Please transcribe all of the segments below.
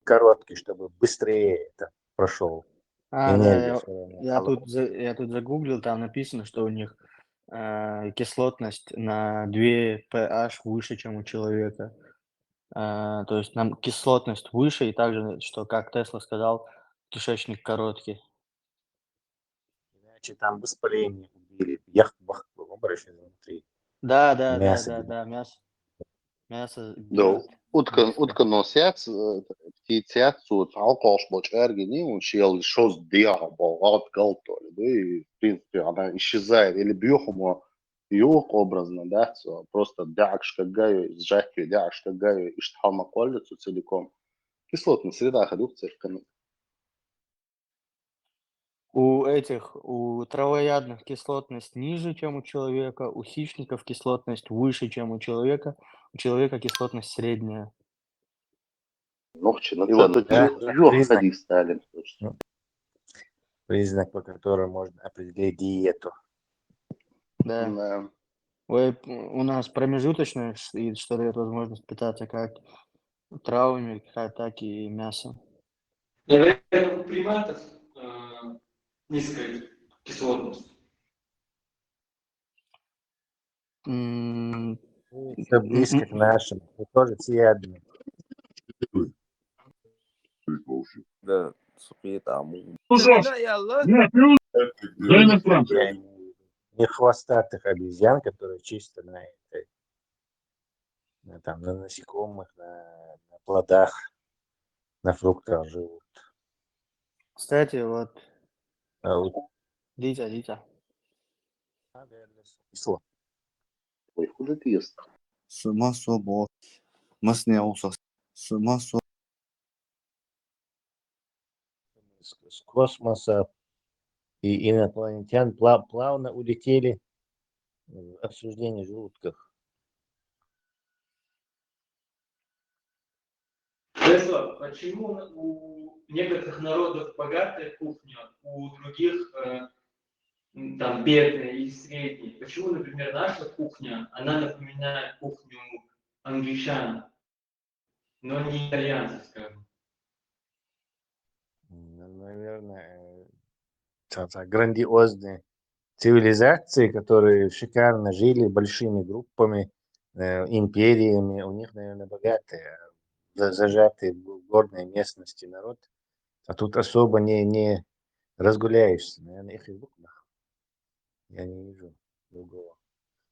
короткий, чтобы быстрее это прошел. Энергия Да, всё равно я холодная. я тут загуглил, там написано, что у них кислотность на 2 pH выше, чем у человека. То есть нам кислотность выше, и также, что, как Тесла сказал, кишечник короткий. Иначе там воспаление убили. Ях-бах, выбросили внутри. Да, Мясо гниет. мясо Да, гниет утка быстро. nosiets, птицец, алкош бочергини, он щел шос диабол, от галтоли, да, и, в принципе, она исчезает, или бьёхумо юк образно, да, просто дякшка гаю, сжатию дякшка гаю, и штхалма колется целиком. Кислотная среда ходук церкви. У травоядных кислотность ниже, чем у человека, у хищников кислотность выше, чем у человека кислотность средняя. Ногчи, И вот, это да, жёг ходи стали. ну, признак, по которому можно определить диету. Да. Да. У нас промежуточное, и что дает возможность питаться как травами, так и мясом. Наверное, у приматов низкая кислотность. Всё близко к нашим. Мы тоже всеядны. Да, сухие там. Не хвостатых обезьян, которые чисто на насекомых, на плодах, на фруктах живут. Кстати, вот, Дитя. Дитя. Кисло. Ой, хуже ты ест. Смасобо. Маснеусас. Смасо. С космоса и инопланетян плавно улетели в обсуждение желудков. Тесла, почему у некоторых народов богатая кухня, у других там бедная и средняя? Почему, например, наша кухня, она напоминает кухню англичан, но не итальянцев, скажем? Наверное, грандиозные цивилизации, которые шикарно жили большими группами, империями. У них, наверное, богатые, зажатые в горной местности народ. А тут особо не разгуляешься. Наверное, их из буквах. Я не вижу другого.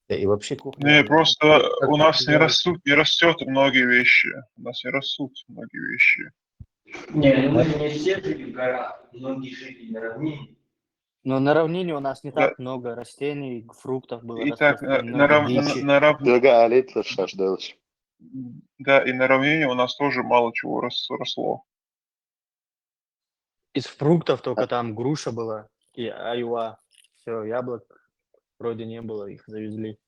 Да и вообще кухня... Не, она просто как у нас не развивается. растет многие вещи. У нас не растут многие вещи. Не, ну мы же не все жили в горах, многие жили на равнине. Но на равнине у нас не Да. так много растений, фруктов было И так, распространено, дичи. Дорога Алица Шашделыч. Да, и на равнине у нас тоже мало чего росло. Из фруктов только там груша была и айва. Все, яблок вроде не было, их завезли.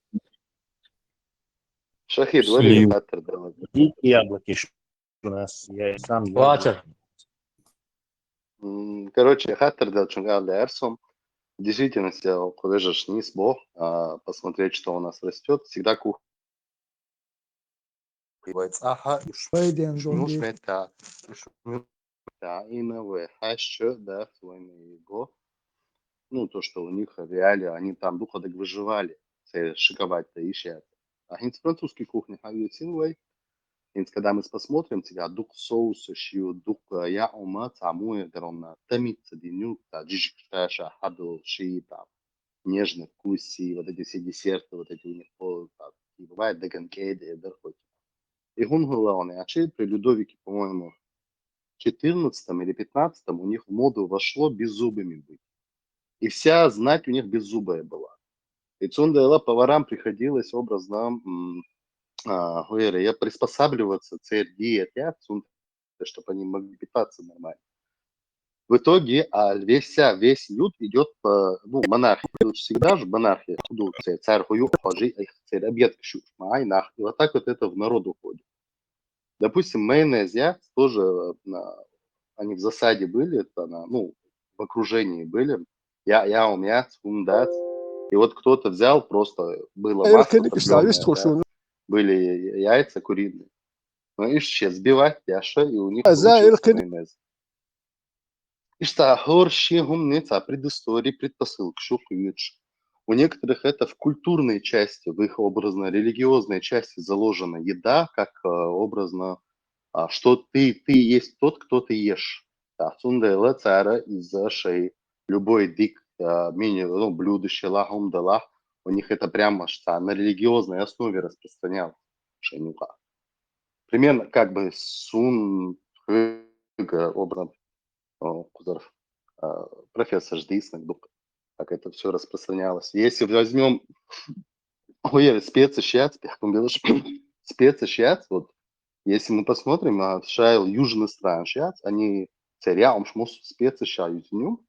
Шахид, Слив. вали хатер давай. И яблоки у нас. Я сам ел. Хватит. Короче, хатер дел чунгал Эрсом. В действительности, полежишь низ бог, посмотреть, что у нас растет. Всегда кухня. Ага, Шмета. Именно в хаще, да, своими его. Ну, то, что у них реалии, они там духа так выживали. Шиковать-то ищет. А хинц французский кухня, когда мы посмотрим, тебя дух соуса, шью, дух я ума, тамуя, гарона, томится денюк, джишк, шташа, хадл, ши, там, нежно, вкуси, вот эти все десерты, вот эти у них, и бывает деганкейды, дорхоть. И гунгулауны, при Людовике, по-моему, 14 или 15 у них в моду вошло беззубыми быть. И вся знать у них беззубая была. И цундайла поварам приходилось образно я приспосабливаться диет, чтобы они могли питаться нормально. В итоге весь люд идет по монархии. Тут всегда же монархия. Царь хую хожи, царь обед кшу. И вот так вот это в народ уходит. Допустим, майонез тоже они в засаде были, в окружении были. Я умяц, умдац. И вот кто-то взял, просто было масло топленое, да, были яйца куриные. Ну, ишь, сбивать Яша, и у них За получился Иркин. майонез. Ишь-то хорщи гумница, предыстории, предпосылки, шукуешь. У некоторых это в культурной части, в их образно-религиозной части заложена еда, как образно, что ты есть тот, кто ты ешь. Да, сундела цара из-за шеи. Любой дик, ну, блюдо, щелахум, дала, у них это прямо что на религиозной основе распространялось. Шейнука. Примерно как бы сун образ Кузаров, профессор Ждисник, как это все распространялось. Если возьмем ой, спецшац, спецшац, вот если мы посмотрим на шайл южный стран шац, они царя шмус спецшац нем,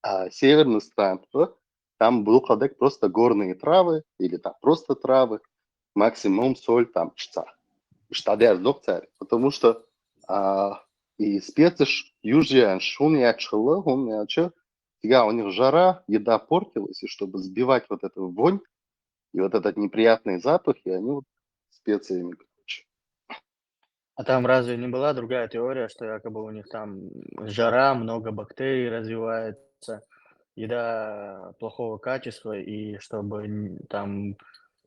а северный стран, там был кадек просто горные травы или там просто травы, максимум соль там чца. Штадер доктор, потому что и специш южьян шун я чхлы, он я че, у них жара, еда портилась, и чтобы сбивать вот эту вонь и вот этот неприятный запах, и они вот специями, короче. А там разве не была другая теория, что якобы у них там жара, много бактерий развивается, еда плохого качества, и чтобы там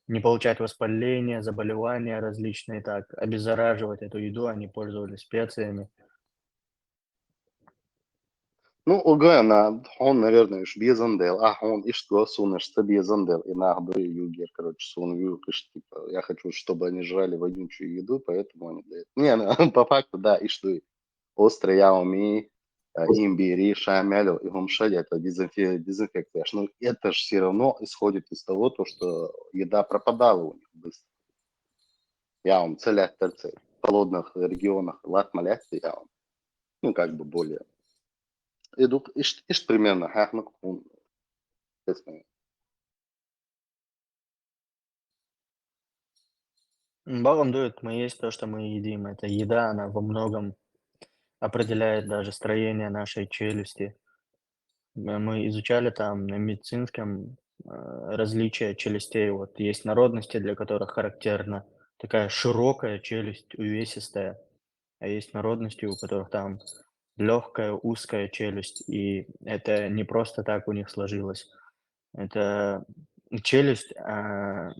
не получать воспаления, заболевания различные, так обеззараживать эту еду, они пользовались специями. Ну, угана, он, наверное, уж безандел, он и что сунешься безандел, и нахуй югер, короче, сун юкиш, типа, я хочу, чтобы они жрали вонючую еду, поэтому они дают. Не, ну, по факту, да, и что, острый яуми, имбирь, шамель, и гумшель, это дезинфекция. Но это же все равно исходит из того, то, что еда пропадала у них быстро. Я вам целях терцей. В холодных регионах латмаляции, я вам, ну, как бы более. Идут, ишь примерно, хахнак, Богом дует, мы есть то, что мы едим. Это еда, она во многом определяет даже строение нашей челюсти. Мы изучали там на медицинском различия челюстей. Вот есть народности, для которых характерна такая широкая челюсть, увесистая, а есть народности, у которых там легкая, узкая челюсть, и это не просто так у них сложилось. Это челюсть, это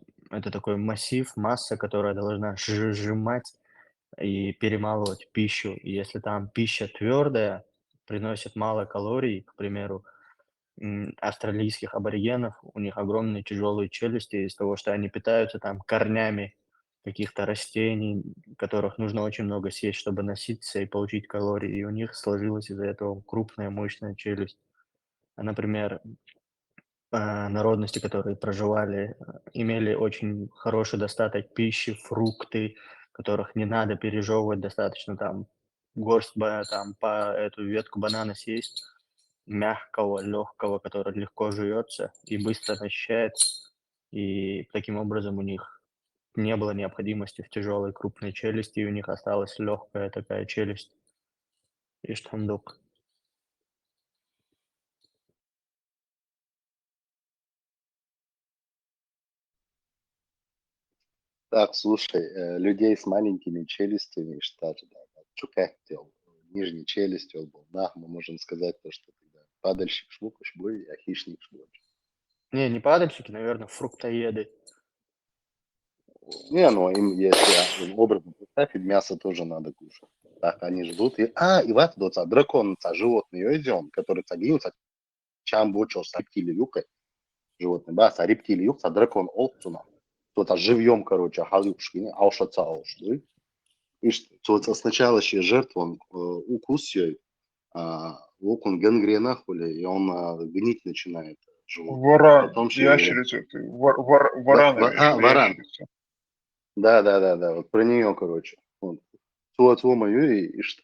такой массив, масса, которая должна сжимать и перемалывать пищу. И если там пища твердая, приносит мало калорий, к примеру, австралийских аборигенов, у них огромные тяжелые челюсти из того, что они питаются там корнями каких-то растений, которых нужно очень много съесть, чтобы насытиться и получить калории. И у них сложилась из-за этого крупная, мощная челюсть. А, например, народности, которые проживали, имели очень хороший достаток пищи, фрукты, которых не надо пережевывать достаточно, там горсть, там по эту ветку банана съесть, мягкого, легкого, который легко жуется и быстро насыщается. И таким образом у них не было необходимости в тяжелой крупной челюсти, и у них осталась легкая такая челюсть. И штандук. Так, слушай, людей с маленькими челюстями, что же, да, чукаттел, нижней челюстью был, да, мы можем сказать то, что тогда падальщик шмукаш бой, а хищник шмуч. Не падальщики, наверное, фруктоеды. Не, ну им, если им образно представить, мясо тоже надо кушать. Так, они ждут, и вот доца, дракон, животный идем, который сагился, чам бочо с рептилиюкой, животный, бас, а рептилиюк, дракон олцуна, кто-то живьем, короче, халюшки, аушаца ауш, и что сначала еще жертва, он укус ее, он гангрена, хули, и он гнить начинает живот. Варан, Потом еще ящерица, ты, варан имеешь в виду, варан. ящерица. Да, вот про нее, короче. Вот. Цуацу мою и что.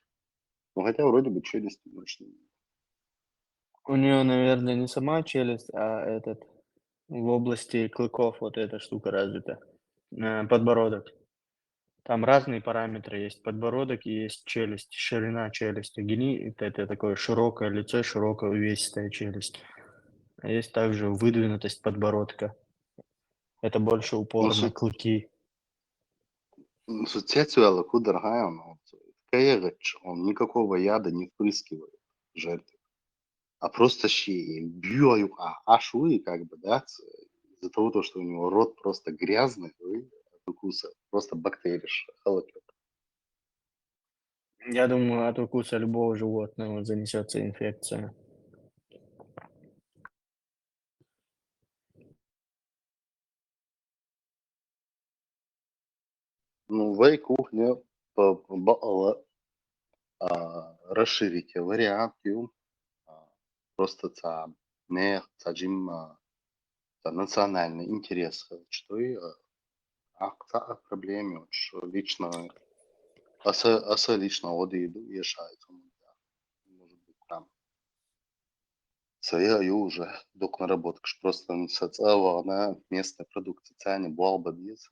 Ну, хотя вроде бы челюсти мощные. У нее, наверное, не сама челюсть, а этот в области клыков вот эта штука развита. Подбородок. Там разные параметры есть. Подбородок и есть челюсть, ширина челюсти. Это такое широкое лицо, широкая увесистая челюсть. А есть также выдвинутость подбородка. Это больше Ну, упор на клыки. Соцсеть куда он никакого яда не впрыскивает жертве, а просто бьют, шуи, как бы, да, из-за того, что у него рот просто грязный, от укуса, просто бактерии халатет. Я думаю, от укуса любого животного занесется инфекция. Ну, в кухне расширите вариант, просто джим, национальный интерес, что и проблеме, что лично, лично одиду решается. Может быть, там своя уже док наработка, просто на местной продукции цене балба без,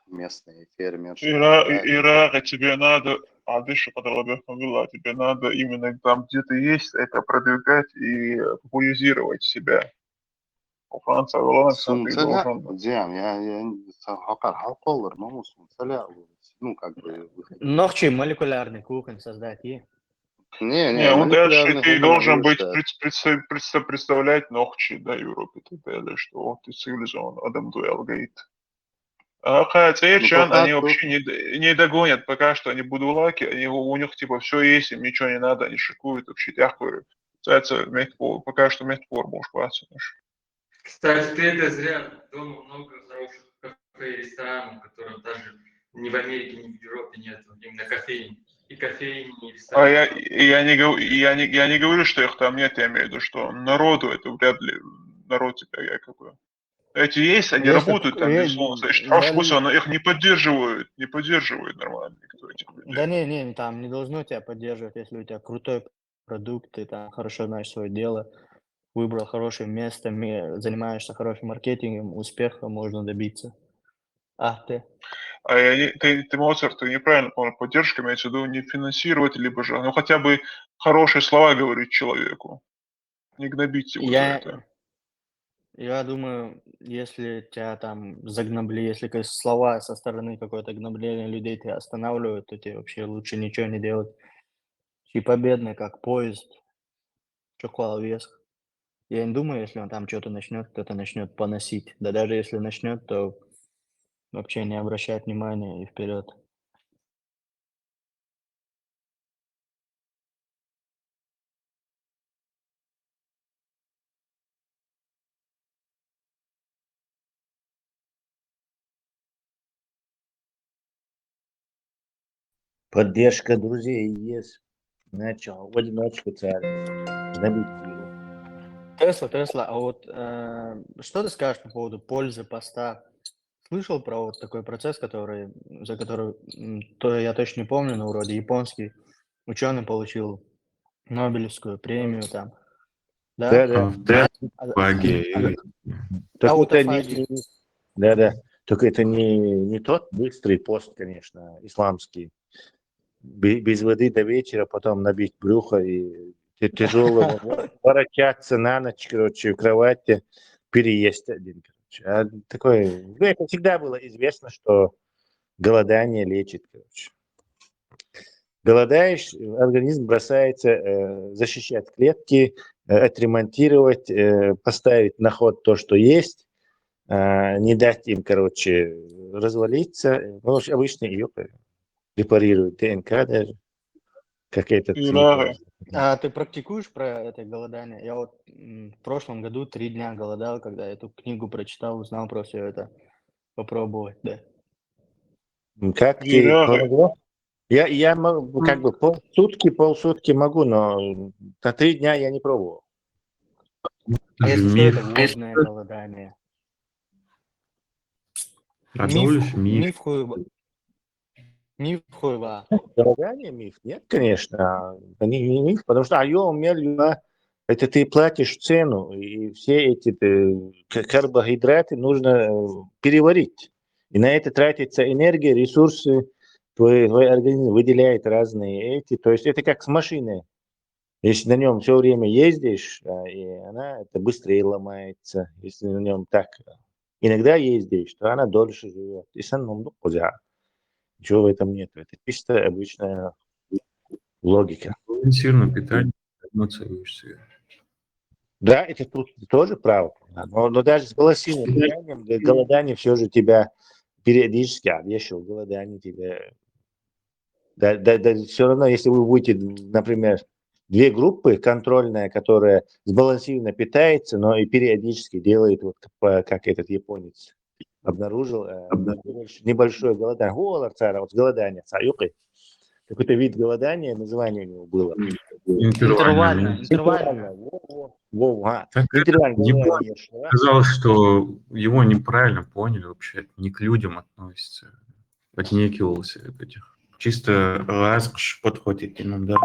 местные фермерши, Ира, тебе надо, а ты что подробно тебе надо именно там, где ты есть, это продвигать и популяризировать себя. У Франции ты Сунцеля, должен. Диан, хакар халколар, но сунцеля, ну, как бы, выходить. Ногчи молекулярный кухонь создать и Не, ну дальше молекулярный ты гуман должен быть вырастает. представлять Нохчи, да, Европе, и так далее, что ты цивилизован, Адам Дуэл говорит. А Ну, Хацеечан, по они факту, вообще не догонят, пока что они будулаки, у них типа все есть, им ничего не надо, они шикуют вообще тяхкую. Пока что мехпор можешь классить. Кстати, ты это зря. Дома много хороших кафе и ресторанов, которых даже ни в Америке, ни в Европе нет. Именно кофеин. И кофеин, и А ресторан. я не говорю, что их там нет, я имею в виду, что народу это вряд ли народ тебя я какой. Эти есть, они если работают там, безусловно, стоящие хорошие вкусы, но их не поддерживают нормально никто этих да людей. не, там не должно тебя поддерживать, если у тебя крутой продукт, ты там хорошо знаешь свое дело, выбрал хорошее место, занимаешься хорошим маркетингом, успеха можно добиться. А ты? Ты, Моцарт, ты неправильно понял, поддержка имеется в виду не финансировать, либо же, ну хотя бы хорошие слова говорить человеку, не гнобить его за Я, это. я думаю, если тебя там загнобли, если слова со стороны какое-то гнобления людей тебя останавливают, то тебе вообще лучше ничего не делать. И победный, как поезд, чокол вес. Я не думаю, если он там что-то начнет, кто-то начнет поносить. Да даже если начнет, то вообще не обращать внимания и вперед. Поддержка друзей есть. Начал в одиночку царь. Гнобить его. Тесла, а вот что ты скажешь по поводу пользы поста? Слышал про вот такой процесс, за который, то я точно не помню, но вроде японский ученый получил Нобелевскую премию там, да? Да. А, Автофагия. Только это аутофагия. да. Только это не тот быстрый пост, конечно, исламский. Без воды до вечера, потом набить брюхо и тяжело ворочаться на ночь, короче, в кровати, переесть один, короче. Это всегда было известно, что голодание лечит, короче. Голодаешь, организм бросается защищать клетки, отремонтировать, поставить на ход то, что есть, не дать им, короче, развалиться. Ну, обычно ее репарируют, ДНК даже, как этот Ирары. А ты практикуешь про это голодание? Я вот в прошлом году 3 дня голодал, когда эту книгу прочитал, узнал про все это. Попробовать, да. Как ты Ирары. помогло? Я могу, как бы полсутки могу, но на 3 дня я не пробовал. А Же если что, это миф. ложное голодание. Одного Миф, лишь миф. миф хуева. Голодание миф? Нет, конечно. Это не миф, потому что это ты платишь цену, и все эти карбогидраты нужно переварить. И на это тратится энергия, ресурсы, твой организм выделяет разные эти. То есть это как с машиной. Если на нем все время ездишь, и она это быстрее ломается. Если на нем так иногда ездишь, то она дольше живет. И сам, ну, куда. Ничего в этом нет. Это чисто обычная логика. Балансированное питание, эмоции. Да, это тут тоже право. Но даже с сбалансированным питанием, голодание все же тебя периодически, вешал голодание тебя. Да, все равно, если вы будете, например, две группы, контрольная, которая сбалансированно питается, но и периодически делает, вот как этот японец обнаружил, небольшое голодание. Голод, цара, вот голодание, цаюкой. Какой-то вид голодания, название у него было. Интервальное. Интервальное. Так это, Интервальное Япония голодание ешь, да? сказал, что его неправильно поняли вообще, не к людям относится. Отнекивался от этих. Чисто ласкш подходит иногда.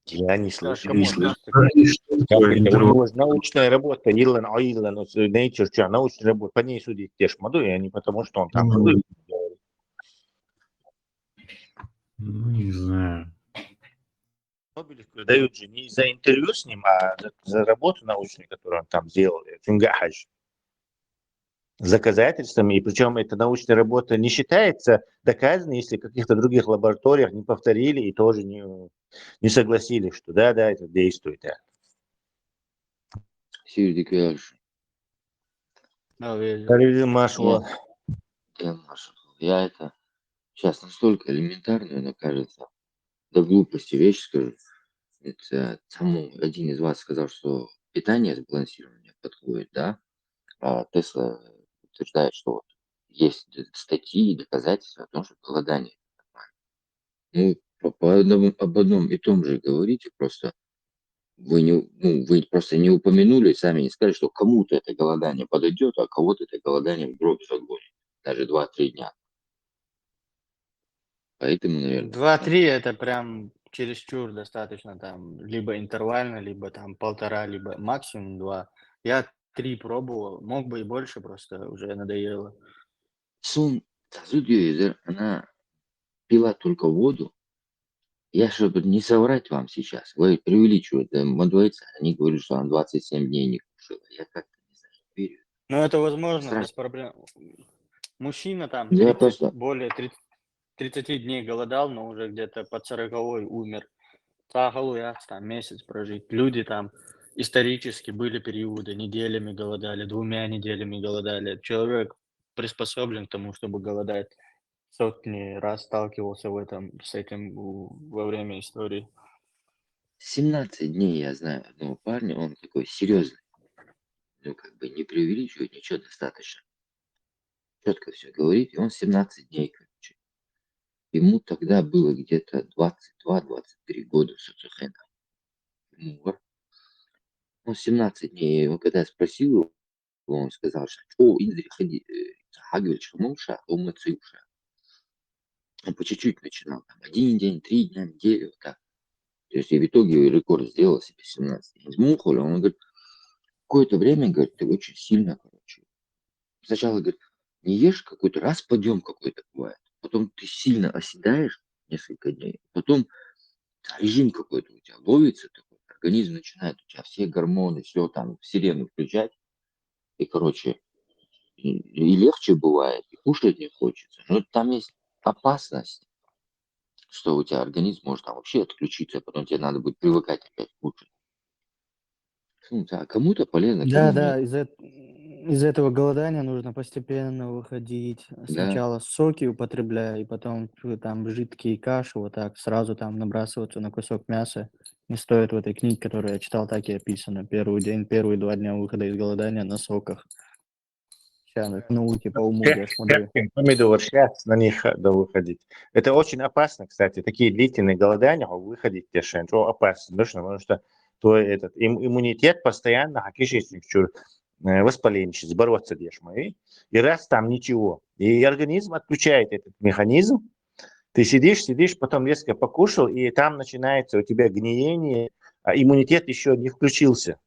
Я не слышал. Кому относится? Как это? У Интервал. него же научная работа, Илон Айлен, Nature, что, научная работа, по ней судить Тешмаду, и не потому, что он там говорит. Ну, не знаю. Нобелевку дают же не за интервью с ним, а за работу научную, которую он там сделал, Фингахадж, с доказательствами. И причем эта научная работа не считается доказанной, если в каких-то других лабораториях не повторили и тоже не согласились, что да, это действует. Да. Сирдик Яльш, Машло. я это сейчас настолько элементарно, мне кажется, до глупости вещь скажу. Это один из вас сказал, что питание сбалансированное подходит, да? А Тесла утверждает, что вот есть статьи и доказательства о том, что голодание нормально. Ну, об одном и том же говорите, просто вы просто не упомянули, сами не сказали, что кому-то это голодание подойдет, а кого-то это голодание в гроб загонит. Даже 2-3 дня. Поэтому, наверное... 2-3 это прям чересчур достаточно, там, либо интервально, либо там 1,5, либо максимум 2. Я 3 пробовал, мог бы и больше, просто уже надоело. Она пила только воду. Я, чтобы не соврать вам сейчас, вы преувеличиваете мадуэйца, они говорят, что она 27 дней не кушала. Я как-то не знаю, верю. Ну, это возможно, Страшно. без проблем. Мужчина там Я просто... более 30 дней голодал, но уже где-то под 40-й умер. Там месяц прожить. Люди там исторически были периоды, неделями голодали, 2 неделями голодали. Человек приспособлен к тому, чтобы голодать. Сотни раз сталкивался с этим во время истории. 17 дней я знаю одного парня, он такой серьезный. Ну, как бы не преувеличивает, ничего, достаточно. Четко все говорит, и он 17 дней, короче. Ему тогда было где-то 22-23 года Сацухена. Он 17 дней, я его когда спросил его, он сказал, что Индри, ходи, Хагвич, Муша, Умацюша. Он по чуть-чуть начинал, там, 1 день, 3 дня, неделю, вот так. То есть и в итоге рекорд сделал себе 17 дней. Мухоля, он говорит, какое-то время, говорит, ты очень сильно, короче. Сначала, говорит, не ешь какой-то, раз подъем какой-то бывает. Потом ты сильно оседаешь несколько дней. Потом режим какой-то у тебя ловится такой. Организм начинает у тебя все гормоны, все там, сирену включать. И, короче, и легче бывает, и кушать не хочется. Но там есть опасность, что у тебя организм может там вообще отключиться, а потом тебе надо будет привыкать опять кушать. Кому-то полезно, кому Да, нет. из этого голодания нужно постепенно выходить. Сначала соки употребляя, и потом там жидкие каши, вот так сразу там набрасываться на кусок мяса. Не стоит в этой книге, которую я читал, так и описано. Первые 2 дня выхода из голодания на соках. Сейчас науки по уму я смотрю. Помидор, сейчас на них да, выходить. Это очень опасно, кстати. Такие длительные голодания, выходить тешен, что опасно, потому что твой иммунитет постоянно, воспаленчик, бороться дешмой. И раз там ничего. И организм отключает этот механизм. Ты сидишь, потом резко покушал, и там начинается у тебя гниение, а иммунитет еще не включился.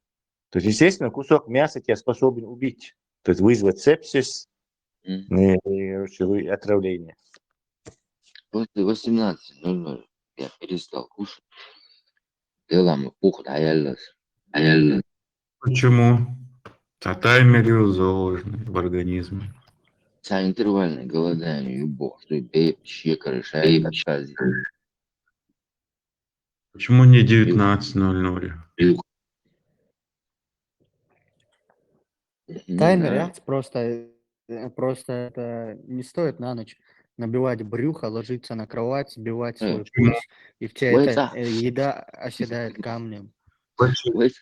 То есть, естественно, кусок мяса тебя способен убить. То есть вызвать сепсис, и отравление. После 18:00 я перестал кушать. Делам пух аяллас. Почему? А таймеры заложены в организме. Ця інтервальне голодання, любов, что и вообще решает отказ. Почему не 19:00? Таймер Да. просто это не стоит на ночь набивать брюхо, ложиться на кровать, сбивать свой Почему? пульс, и в тебя Wake эта up. еда оседает камнем. Wake.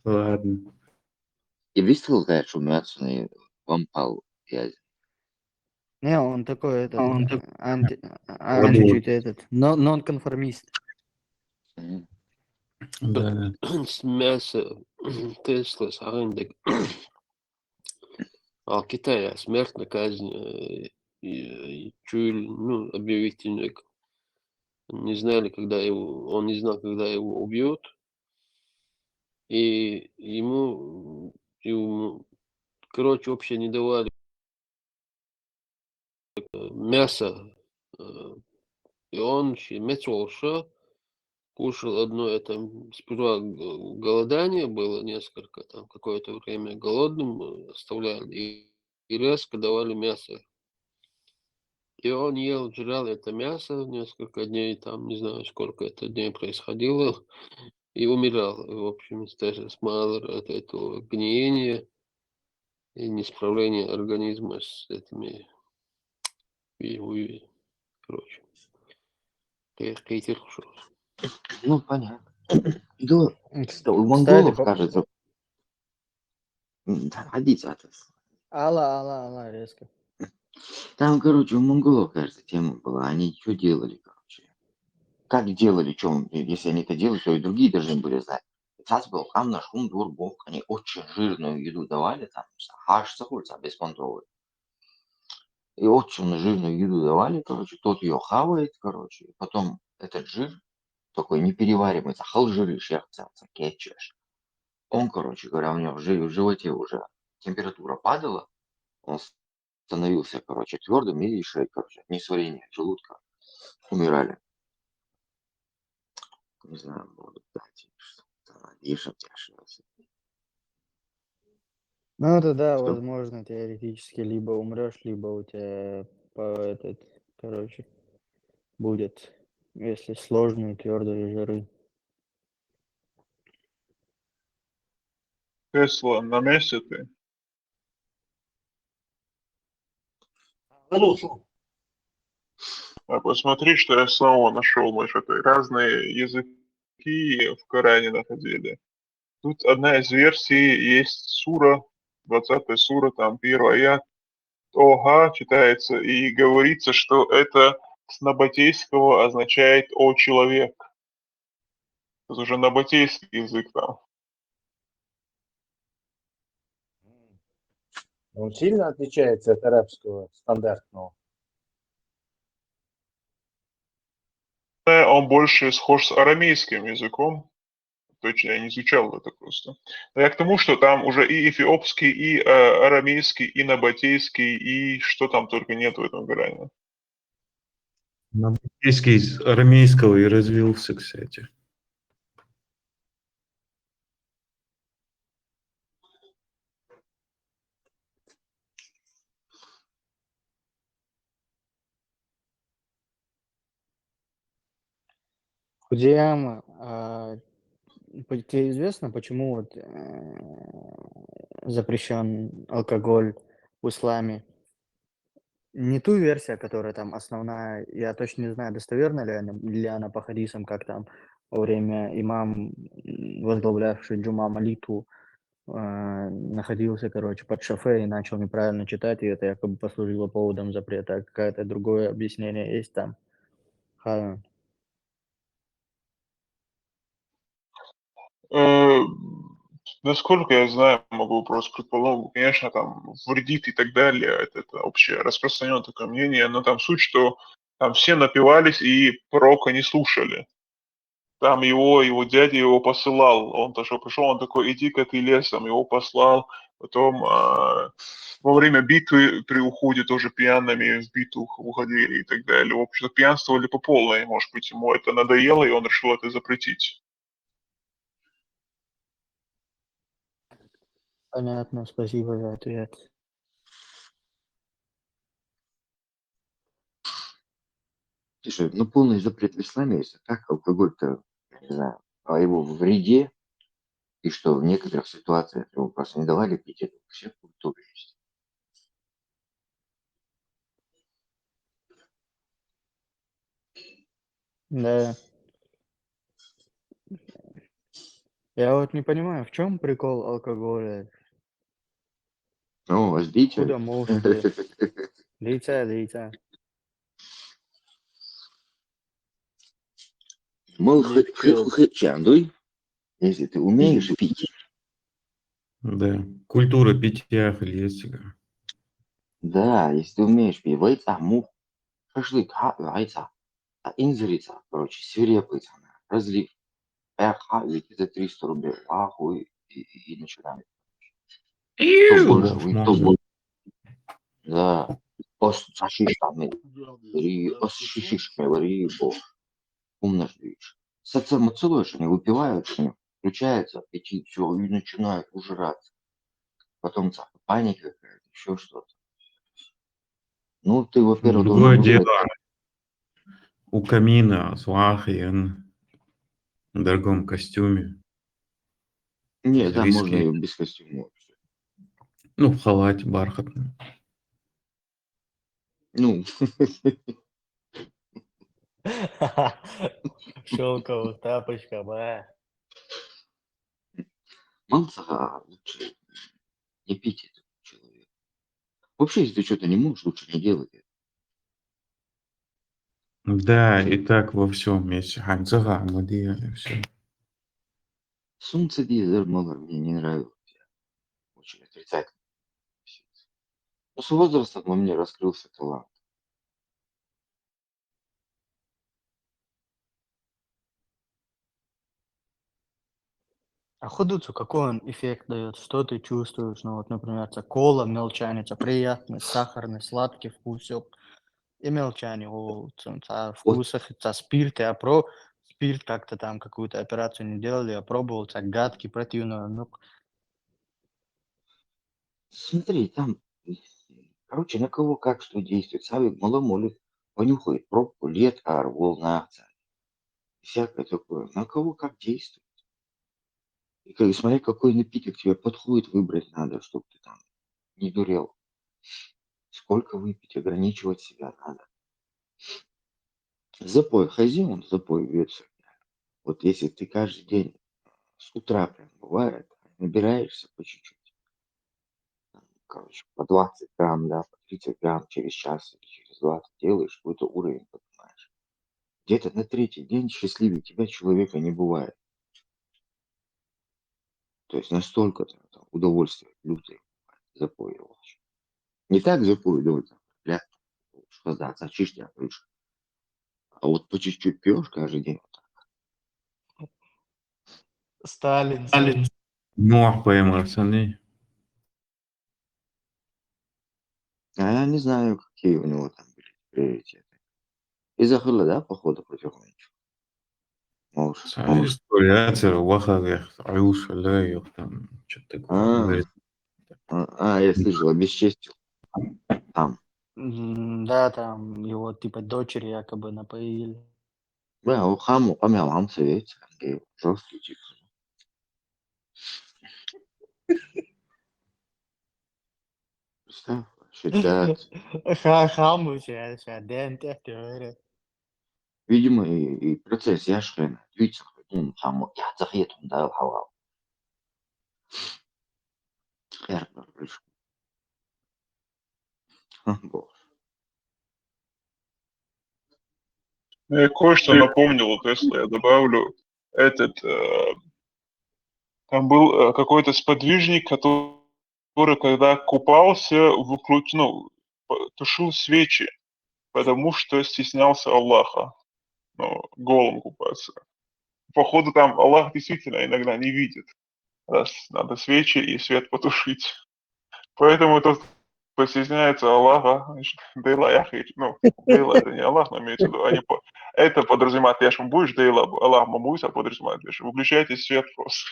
Ладно. И выстрел, что Мятсон вампал. Не, он такой этот, Ладно. чуть-чуть этот, нон-конформист. Да. С мяса Тесла с арендой. А в Китае смертная казнь объявить не знали, когда он не знал, когда его убьют. И ему, короче, вообще не давали мясо. И он метался, кушал одно, это сперва голодание было несколько, там какое-то время голодным оставляли, и резко давали мясо. И он ел, жрал это мясо несколько дней, там не знаю, сколько это дней происходило, и умирал. В общем, даже с от этого гниения и несправления организма с этими, короче, кейтер. Ну, понятно. Да, у Кстати, монголов, кажется... Да, ходите от нас. Алла, резко. Там, короче, у монголов, кажется, тема была. Они что делали, короче? Как делали, что, если они это делали, то и другие должны были знать. Сейчас был там наш бог, они очень жирную еду давали, там, аж сахурца без контроля. И очень жирную еду давали, короче, тот ее хавает, короче, потом этот жир, такой неперевариваемый, жиры шерца, кетчешь. Он, короче говоря, у него в животе уже температура падала, он становился, короче, твердым и, короче, от несварения желудка умирали. Не знаю, может быть, что-то надеюсь, ошибался. Ну, тогда, Что? возможно, теоретически либо умрешь, либо у тебя короче, будет, если сложные твердые жиры. Тесла, на месте ты? А посмотри, что я снова нашел, Мыш, это разные языки в Коране находили. Тут одна из версий есть сура, 20 сура, там 1 аят. Ога читается и говорится, что это с набатейского означает «о человек». Это уже набатейский язык там. Он сильно отличается от арабского стандартного. Он больше схож с арамейским языком. Точно, я не изучал это просто. Но я к тому, что там уже и эфиопский, и арамейский, и набатейский, и что там только нет в этом Коране. Набатейский из арамейского и развился, кстати. Худияма, тебе известно, почему вот запрещен алкоголь в исламе? Не ту версию, которая там основная, я точно не знаю, достоверна ли она по хадисам, как там во время имам, возглавлявший джума молитву, находился, короче, под шофе и начал неправильно читать, и это якобы послужило поводом запрета. А какое-то другое объяснение есть там? Насколько я знаю, могу просто предположить, конечно, там вредит и так далее, это общее распространенное такое мнение, но там суть, что там все напивались и пророка не слушали. Там его дядя его посылал, он то что пришел, он такой, иди-ка ты лесом, его послал, потом во время битвы при уходе тоже пьяными в битву уходили и так далее. В общем-то, пьянствовали по полной, может быть, ему это надоело, и он решил это запретить. Понятно, спасибо за ответ. Слушай, ну полный запрет в исламе, если так, алкоголь-то, я не знаю, о его вреде, и что в некоторых ситуациях его просто не давали пить, это вообще в культуре есть. Да. Я вот не понимаю, в чем прикол алкоголя? Ну, возьмите. Куда можете? Лица. Мол, Биг чел. чандуй, если ты умеешь пить. Да. Культура питья хлестика. Да, если ты умеешь пить, вайцаму, шашлык, вайца, инзрица, короче, свирепый, там, разлив, за 300 рублей, ахуй, и начинаем. Кто больше Лов выпьет, можно. да, ос шишками, ос шишками, умножь, видишь. Социально целуешь, они выпивают, у них включается аппетит, все, и начинают ужираться. Потом паника какая-то, еще что-то. Ну, ты, во-первых, должен Другое дело выиграть. у камина с лахаем в дорогом костюме. Нет, С там можно виски. и без костюма. Ну, в халате бархатном. Ну, Шелковых тапочках, мансага лучше не пить этого человека. Вообще, если ты что-то не можешь, лучше не делать это. Да, и так во всем есть. Ханзага, мы делали все. Солнце дизель много мне не нравилось. Очень отрицательно. Но с возрастом во мне раскрылся талант. А худуцу какой он эффект дает? Что ты чувствуешь? Ну вот, например, это кола, мелчаница, приятный, сахарный, сладкий вкус, и мелчание, Вот вкусах, это спирт, я про спирт как-то там какую-то операцию не делали, я пробовал, так гадкий, противно, ну, смотри, там, короче, на кого как что действует. Савик маломолит, понюхает пробку, лет, волна, всякое такое. На кого как действует. И смотри, какой напиток тебе подходит, выбрать надо, чтобы ты там не дурел. Сколько выпить, ограничивать себя надо. Запой хозяин, запой вечер. Вот если ты каждый день с утра прям бывает, набираешься по чуть-чуть, короче, по 20 грамм, да, по 30 грамм через час или через 20 делаешь, какой-то уровень поднимаешь. Где-то на третий день счастливее тебя человека не бывает. То есть настолько там удовольствие лютое запой его. Не так запой, да, вот, бля, что да, зачишь тебя крыша. А вот по чуть-чуть пьешь каждый день. Сталин. Ну, поймарсаны. А я не знаю, какие у него там были приоритеты. Из-за хыла, да, походу, потихонечку. Может. История, вахагах, аюш, ляев, там, что-то такое. Говорит, Я слышал, обесчестил там. Да, там его типа дочери якобы напоили. Бля, у хаму, помялам цвете, жесткий тип. Представь, шиддат. Хамуся, дент, Видимо, и процесс яшхрена. Видите, хаму, я захетун, да, хавал. Хербер, прыжку. Бог. Я кое-что напомнил у Тесла, я добавлю. Там был какой-то сподвижник, который, когда купался, тушил свечи, потому что стеснялся Аллаха, голым купаться. Походу, там Аллах действительно иногда не видит, раз надо свечи и свет потушить. Поэтому тот, кто стесняется Аллаха, значит, дейла яхи, дейла это не Аллах, но имеется в виду, это подразумевает, если будешь дейла, Аллах мамуйся, подразумевает, если выключайте свет просто.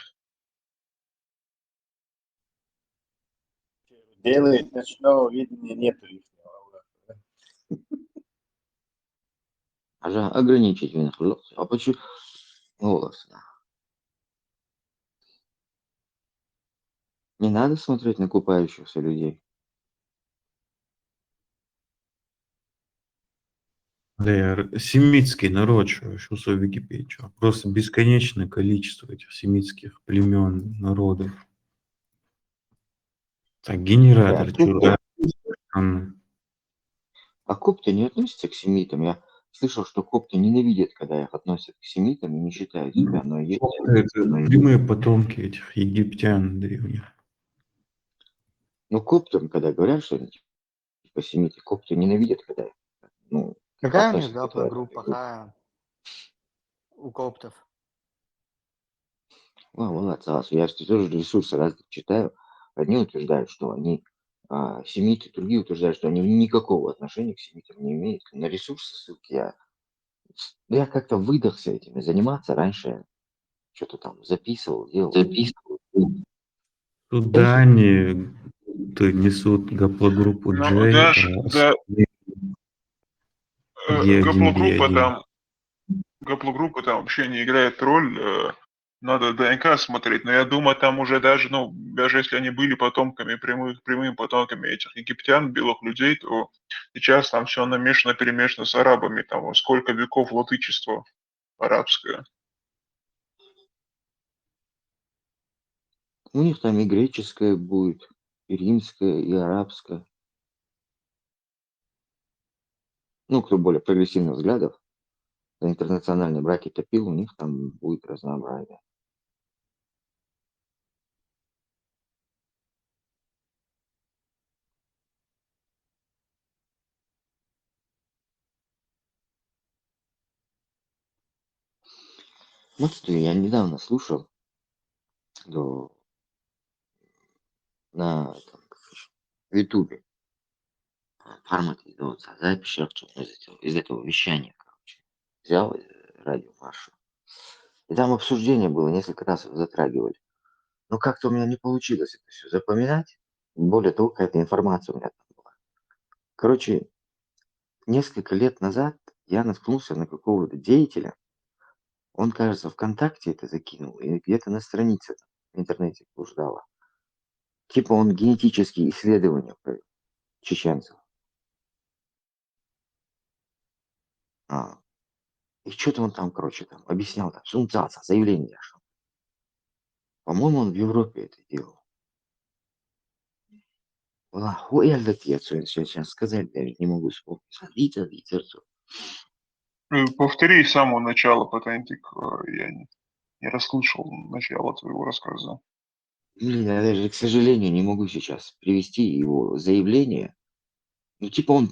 Делает ночного видения нету лишнего. Ага, ограничительных. А почему? Голос. Не надо смотреть на купающихся людей. Да, семитский народ, что в Википедии, чё. Просто бесконечное количество этих семитских племен, народов. Так, Да, генератор, чё, а копты не относятся к семитам. Я слышал, что копты ненавидят, когда их относят к семитам и не считают себя, но есть. это прямые потомки этих египтян древних. Ну, коптам, когда говорят, что они типа семиты, копты ненавидят, когда ну, Какая у них относятся к этой гаплогруппа у коптов? Вот, я же тоже ресурсы разных читаю. Одни утверждают, что они семиты, другие утверждают, что они никакого отношения к семитам не имеют. На ресурсы ссылки я как-то выдохся этими заниматься. Раньше что-то там записывал, делал. Туда они несут гаплогруппу Ну, J, знаешь, да, E1, гаплогруппа B1. там, гаплогруппа там вообще не играет роль. Надо ДНК смотреть, но я думаю, там уже даже, ну, даже если они были потомками, прямыми потомками этих египтян, белых людей, то сейчас там все намешано, перемешано с арабами, там сколько веков владычества арабское. У них там и греческое будет, и римское, и арабское. Ну, кто более прогрессивных взглядов, за интернациональные браки топил, у них там будет разнообразие. Вот что я недавно слушал на в Ютубе формат ведется, запись из этого вещания, короче. Взял радио Машу. И там обсуждение было, несколько раз его затрагивали. Но как-то у меня не получилось это все запоминать. Более того, какая-то информация у меня там была. Короче, несколько лет назад я наткнулся на какого-то деятеля. Он, кажется, ВКонтакте это закинул, и где-то на странице там в интернете блуждало. Типа он генетические исследования провел чеченцев. А, и что-то он там, короче, там объяснял, там, сумцаца, заявление. Что, по-моему, он в Европе это делал. Хуя я сейчас сказать даже не могу вспомнить. Смотрите, литературу. Повтори с самого начала, Патентик, я не расслышал начало твоего рассказа. Блин, я даже, к сожалению, не могу сейчас привести его заявление. Ну, типа он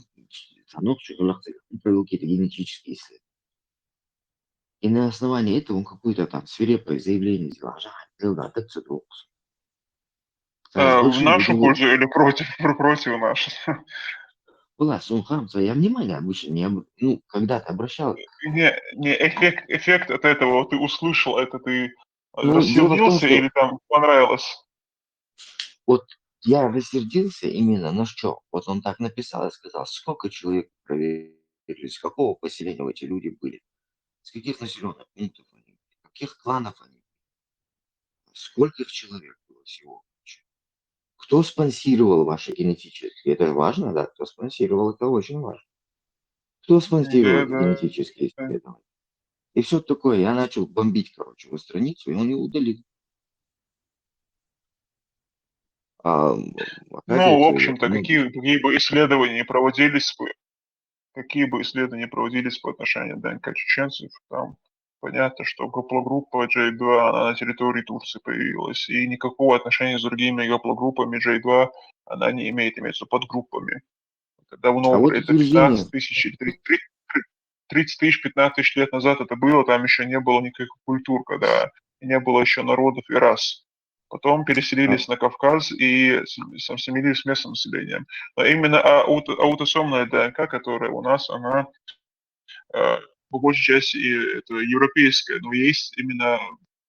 провел какие-то генетические исследования. И на основании этого он какое-то там свирепое заявление сделал. Да, так все долго. В нашу пользу или против нашей? Была Сунхам, твое внимание обычно не ну, когда-то обращал. Не эффект от этого, ты услышал это, ты Ну, дело в том, рассердился что или там понравилось? вот я рассердился именно на что? Вот он так написал и сказал, сколько человек проверили, с какого поселения эти люди были, с каких населенных пунктов они были, каких кланов они были, сколько их человек было всего. Кто спонсировал ваши генетические? Это же важно, да? Кто спонсировал, это очень важно. Кто спонсировал Да, эти да. генетические исследования? И все такое. Я начал бомбить, короче, его страницу, и он ее удалил. А, Ну, в оказывается, общем-то, какие бы исследования не проводились бы, какие бы исследования не проводились по отношению к ДНК чеченцев, там понятно, что гаплогруппа J2, она на территории Турции появилась, и никакого отношения с другими гаплогруппами J2 она не имеет, имеется подгруппами. Это давно а уже, вот это утверждение, 15 тысяч или 30 тысяч, 15 тысяч лет назад это было, там еще не было никаких культур, когда не было еще народов и рас. Потом переселились на Кавказ и ассимилировались с местным населением. Но именно аутосомная ДНК, которая у нас, она по большей части это европейская, но есть именно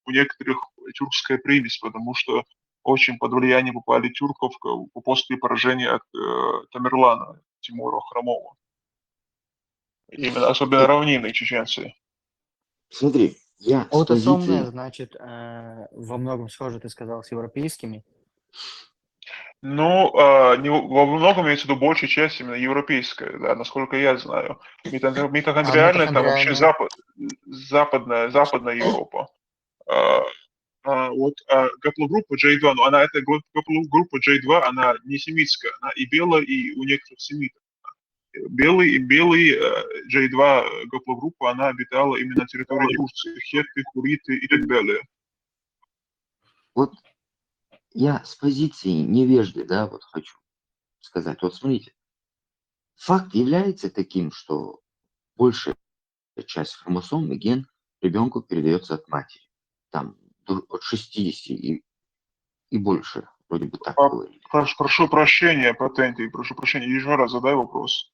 у некоторых тюркская примесь, потому что очень под влияние попали тюрков после поражения от Тамерлана, Тимура Хромова. Именно, особенно равнинные чеченцы. Смотри, я с Аутосомная, позиции... значит, во многом схоже, ты сказал, с европейскими. Ну, во многом имеется в виду большая часть именно европейская, да, насколько я знаю. Митохондриальная там вообще западная Европа. Вот гаплогруппа J2, но она, эта гаплогруппа J2, она не семитская, она и белая, и у некоторых семитов. Белый J2 гаплогруппа, она обитала именно на территории Турции, хетты, хуриты и так далее. Вот я с позиции невежды, да, вот хочу сказать. Вот смотрите, факт является таким, что большая часть хромосом и ген ребенку передается от матери. Там от 60 и больше, вроде бы так говорили. Прошу прощения, Патентий, прошу прощения, еще раз задай вопрос.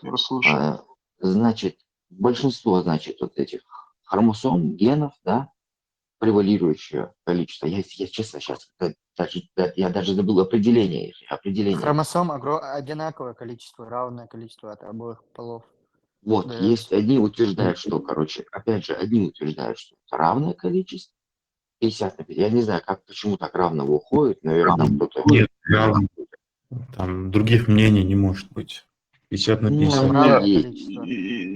Не расслышал. Значит, большинство, значит, вот этих хромосом, генов, да, превалирующее количество. Я честно сейчас, я даже забыл определение их. Хромосом одинаковое количество, равное количество от обоих полов. Вот, Да, есть одни утверждают, что, короче, опять же, одни утверждают, что это равное количество, 50 на 50. Я не знаю, почему так равно уходит, наверное, там кто-то... Нет, там других мнений не может быть. 50 на Ну, 50. Там оно равное есть. количество.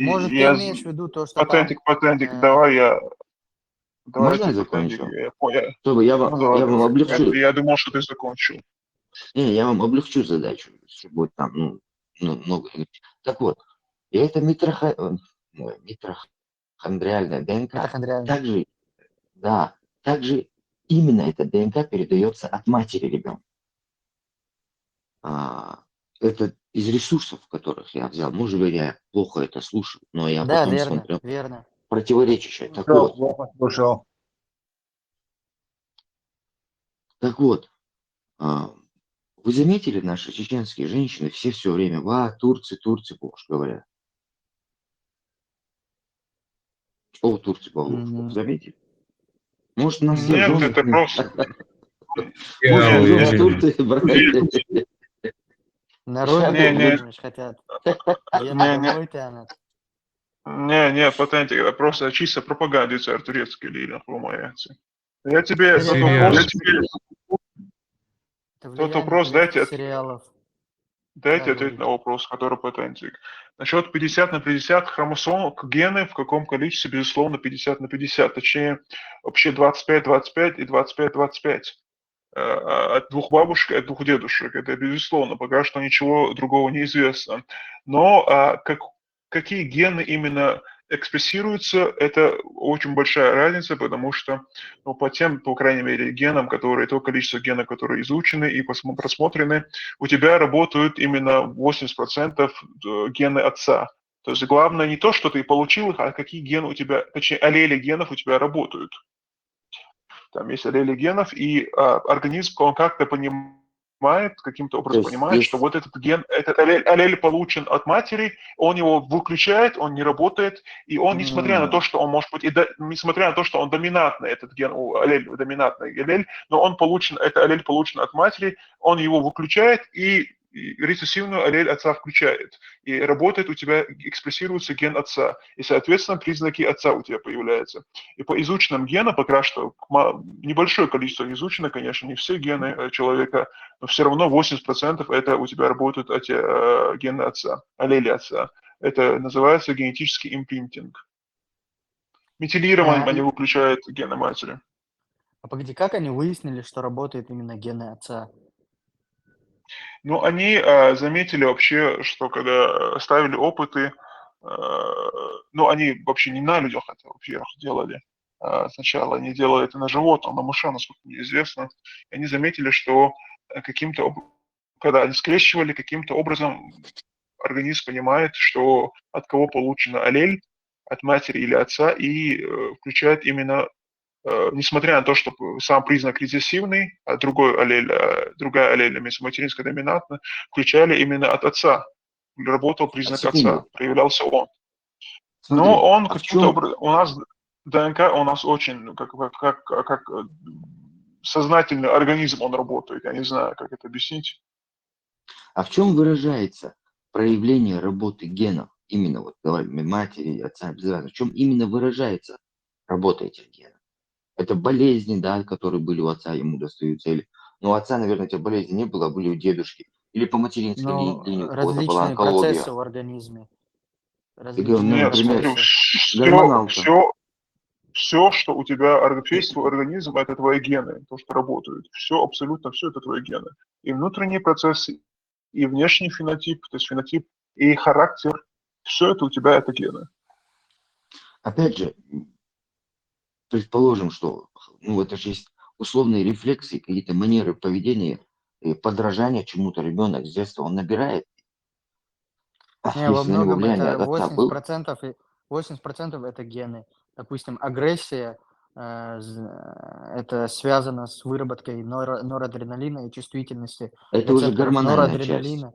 Может, ты Я- имеешь в виду то, что Патентик, там... давай я... Можно я Давайте, Патентик, закончу? я понял. Чтобы я Ну, давай, вам давай. облегчу. Я думал, что ты закончил. Не, я вам облегчу задачу, чтобы будет там много. Так вот, и это митохондриальная ДНК. Митохондриальная. Также именно эта ДНК передается от матери ребенка. Это из ресурсов, которых я взял. Может быть, я плохо это слушал, но я Да, потом верно, смотрел. верно. Противоречащее. Так Слушал, вот, плохо слушал. вы заметили, наши чеченские женщины все время, Турция, Боже, говорят. О, Турция, Боже, заметили? Может, нас все Нет, жены... это просто... Может, Нет, жены в нет. Турции брать? Народу, Не. думаешь, хотят. Домой тянут. Не, Патентик, это просто чисто пропагандица турецкой лилия, по-моему. Я тебе Это этот влияние вопрос... Это Тот влияние вопрос турецких сериалов. Дайте Да, ответить на говорите. вопрос, который Патентик. Насчет 50 на 50 хромосом гены в каком количестве, безусловно, 50 на 50. Точнее, вообще 25-25 и 25-25. От двух бабушек, от двух дедушек. Это безусловно, пока что ничего другого не известно. Но какие гены именно экспрессируются, это очень большая разница, потому что по крайней мере, генам, то количество генов, которые изучены и просмотрены, у тебя работают именно 80% гены отца. То есть главное не то, что ты получил их, а какие гены у тебя, точнее, аллели генов у тебя работают. Там есть аллели генов, и организм, он как-то понимает, каким-то образом понимает, что вот этот ген, этот аллель получен от матери, он его выключает, он не работает, и он, несмотря на то, что он может быть, несмотря на то, что он доминантный, этот ген, доминантный аллель, но этот аллель получен от матери, он его выключает и рецессивную аллель отца включает. И работает у тебя, экспрессируется ген отца. И, соответственно, признаки отца у тебя появляются. И по изученным генам, пока что небольшое количество изучено, конечно, не все гены человека, но все равно 80% это у тебя работают эти гены отца, аллели отца. Это называется генетический импринтинг. Метилированием они выключают гены матери. А погоди, как они выяснили, что работают именно гены отца? Ну, они заметили вообще, что когда ставили опыты, они вообще не на людях это, во-первых, делали. Сначала они делали это на животном, на мышах, насколько мне известно. И они заметили, что когда они скрещивали, каким-то образом организм понимает, что от кого получена аллель, от матери или отца, и включает именно, несмотря на то, что сам признак рецессивный, а другая аллель, материнская доминантная, включали именно от отца. Работал признак отца, проявлялся он. Смотри, Но он а каким-то образом... У нас ДНК у нас очень, как сознательный организм он работает. Я не знаю, как это объяснить. А в чем выражается проявление работы генов? именно вот говорим, матери, отца, в чем именно выражается работа этих генов? Это болезни, да, которые были у отца, ему достаются, или... Но у отца, наверное, этих болезней не было, а были у дедушки. Или по материнской Ну, линии у кого-то была различные онкология. процессы в организме. Я говорю, ну, Различные Нет, например, смотри, процессы. все, что у тебя, весь твой организм, это твои гены, то, что работают. Все, абсолютно все, это твои гены. И внутренние процессы, и внешний фенотип, то есть фенотип, и характер, все это у тебя, это гены. опять же, предположим, что ну, это же есть условные рефлексы, какие-то манеры поведения, и подражания чему-то ребенок с детства он набирает. Не, во Если на него многом влияние это от отца было. 80% это гены. Допустим, агрессия, это связано с выработкой норадреналина и чувствительности Это уже рецепторов гормональная часть. норадреналина.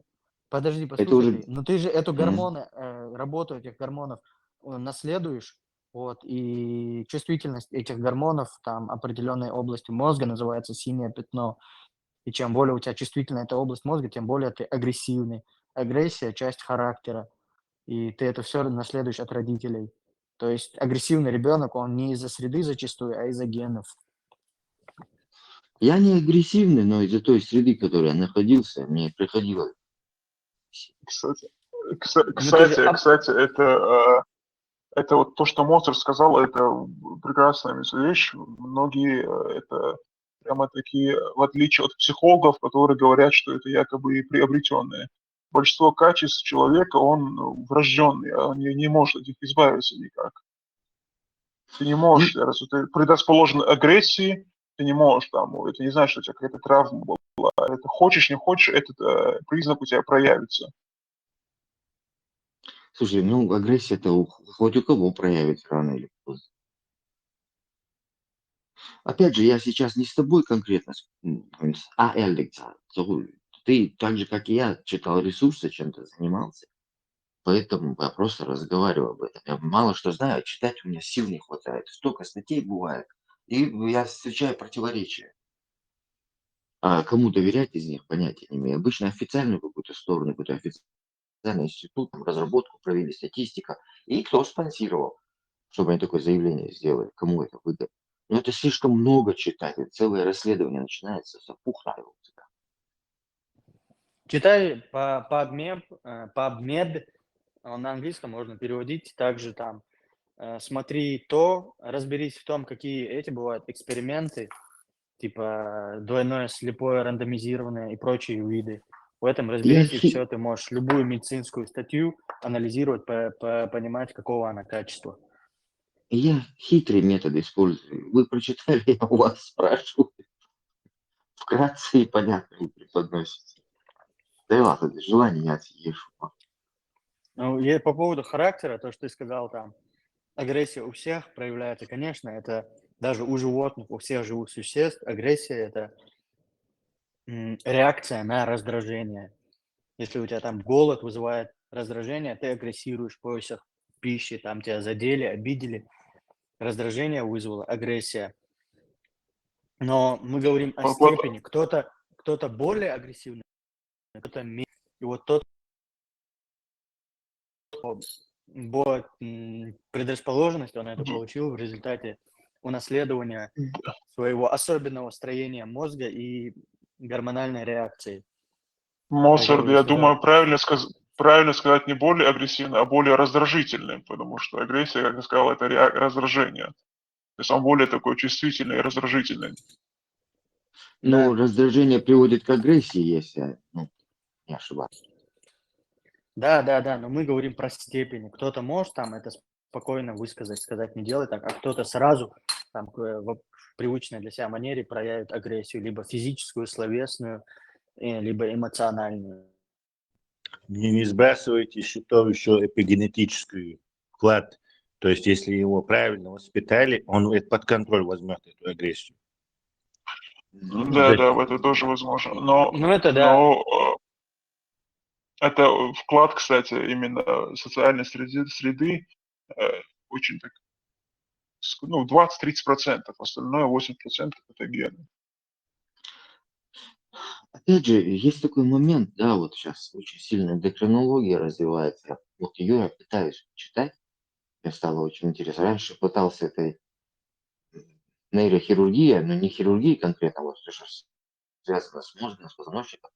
Подожди, Это послушай уже... ты. Но ты же эту Мгм. гормоны, работу этих гормонов наследуешь, вот, и чувствительность этих гормонов, там, определенной области мозга называется синее пятно. И чем более у тебя чувствительна эта область мозга, тем более ты агрессивный. Агрессия – часть характера, и ты это все наследуешь от родителей. То есть агрессивный ребенок, он не из-за среды зачастую, а из-за генов. Я не агрессивный, но из-за той среды, в которой я находился, мне приходилось. Кстати, Ну, ты же кстати, это вот то, что Моцарт сказал, это прекрасная вещь. Многие это прямо такие, в отличие от психологов, которые говорят, что это якобы приобретенные. Большинство качеств человека, он врожденный, он не может от них избавиться никак. Ты не можешь, Ну, раз ты предрасположен к агрессии, ты не можешь там, это не значит, что у тебя какая-то травма была. Это хочешь, не хочешь, этот признак у тебя проявится. слушай, ну агрессия-то хоть у кого проявится рано или поздно. Опять же, я сейчас не с тобой конкретно, ehrlich gesagt, ты так же, как и я, читал ресурсы, чем-то занимался, поэтому я просто разговариваю об этом. Я мало что знаю, а читать у меня сил не хватает. Столько статей бывает, и я встречаю противоречия. А кому доверять из них, понятия не имею. Обычно официальную какую-то сторону, какой-то официальный институт, там, разработку провели, статистика, и кто спонсировал, чтобы они такое заявление сделали, кому это выгодно. Но это слишком много читать, это целое расследование начинается, запух на его. читай по PubMed, на английском можно переводить также там. Смотри то, разберись в том, какие эти бывают эксперименты, типа двойное слепое, рандомизированное и прочие виды. В этом Я, разберись, и хи- все, ты можешь любую медицинскую статью анализировать, понимать, какого она качества. я хитрый метод использую. Вы прочитали, я у вас спрашиваю. Вкратце и понятно вы преподносите. Да и ладно, желание не отсидишь. Ну, по поводу характера, то, что ты сказал там, агрессия у всех проявляется, конечно, это даже у животных, у всех живых существ, агрессия – это реакция на раздражение. Если у тебя там голод вызывает раздражение, ты агрессируешь в поисках пищи, там тебя задели, обидели, раздражение вызвало, агрессия. Но мы говорим о Вот, вот, степени. Кто-то более агрессивный, кто-то менее. И вот тот, кто предрасположенность, он это получил в результате унаследования своего особенного строения мозга и гормональной реакции. Я Моцарт, говорю я сюда. думаю, правильно сказать не более агрессивный, а более раздражительный, потому что агрессия, как я сказал, это раздражение. То есть он более такой чувствительный и раздражительный. Ну, Да, раздражение приводит к агрессии, если не ошибаюсь. да, но мы говорим про степени. Кто-то может там это спокойно высказать, сказать, не делай так, а кто-то сразу там в привычной для себя манере проявит агрессию, либо физическую, словесную, либо эмоциональную. Не сбрасывайте счетов еще эпигенетический вклад. То есть, если его правильно воспитали, он под контроль возьмет эту агрессию. Да, это тоже возможно. Ну, это да. Но это вклад, кстати, именно социальной среды очень так, 20-30%, остальное 80% это гены. Опять же, есть такой момент, да, вот сейчас очень сильно эндокринология развивается. вот ее я пытаюсь читать, мне стало очень интересно. Раньше пытался этой нейрохирургия, но не хирургия конкретно, вот то, что связано с мозгом, с позвоночником.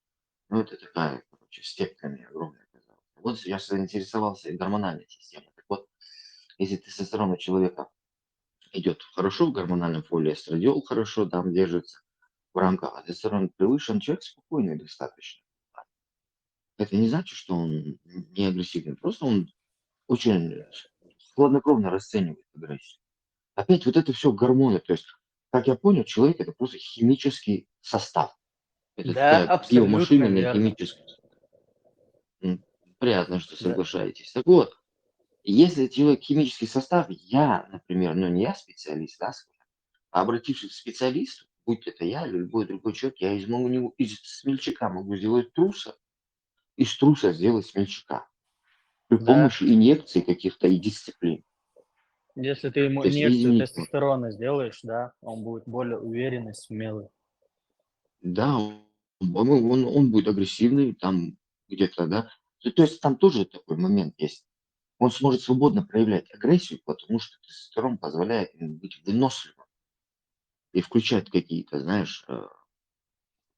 Ну, это такая, короче, степка мне огромная оказалась. Вот я заинтересовался гормональной системой. Так вот, если тестостерон у человека идет хорошо в гормональном поле, эстрадиол хорошо там держится в рамках, а тестостерон превышен, человек спокойный достаточно. Это не значит, что он не агрессивный, просто он очень хладнокровно расценивает агрессию. Опять вот это все гормоны, то есть, как я понял, человек это просто химический состав. Это Да, такая абсолютно биомашина верно. химическая. Приятно, что Да. соглашаетесь. Так вот, если человек химический состав, я, например, ну не я специалист, да, скажем, а обратившись к специалисту, будь это я или любой другой человек, я могу него из смельчака могу сделать труса, из труса сделать смельчака при Да. помощи инъекций каких-то и дисциплин. Если ты ему То есть, инъекцию извините, тестостерона сделаешь, да, он будет более уверенный, смелый. да, он будет агрессивный, там где-то, да. То есть там тоже такой момент есть. Он сможет свободно проявлять агрессию, потому что тестостерон позволяет ему быть выносливым и включать какие-то, знаешь,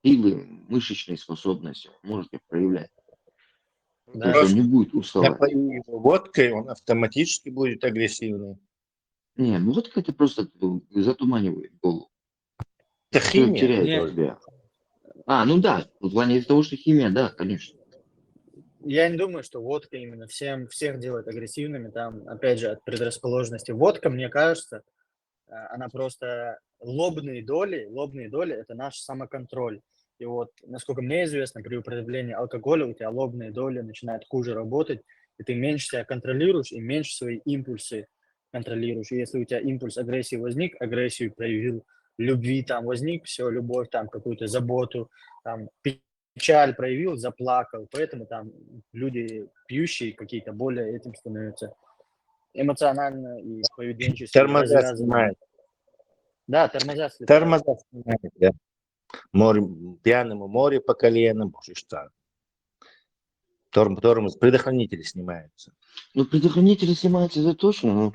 силы, мышечные способности, он может их проявлять. То есть Да. он не будет уставать. Напои его водкой, он автоматически будет агрессивный. Не, ну вот это просто затуманивает голову. Это Человек химия. теряет Не, себя. Ну да, в плане того, что химия, да, конечно. я не думаю, что водка именно всех делает агрессивными. Там, опять же, от предрасположенности. Водка, мне кажется, она просто лобные доли – это наш самоконтроль. И вот, насколько мне известно, при употреблении алкоголя у тебя лобные доли начинают хуже работать, и ты меньше себя контролируешь и меньше свои импульсы контролируешь. И если у тебя импульс агрессии возник, агрессию проявил, любви там возник, все, любовь там, какую-то заботу, там, печаль проявил, заплакал. Поэтому там люди пьющие какие-то более этим становятся эмоционально и поведенчески Тормоза развязанными. снимает. Да, тормоза слетают. Тормоза снимает, да. Море, пьяному море по колено, боже что. Тормоз, предохранители снимаются. Ну, предохранители снимаются, это точно, но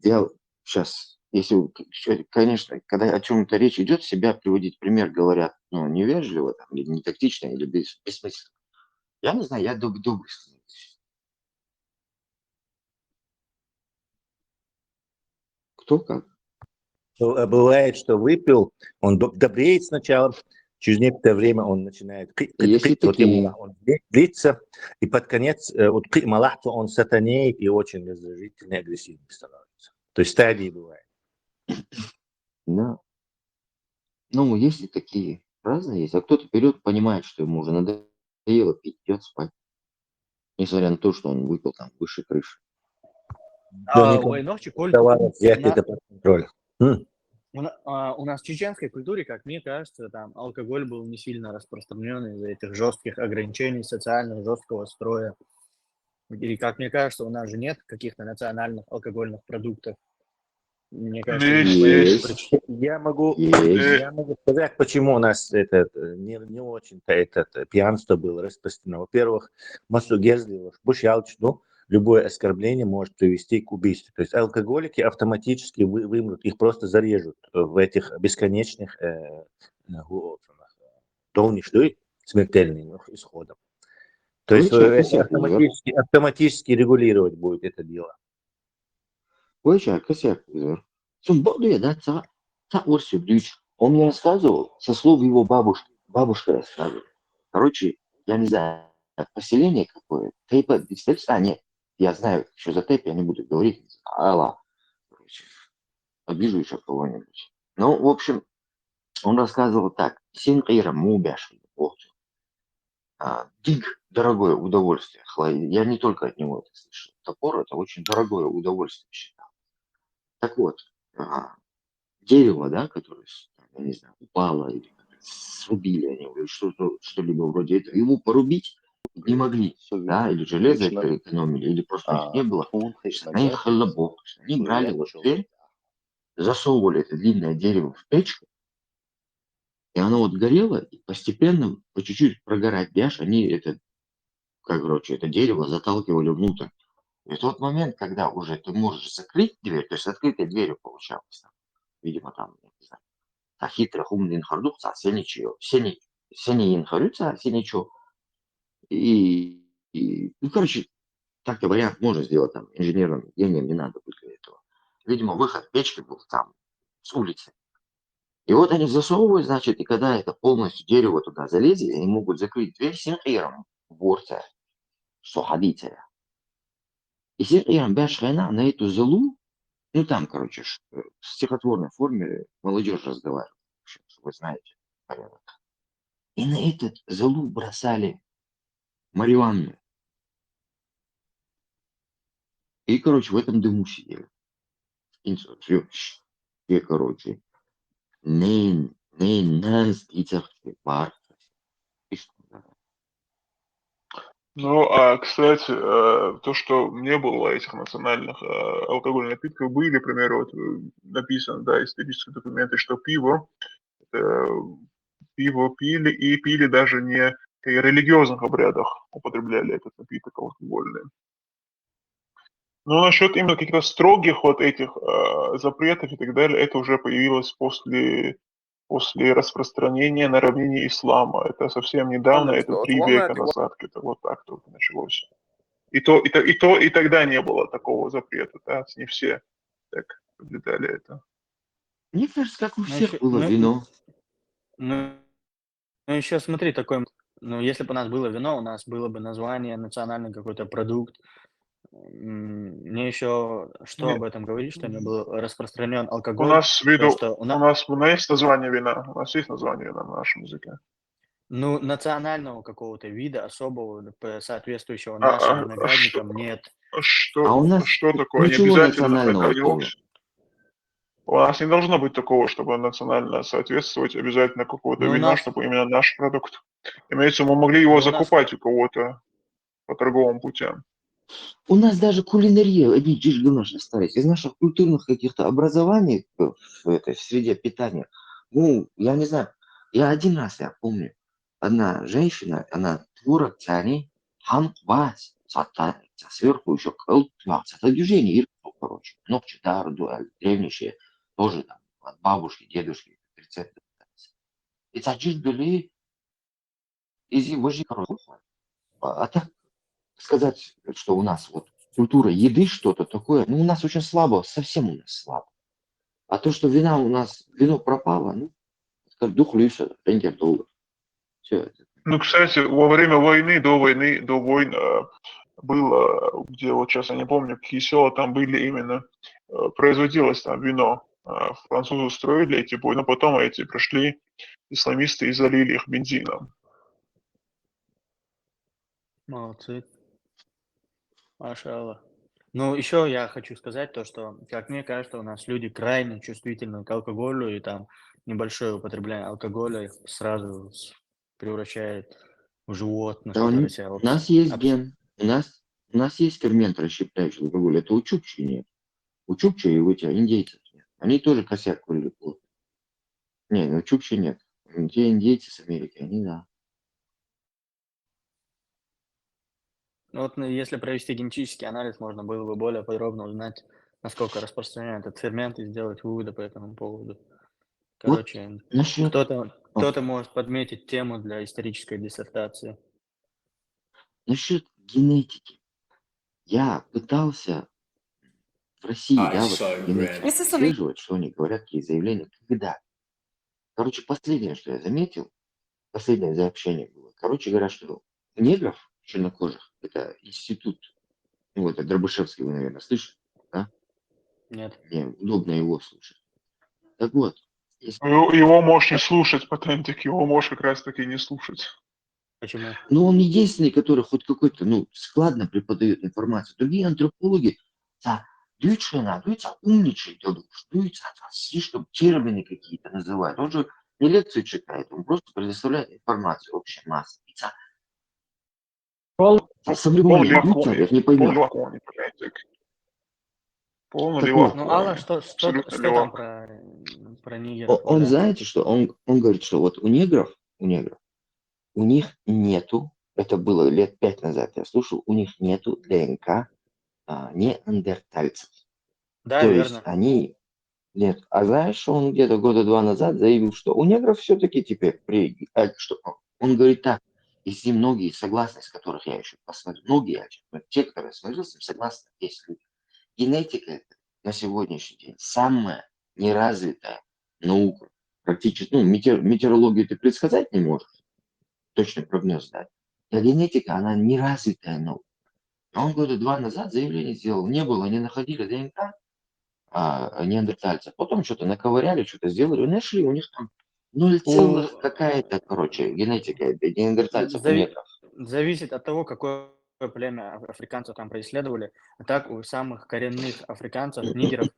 я сейчас, если, конечно, когда о чем-то речь идет, себя приводить пример говорят, ну, невежливо, там, или не тактично, или бессмысленно. Я не знаю, я добрый становлюсь. Кто как? Бывает, что выпил, он добреет сначала, через некоторое время он начинает Есть и вот такие. он длится, и под конец вот малахту он сатанеет и очень раздражительный, агрессивный становится. То есть стадии бывают. Да. Ну, есть и такие. Разные есть. А кто-то берет, понимает, что ему уже надоело пить, идет спать. Несмотря на то, что он выпил там выше крыши. У Айновчи Взять это под контроль. у нас в чеченской культуре, как мне кажется, там алкоголь был не сильно распространен из-за этих жестких ограничений, социального жесткого строя. Или, как мне кажется, у нас же нет каких-то национальных алкогольных продуктов. Мне кажется, Есть. Я могу сказать, почему у нас это не очень-то пьянство было распространено. Во-первых, массу герзливых, ну, любое оскорбление может привести к убийству. То есть алкоголики автоматически вымрут, их просто зарежут в этих бесконечных до уничтожения смертельным исходом. То есть автоматически регулировать будет это дело. Он мне рассказывал, со слов его бабушки. Бабушка рассказывала. Короче, я не знаю, поселение какое. Тейпа, нет. Я знаю, что за тейп, я не буду говорить. Короче, обижу еще кого-нибудь. Ну, в общем, он рассказывал так. Синкира мубяш. Диг, дорогое удовольствие. Я не только от него это слышал. Топор – это очень дорогое удовольствие, считал. Так вот, дерево, да, которое, я не знаю, упало или срубили они, или что-либо вроде этого, его порубить не могли, да, или железо экономили, или просто их не было. Они халабок, они брали вот цель, засовывали это длинное дерево в печку, и оно вот горело, и постепенно, по чуть-чуть прогорать, понимаешь, они это, как, короче, это дерево заталкивали внутрь. И в тот момент, когда уже ты можешь закрыть дверь, то есть открытой дверью получалось, там, видимо, там, я не знаю, хитрый умный инхардукция, сени инхарюца, сеничо. Ну, короче, так-то вариант можно сделать там инженерным гением, не надо быть для этого. Видимо, выход печки был там, с улицы. И вот они засовывают, значит, и когда это полностью дерево туда залезет, они могут закрыть дверь синхиром в борце, что ходите. И синхиром бешхена на эту залу, ну там, короче, в стихотворной форме молодежь разговаривает, вы знаете порядок. И на этот залу бросали марихуану. И, короче, в этом дыму сидели. И, короче, не нас пар. Ну, а, кстати, то, что не было этих национальных алкогольных напитков, были, к примеру, вот, написано, да, исторические документы, что э, пиво пили, и пили даже не в религиозных обрядах, употребляли этот напиток алкогольный. Но насчет именно каких-то строгих вот этих запретов и так далее, это уже появилось после распространения на равнине ислама. Это совсем недавно, это 3 века назад, это вот так только началось. И тогда не было такого запрета, да, не все так соблюдали это. Мне кажется, как у Ну, всех еще, было вино. ну, еще смотри, ну, если бы у нас было вино, у нас было бы название, национальный какой-то продукт. Мне еще что Не, об этом говорить, что не был распространен у алкоголь, нас в то, виду, что у нас есть название вина, у нас есть название вина на нашем языке. ну, национального какого-то вида особого, соответствующего А, нашим а, а что, виноградникам, нет. А у нас что такое? Не ничего обязательно. национального было. У нас не должно быть такого, чтобы национально соответствовать обязательно какого-то Но у вина, нас, чтобы именно наш продукт. Имеется, мы могли его но у нас, закупать у кого-то по торговым путям. У нас даже кулинария, одни чижи наши остались. Из наших культурных каких-то образований в этой среде питания. Ну, я не знаю. Я один раз, я помню, одна женщина, она творог тянет, ханквать, сверху еще это движение, и, короче, ногти, да, древнейшие, тоже там, от бабушки, дедушки, рецепты. И цаджиш были из его же а так сказать, что у нас вот культура еды что-то такое, ну, у нас очень слабо, совсем у нас слабо. А то, что вино пропало, ну, как дух Люся, рендер доллар. Все это. Ну, кстати, во время войны, до войн было, где вот сейчас я не помню, какие села там были именно, производилось там вино. Французы строили эти бои, но потом эти пришли исламисты и залили их бензином. молодцы, машаллах. Ну, еще я хочу сказать то, что, как мне кажется, у нас люди крайне чувствительны к алкоголю, и там небольшое употребление алкоголя их сразу превращает в животных, Да, которые себя у нас есть ген, у нас есть фермент, расщепляющий алкоголь, это у чукчи нет. У чукчи и у этих индейцев нет. Они тоже косяк курили плохо. Не, у чукчи нет. Те индейцы с Америки, они да. Ну, вот если провести генетический анализ, можно было бы более подробно узнать, насколько распространен этот фермент, и сделать выводы по этому поводу. Вот Короче, насчет... кто-то может подметить тему для исторической диссертации. Насчет генетики. Я пытался в России, да, вот генетику отслеживать, что они говорят, какие заявления, когда. Короче, последнее, что я заметил, последнее сообщение было. Короче, говорят, что у негров чернокожих, это институт, ну, это Дробышевский, вы, наверное, слышали, да? Нет. Мне удобно его слушать. Так вот, Его можешь не слушать, Патентик, его можешь как раз таки не слушать. Почему? ну, он единственный, который хоть какой-то, ну, складно преподает информацию. Другие антропологи, дюйца умничает, дюйца слишком термины какие-то называют. Он же не лекцию читает, он просто предоставляет информацию общей массы. Современный дюйца, я не пойму. Полный Так левак. вот, Ну, Алла, что Абсолютно там левак. про нигеров он говорят? знаете, что он говорит, что вот у негров, у них нету, это было лет 5 назад, я слушал, у них нету ДНК неандертальцев. Да, То есть верно. они... Нет, а знаешь, он где-то года 2 назад заявил, что у негров все-таки теперь... что он говорит так, и с ним многие согласны, с которых я еще посмотрю, многие, те, которые смотрел, с ним согласны, есть люди. Генетика это на сегодняшний день самая неразвитая наука. Практически, метеорологию ты предсказать не можешь, точный прогноз дать. А генетика, она неразвитая наука. А он года 2 назад заявление сделал, не было, не находили ДНК неандертальцев. Потом что-то наковыряли, что-то сделали, нашли, у них там 0, У... какая-то, короче, генетика неандертальцев у зави- негров. Зависит от того, какое племя африканцев там преследовали. А так у самых коренных африканцев, нигеров,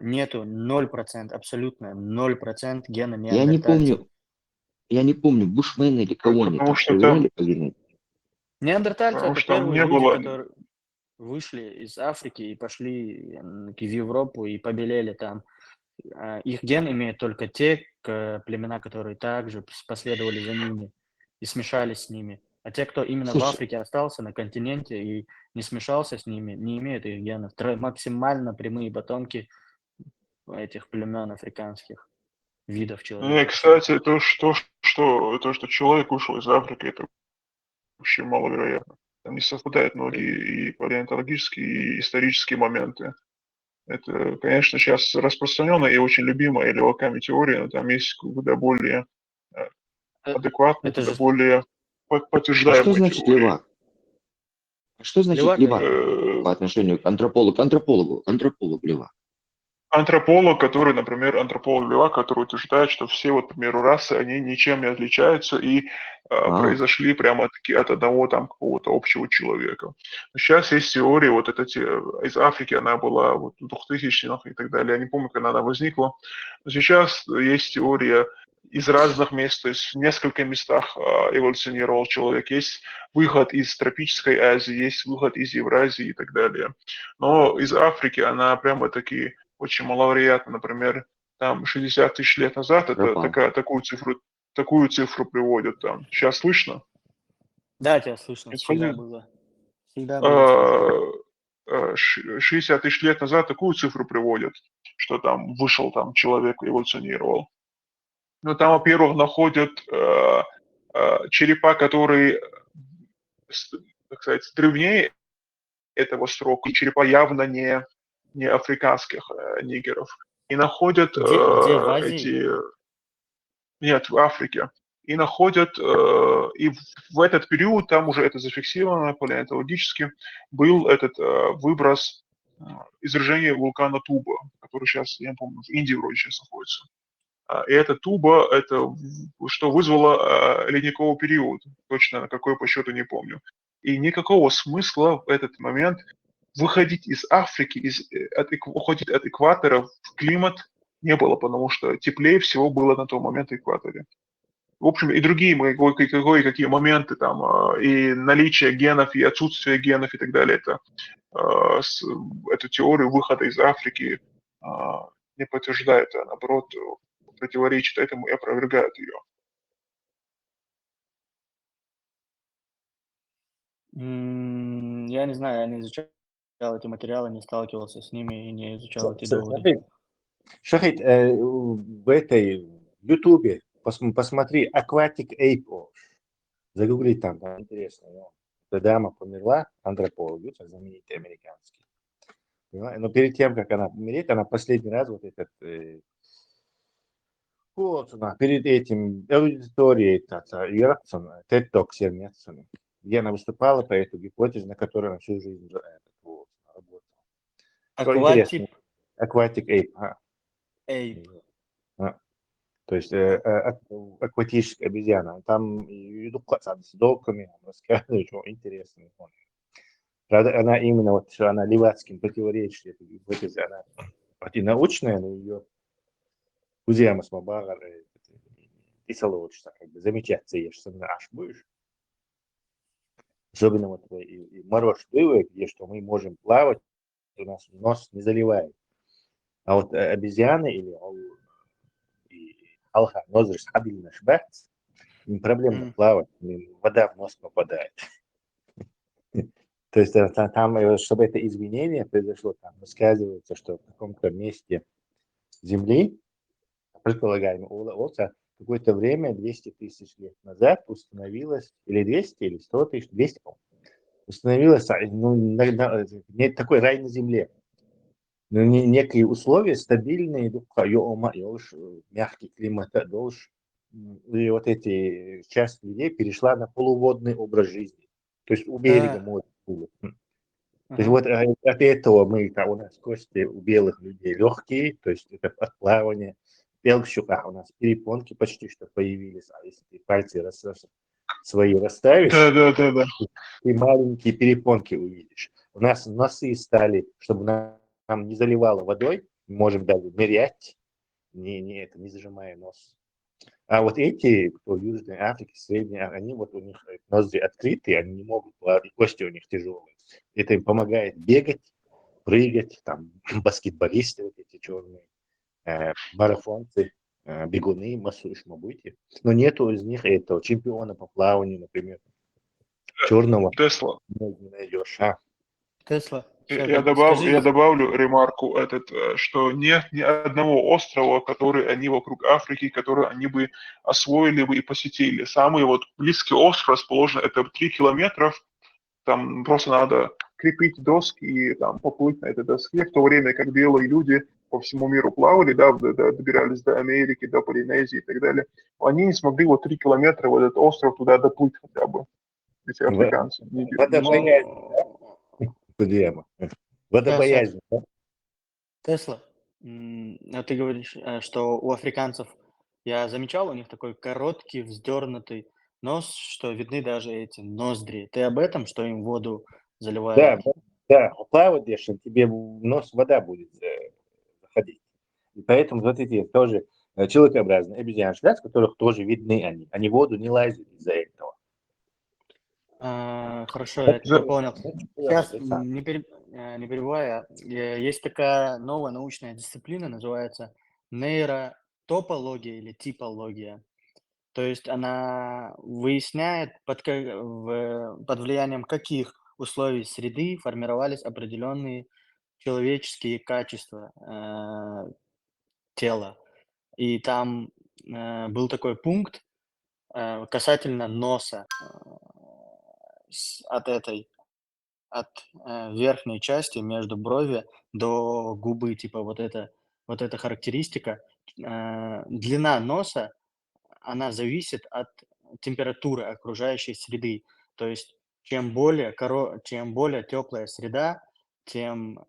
нету 0%, абсолютно 0% гена Я не неандертальцев. помню, Бушмена или кого они Потому там что там, проверяли по генетике. Неандертальцы потому это что там первые не люди, было... которые вышли из Африки и пошли в Европу и побелели там. Их ген имеют только те племена, которые также последовали за ними и смешались с ними. А те, кто именно в Слушай, Африке остался на континенте и не смешался с ними, не имеют их генов. Максимально прямые потомки этих племен африканских, видов Ну, и, человеческих. кстати, то, что человек ушел из Африки, это вообще маловероятно. Там не совпадают многие и палеонтологические, и исторические моменты. Это, конечно, сейчас распространенная и очень любимая леваками теория, но там есть куда более э, Э, адекватные, Это куда же более а что подтверждаемые значит теории. левак? А что значит левак. левак Э, по отношению к антропологу левак? Антрополог, который, например, антрополог Лева, который утверждает, что все, вот, к примеру, расы, они ничем не отличаются и А, произошли прямо-таки от одного там какого-то общего человека. Сейчас есть теория, вот эта из Африки, она была вот в 2000-х и так далее, я не помню, когда она возникла, но сейчас есть теория из разных мест, то есть в нескольких местах эволюционировал человек. Есть выход из тропической Азии, есть выход из Евразии и так далее. Но из Африки она прямо-таки очень маловероятно. Например, там 60 тысяч лет назад это пропал. такую цифру приводят там. Сейчас слышно? Да, тебя слышно, всегда Господин? было. Всегда было слышно. 60 тысяч лет назад такую цифру приводят, что там вышел там человек, эволюционировал. Ну, там, во-первых, находят черепа, которые, так сказать, древнее этого срока, и черепа явно не африканских нигеров. И находят Где в Азии? эти... Нет, в Африке. И находят, и в этот период, там уже это зафиксировано палеонтологически, был этот выброс извержения вулкана Туба, который сейчас, я не помню, в Индии вроде сейчас находится. И эта туба, это что вызвало ледниковый период, точно на какой по счету не помню. И никакого смысла в этот момент выходить из Африки, уходить от экватора в климат не было, потому что теплее всего было на том момент в экваторе. В общем, и другие какие моменты там, и наличие генов, и отсутствие генов и так далее, это эту теорию выхода из Африки не подтверждает, а наоборот противоречит этому и опровергает ее. Я не знаю, я не изучал эти материалы, не сталкивался с ними и не изучал эти доводы. Смотри, Шахид, в этой в Ютубе посмотри Aquatic Ape Off. Загугли там интересно. Ну, эта дама померла, антрополог, знаменитый американский. Но перед тем, как она умереть, она последний раз вот этот вот она перед этим аудиторией TED Talk сермецами, где она выступала по этой гипотезе, на которой она всю жизнь работала. Что интересно, Aquatic Aquatic Ape. Ape. А, То есть акватическая обезьяна. Там идут с долками, рассказывают, что интересно. Правда, она именно вот, что она левацким противоречит этой гипотезе, она хоть и научная, но ее Узиамас Мабагар и Соловочца, как бы замечаться ешь, аж будешь. Особенно вот и мороз плывает, где что мы можем плавать, у нас нос не заливает. А вот обезьяны или алха, нозрис, абельно шбац, им проблемно плавать, вода в нос попадает. То есть там, чтобы это изменение произошло, там рассказывается, что в каком-то месте Земли, предполагаемый Олса, какое-то время, 200 тысяч лет назад, установилось, или 200, или 100 тысяч, 200, по-моему, установилось нет такой рай на Земле. Но некие условия стабильные, мягкий климат, и вот эти часть людей перешла на полуводный образ жизни. То есть у берега моря было. То есть вот от этого у нас кости у белых людей легкие, то есть это от плавания. У нас перепонки почти что появились, а если ты пальцы свои расставишь, Да. ты маленькие перепонки увидишь. У нас носы стали, чтобы нам не заливало водой, мы можем даже нырять, не зажимая нос. А вот эти, кто в Южной Африке, Средней, они вот у них ноздри открытые, они не могут плавать, и кости у них тяжелые. Это им помогает бегать, прыгать, там, баскетболисты вот эти черные, марафонцы, бегуны, мабуть. Но нету из них этого чемпиона по плаванию, например, черного. Тесла. Не найдешь. Тесла. Я добавлю ремарку, что нет ни одного острова, который они вокруг Африки, который они бы освоили бы и посетили. Самый вот близкий остров расположен, это 3 километра, там просто надо крепить доски и там поплыть на этой доске, в то время как белые люди по всему миру плавали, да, добирались до Америки, до Полинезии и так далее. Они не смогли вот 3 километра в этот остров туда доплыть хотя бы, эти африканцы. Водобоязнь. Тесла, ты говоришь, что у африканцев, я замечал, у них такой короткий, вздернутый нос, что видны даже эти ноздри. Ты об этом, что им воду заливают? Да, плаваешь, тебе в нос вода будет заходить. И поэтому вот эти тоже человекообразные обезьяны, с которых тоже видны они в воду не лазят из-за этого. Хорошо, я тебя понял. Сейчас, не перебивая, есть такая новая научная дисциплина, называется нейротопология или типология. То есть она выясняет, под влиянием каких условий среды формировались определенные человеческие качества тела. И там был такой пункт касательно носа от верхней части между брови до губы, типа вот эта характеристика. Длина носа, она зависит от температуры окружающей среды. То есть чем более теплая среда, тем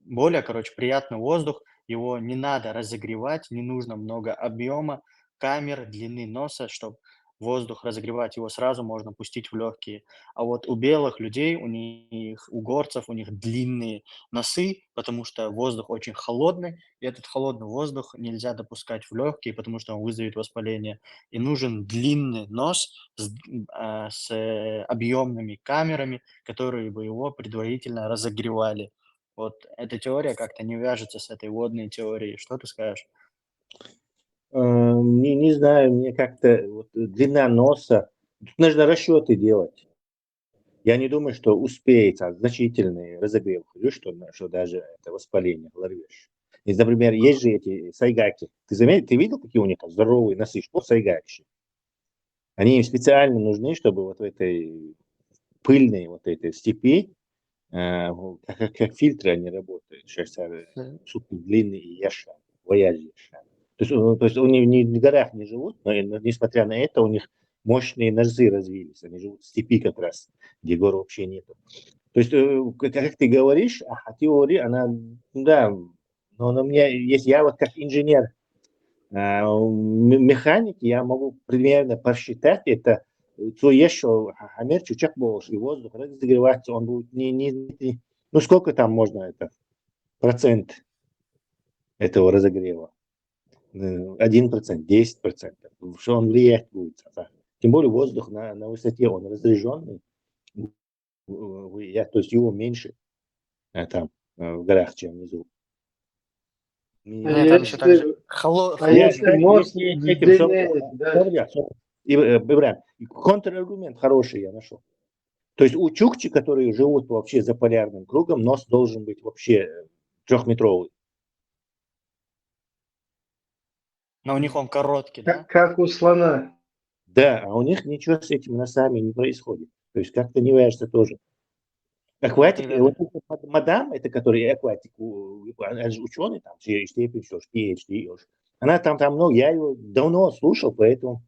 более, приятный воздух. Его не надо разогревать, не нужно много объема камер, длины носа, чтобы воздух разогревать, его сразу можно пустить в легкие. А вот у белых людей, у горцев, у них длинные носы, потому что воздух очень холодный, и этот холодный воздух нельзя допускать в легкие, потому что он вызовет воспаление. И нужен длинный нос с объемными камерами, которые бы его предварительно разогревали. Вот эта теория как-то не вяжется с этой водной теорией. Что ты скажешь? Не знаю, мне как-то длина носа. Тут нужно расчеты делать. Я не думаю, что успеет значительный разогрев, что даже это воспаление ларвешь. И, например, есть же эти сайгаки. Ты видел, какие у них здоровые носы? Что сайгаки? Они им специально нужны, чтобы вот в этой пыльной вот этой степи, как фильтры они работают. Сейчас супер длинные и яша, вояжи. То есть они в горах не живут, но несмотря на это у них мощные ножи развились. Они живут в степи как раз, где гор вообще нету. То есть, как ты говоришь, теория, она, да, но у меня есть, я вот как инженер механики, я могу примерно посчитать это, что еще хамер чучак больше, и воздух разогреваться, он будет ну сколько там можно это, процент этого разогрева? 1%, 10%, что он влиять будет. Тем более воздух на высоте, он разряженный, то есть его меньше там в горах, чем внизу. Нет, там еще так же холодно. Если мозг не длинный, да. Ибрам, контраргумент хороший я нашел. То есть у чукчи, которые живут вообще за полярным кругом, нос должен быть вообще 3-метровый. Но у них он короткий, да? Как у слона. Да, а у них ничего с этими носами не происходит. То есть как-то не вяжется тоже. Акватик, Тогда вот эта мадам, это который акватик, она же ученый, там, степень, все, PhD, она там, ну, я его давно слушал, поэтому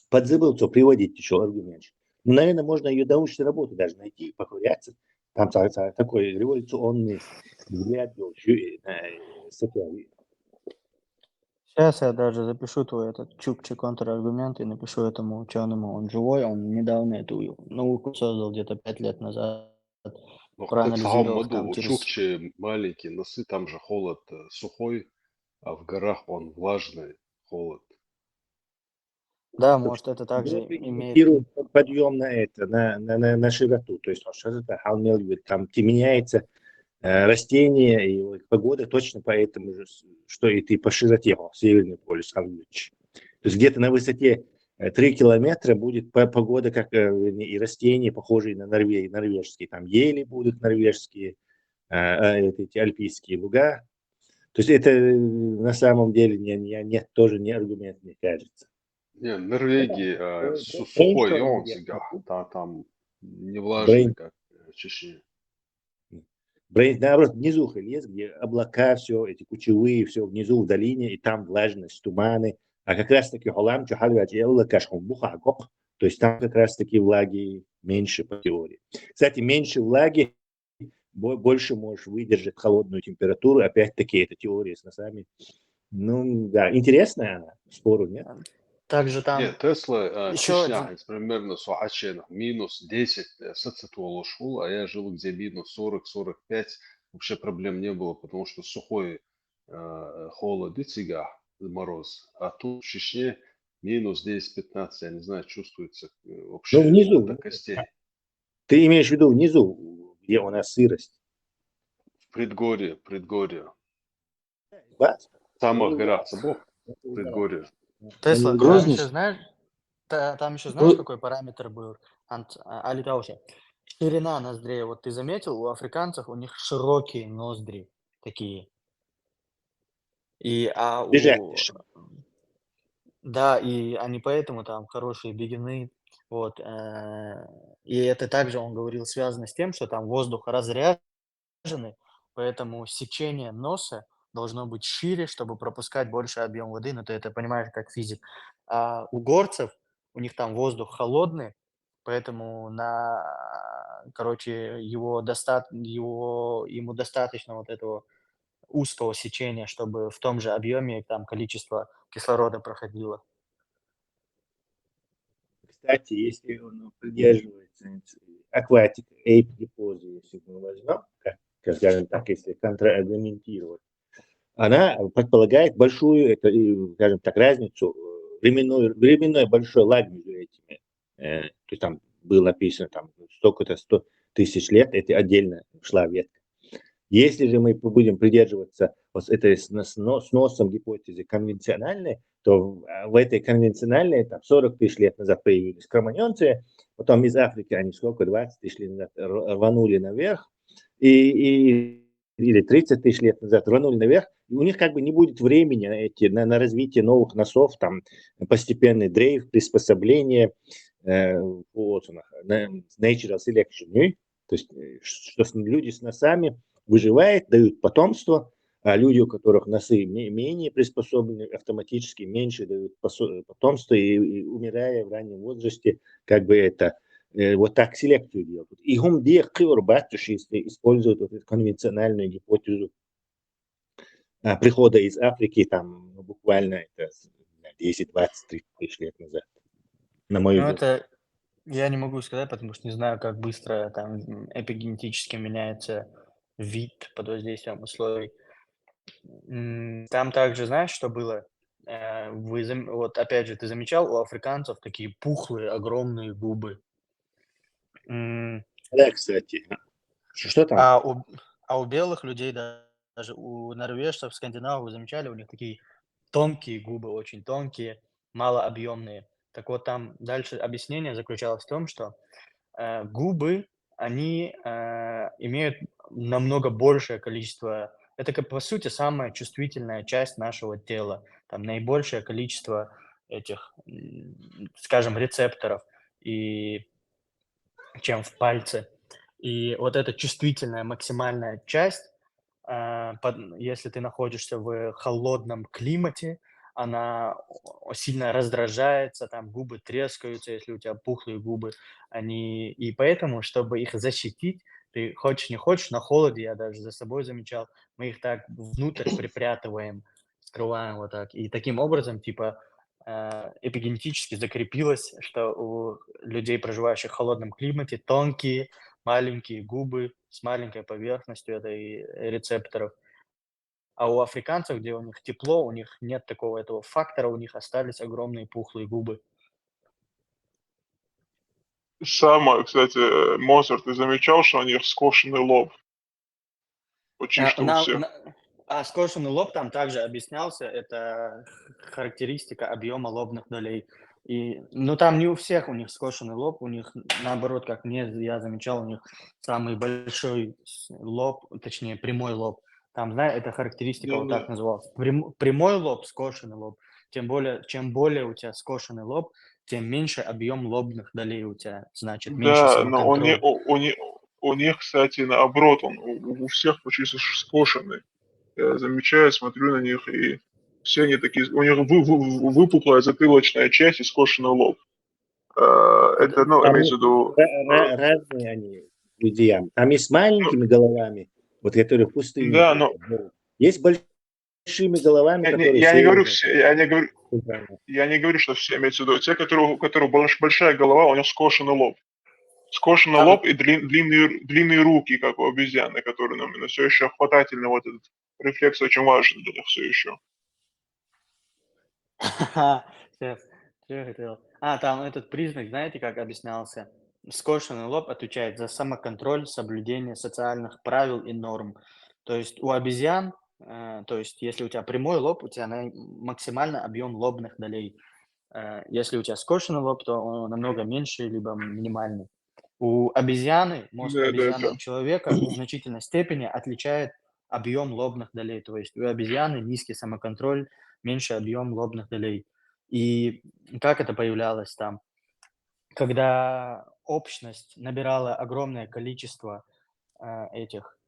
подзабыл, что приводить еще аргумент. Ну, наверное, можно ее научную работу даже найти, поковыряться. Там такой революционный взгляд был. сейчас я даже запишу твой этот чукчи контраргумент и напишу этому ученому. Он живой, он недавно эту науку создал, где-то 5 лет назад. Ну, Проанализировав моду там у через... Чукчи маленькие носы, там же холод сухой, а в горах он влажный холод. Да, может, это также Горы имеет... имитируют подъем на это, на широту. То есть, что это там меняется растение и вот погода точно поэтому же, что и ты по широте, Северный полюс, Англич. То есть где-то на высоте 3 километра будет погода, как и растения, похожие на норвежские. Там ели будут норвежские, эти альпийские луга. То есть это на самом деле тоже не аргумент, мне кажется. Не, Норвегии Брейншторм сухой, и он делать. всегда. Там не влажный, как в Чечне. Наоборот, внизу лес, где облака, все, эти кучевые, все внизу в долине, и там влажность, туманы. А как раз таки холам, то есть там как раз таки влаги меньше по теории. Кстати, меньше влаги, больше можешь выдержать холодную температуру. Опять-таки, это теория с носами. Ну, да, интересная она, спору нет. Также там Нет, Тесла, еще Чечня, один... примерно минус 10 ушел, а я жил где минус 40-45. Вообще проблем не было, потому что сухой холод и цыга, мороз. А тут в Чечне минус 10-15, я не знаю, чувствуется Ну, вообще внизу. до костей. Ты имеешь в виду внизу, где у нас сырость? В предгорье. Да? Сама Ну, гора, Цабох, предгорье. Тесла, там Грозный. еще знаешь, там еще знаешь, какой параметр был? Алитауша. Ширина ноздрей. Вот ты заметил, у африканцев у них широкие ноздри такие. Бежать. Да, и они поэтому там хорошие бегуны. Вот. И это также, он говорил, связано с тем, что там воздух разряженный, поэтому сечение носа должно быть шире, чтобы пропускать больше объем воды. Ну, ты это понимаешь как физик. А у горцев, у них там воздух холодный, поэтому короче, ему достаточно вот этого узкого сечения, чтобы в том же объеме там количество кислорода проходило. Кстати, если он придерживается акватик эйп-гипозы, если мы возьмем, скажем так, если контраргументировать, она предполагает большую, это, скажем так, разницу, временной большой лаг между этими. То есть там было написано, там, столько-то, 100 тысяч лет, это отдельно шла ветка. Если же мы будем придерживаться вот этой с носом гипотезы конвенциональной, то в этой конвенциональной, там, 40 тысяч лет назад появились кроманьонцы, потом из Африки они сколько, 20 тысяч лет назад рванули наверх, или 30 тысяч лет назад рванули наверх, и у них как бы не будет времени на развитие новых носов, там, постепенный дрейф, приспособление, вот, natural selection, то есть, что люди с носами выживают, дают потомство, а люди, у которых носы менее приспособлены, автоматически меньше дают потомство, и умирая в раннем возрасте, как бы это вот так селекцию делают. И если используют вот эту конвенциональную гипотезу прихода из Африки, там, ну, буквально это 10, 20, 30 тысяч лет назад, на мой Ну, взгляд. это я не могу сказать, потому что не знаю, как быстро там эпигенетически меняется вид под воздействием условий. Там также, знаешь, что было? Вот опять же, ты замечал, у африканцев такие пухлые, огромные губы. Да, кстати. Что там? А у белых людей, даже у норвежцев, скандинавов, вы замечали, у них такие тонкие губы, очень тонкие, малообъемные. Так вот, там дальше объяснение заключалось в том, что губы, они имеют намного большее количество, это как по сути самая чувствительная часть нашего тела, там наибольшее количество этих, скажем, рецепторов, и чем в пальце. И вот эта чувствительная максимальная часть, если ты находишься в холодном климате, она сильно раздражается, там губы трескаются, если у тебя пухлые губы. И поэтому, чтобы их защитить, ты хочешь не хочешь, на холоде, я даже за собой замечал, мы их так внутрь припрятываем, скрываем вот так. И таким образом, типа, эпигенетически закрепилось, что у людей, проживающих в холодном климате, тонкие, маленькие губы с маленькой поверхностью этой рецепторов. А у африканцев, где у них тепло, у них нет такого этого фактора, у них остались огромные пухлые губы. Самое, кстати, Моцарт, ты замечал, что у них скошенный лоб? Почти что у всех. Скошенный лоб там также объяснялся, это характеристика объема лобных долей. Ну, там не у всех у них скошенный лоб, у них, наоборот, как я замечал, у них самый большой лоб, точнее, прямой лоб. Там, знаешь, эта характеристика вот так называлась. Прямой лоб, скошенный лоб. Тем более, чем более у тебя скошенный лоб, тем меньше объем лобных долей у тебя, значит, меньше Да, но самоконтроль. у них, кстати, наоборот, он у всех почти скошенный. Я замечаю, смотрю на них, и все они такие, у них выпуклая затылочная часть и скошенный лоб. Это, ну, Там имеется в виду, разные они люди. Там есть с ну, маленькими головами, вот которые в пустыне да, но живут. Есть большими головами, которые я не говорю северные. все, я не говорю, что все имеется в виду. Те, у которых большая голова, у них скошенный лоб. Скошенный Там- лоб и длинные руки, как у обезьяны, которые нам но все еще хватательно, вот этот рефлекс очень важен для них все еще. Сейчас, что я хотел? Там этот признак, знаете, как объяснялся? Скошенный лоб отвечает за самоконтроль, соблюдение социальных правил и норм. То есть у обезьян, то есть если у тебя прямой лоб, у тебя максимально объем лобных долей. Если у тебя скошенный лоб, то он намного меньше, либо минимальный. У обезьяны, мозг Да, да, обезьяны да. от человека в значительной степени отличает объем лобных долей. То есть у обезьяны низкий самоконтроль, меньше объем лобных долей. И как это появлялось там? Когда общность набирала огромное количество этих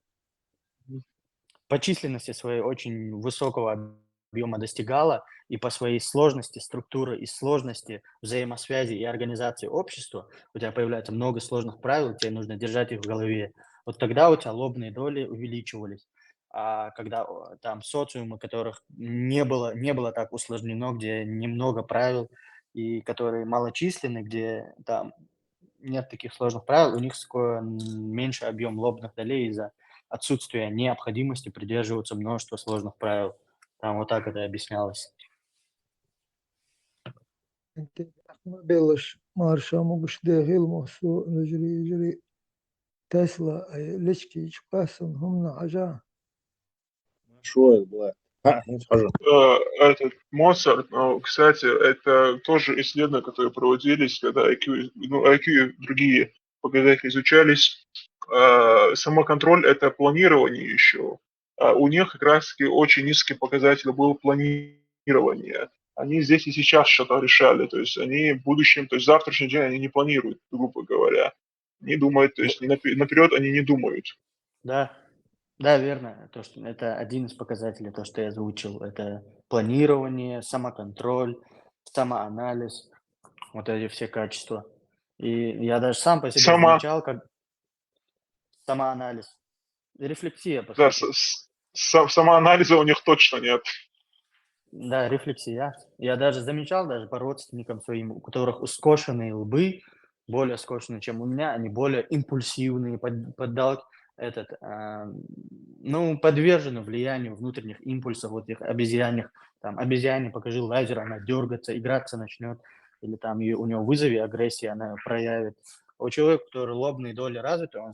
по численности своей очень высокого объема достигала, и по своей сложности структуры и сложности взаимосвязи и организации общества у тебя появляется много сложных правил, тебе нужно держать их в голове. Вот тогда у тебя лобные доли увеличивались. А когда там социумы, которых не было так усложнено, где немного правил, и которые малочисленны, где там нет таких сложных правил, у них меньше объем лобных долей из-за отсутствия необходимости придерживаться множества сложных правил. Там вот так это объяснялось. انت ما بيلش مارشا مش داخل مصو نجري يجري تسلا لشكي قاسم هم عجا Шо было? Нет, хожу. Этот Моцарт, ну, кстати, это тоже исследования, которые проводились, когда IQ, ну, IQ и другие показатели изучались. Самоконтроль – это планирование еще. У них как раз-таки очень низкий показатель был планирование. Они здесь и сейчас что-то решали, то есть они в будущем, то есть завтрашний день они не планируют, грубо говоря. Не думают, то есть наперед они не думают. Да, да, верно. То, что это один из показателей, то, что я озвучил. Это планирование, самоконтроль, самоанализ, вот эти все качества. И я даже сам по себе замечал, как самоанализ, рефлексия, по Да, сути. самоанализа у них точно нет. Да, рефлексия. Я даже замечал, даже по родственникам своим, у которых скошенные лбы, более скошенные, чем у меня, они более импульсивные, подвержены влиянию внутренних импульсов, вот этих обезьянных. Там, обезьяне покажи лазер, она дергаться, играться начнет, или там у него вызови агрессии, она проявит. А у человека, который лобные доли развиты, он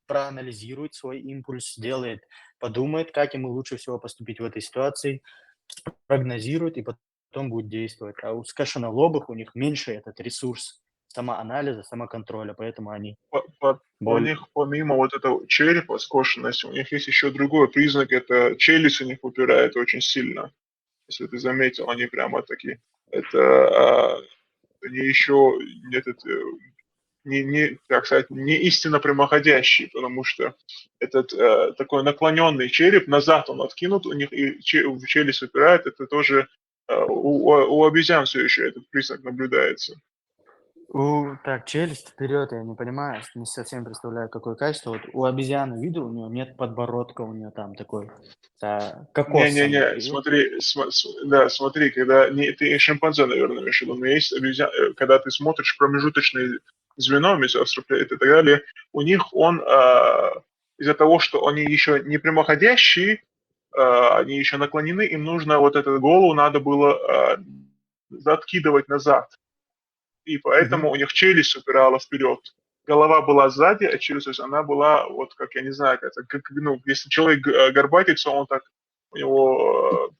проанализирует свой импульс, подумает, как ему лучше всего поступить в этой ситуации, прогнозирует и потом потом будет действовать. А у скошенолобых у них меньше этот ресурс самоанализа, самоконтроля, поэтому они У более... них помимо вот этого черепа, скошенности, у них есть еще другой признак, это челюсть у них упирает очень сильно. Если ты заметил, они прямо такие, они еще этот, как сказать, не истинно прямоходящий, потому что этот такой наклоненный череп, назад он откинут, у них и челюсть упирает, это тоже у обезьян все еще этот признак наблюдается. Так, челюсть вперед, я не понимаю, не совсем представляю, какое качество. Вот у обезьяны видел, у него нет подбородка, у нее там такой кокосом. Не-не-не, смотри, когда ты шимпанзе, наверное, имеешь в виду, но есть когда ты смотришь промежуточное звено между австралопитеком и так далее, у них он из-за того, что они еще не прямоходящие, они еще наклонены, им нужно вот эту голову надо было откидывать назад. И поэтому у них челюсть упирала вперед. Голова была сзади, а челюсть, то есть она была, вот как, я не знаю, если человек горбатится, он так, у него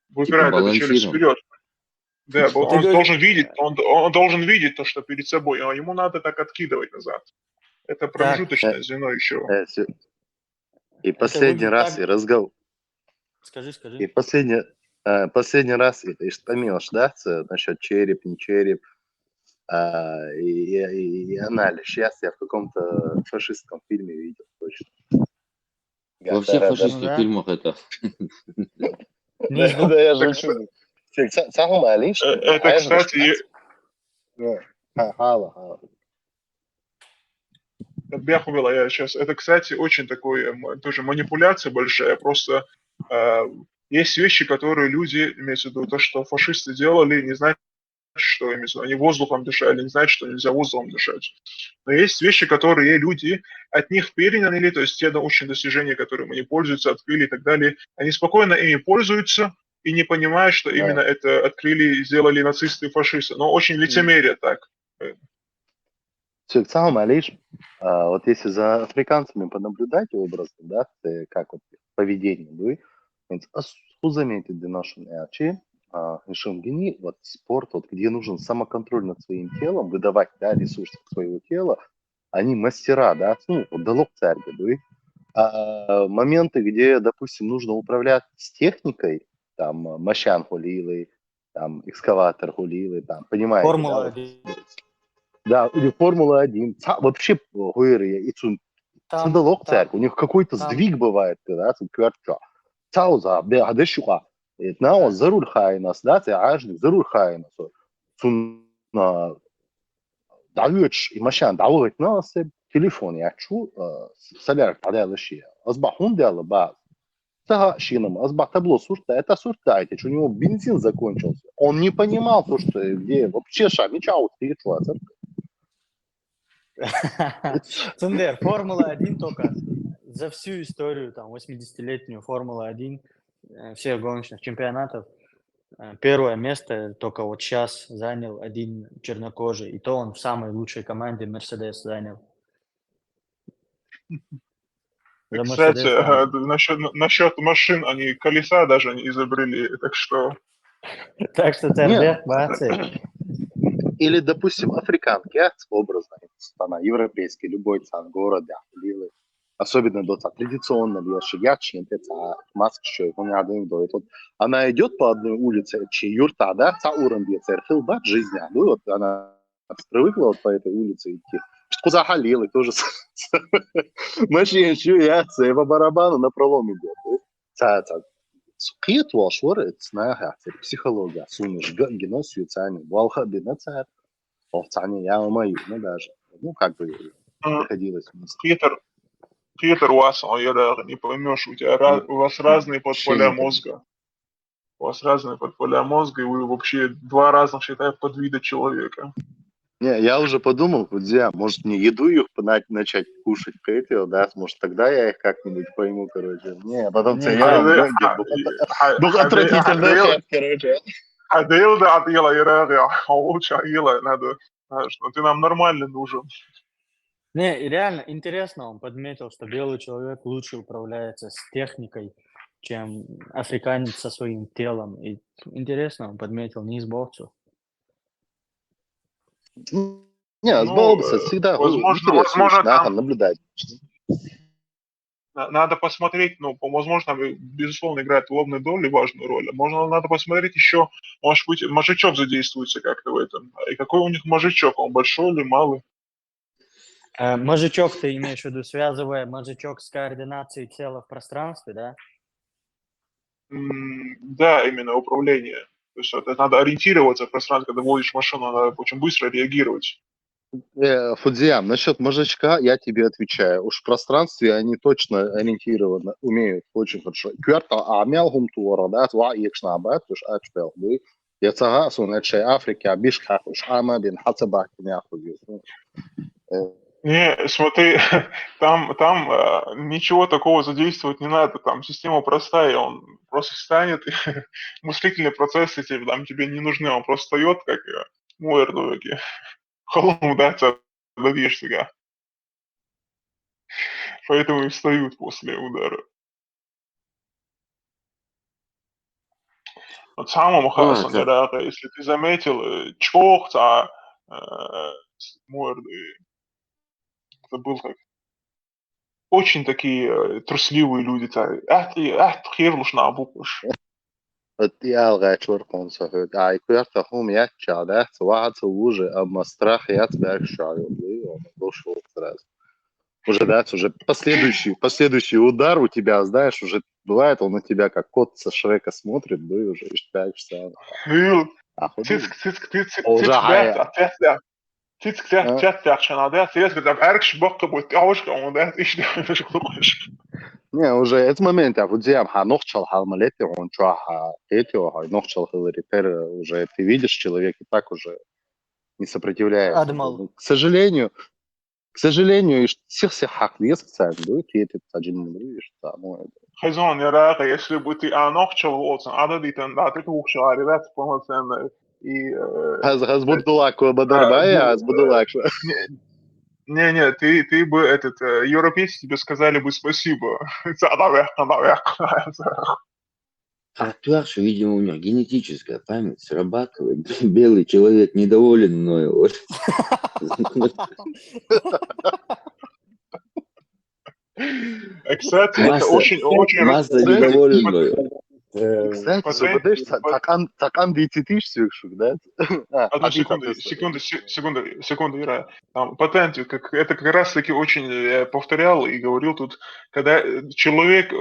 выпирает эта челюсть балансирован. вперед. Да, Ну, ты он говоришь- должен видеть, он должен видеть то, что перед собой, а ему надо так откидывать назад. Это промежуточное звено еще. И последний выглядит раз так- и разговор. Скажи. И последний раз и штамилось, да, насчет череп, не череп, и анализ. Сейчас я в каком-то фашистском фильме видел точно. Во всех Да, фашистских да. фильмах это. Не жду. Да, я же шучу. Самый маленький. Это, кстати, Хала. Бяхувела я сейчас. Это, кстати, очень такой тоже манипуляция большая. Просто есть вещи, которые люди, имеется в виду то, что фашисты делали, не значит, что имеется в виду, они воздухом дышали, не значит, что нельзя воздухом дышать. Но есть вещи, которые люди от них переняли, то есть те научные достижения, которыми они пользуются, открыли и так далее, они спокойно ими пользуются и не понимают, что именно это открыли и сделали нацисты и фашисты. Но очень лицемерие так. Самый маленький. Вот если за африканцами понаблюдать образно, да, как вот поведение, да, что заметить для нашего начи, Шангини, вот спорт, вот где нужен самоконтроль над своим телом, выдавать, да, ресурсы своего тела, они мастера, да, вот далок церкви, да, а моменты, где, допустим, нужно управлять с техникой, там, машан хулилы, там, экскаватор хулилы, там, понимаете, Формула-1. Да, или Формула-1. Вообще, и цендалок церковь. У них какой-то сдвиг бывает, когда кверча. Цауза, беадешуа. Нао заруль хайнас, да, ты ажник заруль хайнас. Давыч и машан давыт нас телефон я чу соляр подалыши. Азбахун дела баз. Сага шином, азбах табло сурта, это суртайте, у него бензин закончился. Он не понимал то, что где вообще шамичау ты чё, Цендер, Формула-1 только за всю историю, там, 80-летнюю Формула-1, всех гоночных чемпионатов, первое место только вот сейчас занял один чернокожий, и то он в самой лучшей команде Мерседес занял. За Кстати, Мерседес там. насчет машин, они колеса даже не изобрели, так что... Так что Цербех, бацы. Или, допустим, африканки, образно, страна европейский, любой цан город, да, особенно до традиционно, она идет по одной улице, чьи юрта, да, ца уровень церхилбат жизни, вот она привыкла вот по этой улице идти. Куда халилы, тоже машинчу, я по барабану на пролом идет. Сукет вашвор, это знаю, психология, сунешь генос, юцами, волха бинацар, овцами, я мою, ну даже, ну как бы приходилось. Питер Уассон, я даже не поймешь, у вас разные подполя мозга. У вас разные подполя мозга, и вы вообще два разных, считаю, подвида человека. Не, я уже подумал, где, может мне еду их начать кушать, хотел, да, может тогда я их как-нибудь пойму, короче. Не, потом был отвратительный хат, короче. Да, лучше Ила, надо, знаешь, ты нам нормально нужен. Не, и реально интересно, он подметил, что белый человек лучше управляется с техникой, чем африканец со своим телом. И интересно, он подметил, не избавцу. Не, с Ну, Баобса всегда интересно возможно, там наблюдать. надо посмотреть, ну, возможно, безусловно, играет лобной доли важную роль. Надо посмотреть еще, может быть, мозжечок задействуется как-то в этом. И какой у них мозжечок? Он большой или малый? Мозжечок ты имеешь в виду, связывая мозжечок с координацией тела в пространстве, да? Да, именно управление. То есть это надо ориентироваться в пространстве, когда водишь машину, надо очень быстро реагировать. Фудзиям, насчет мозжечка я тебе отвечаю. Уж в пространстве они точно ориентированно умеют очень хорошо. Кверта амялгум туора, да, тва икшнабат, уж ачпел, да. Я цага сун эчей Африки, абишка, уж ама бин хацабак не Не, смотри, там ничего такого задействовать не надо, там система простая, он просто станет, мыслительные процессы тебе не нужны, он просто встает, как муэрдуги. Холому, да, добьешь себя. Поэтому и встают после удара. Вот самому Хасан, Ладно, если ты заметил, чохца, муэрды, забыл как. Очень такие трусливые люди. Хирлуш на букуш. يا غاشور قنصة هاي كويرتا هم ياتشا ده واحد سووجي أما страх я тебя ощущаю, он дошел сразу. Уже, да, уже последующий удар у тебя, знаешь, уже бывает, он на тебя как кот со Шрека смотрит, да, и уже ищешь. Уже, не, уже этот момент, а вот зям, ногчал халмалети, он чуаха, ногчал репер, уже ты видишь, человек и так уже не сопротивляется. Адмал. Ну, к сожалению, всех хакли специально, да, и это один мудришь, самое. Хазон, если бы ты ногчал, вот, ададитан, да, ты кухшал, ребят, полноценно. И... Хазбудулак, Бадарбая, Хазбудулак. Не, ты бы европейцы тебе сказали бы спасибо. Артуаршу, видимо, у него генетическая память срабатывает. Белый человек недоволен мною. Вот. Кстати, это очень Масса недоволен мною. Кстати, такан диететический, да? Одну секунду, Ира. Там, патент, это как раз таки очень повторял и говорил тут, когда человек,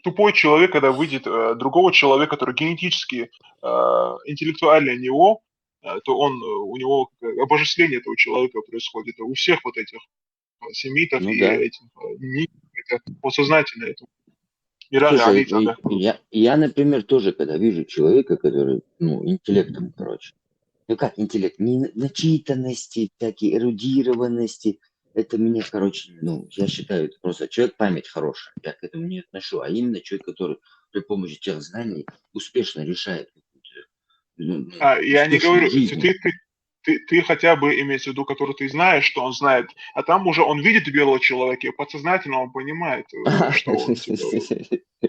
тупой человек, когда видит другого человека, который генетически интеллектуальнее него, то у него обожествление этого человека происходит. У всех вот этих семитов Ну и да. этих это подсознательно это. Слушай, я, например, тоже, когда вижу человека, который, интеллектом, как интеллект, не начитанности, всякие эрудированности, это мне, я считаю, это просто человек память хорошая, я к этому не отношу, а именно человек, который при помощи тех знаний успешно решает я не говорю, жизнь. ты хотя бы имеется в виду, который ты знаешь, что он знает, а там уже он видит белого человека, и подсознательно он понимает, что он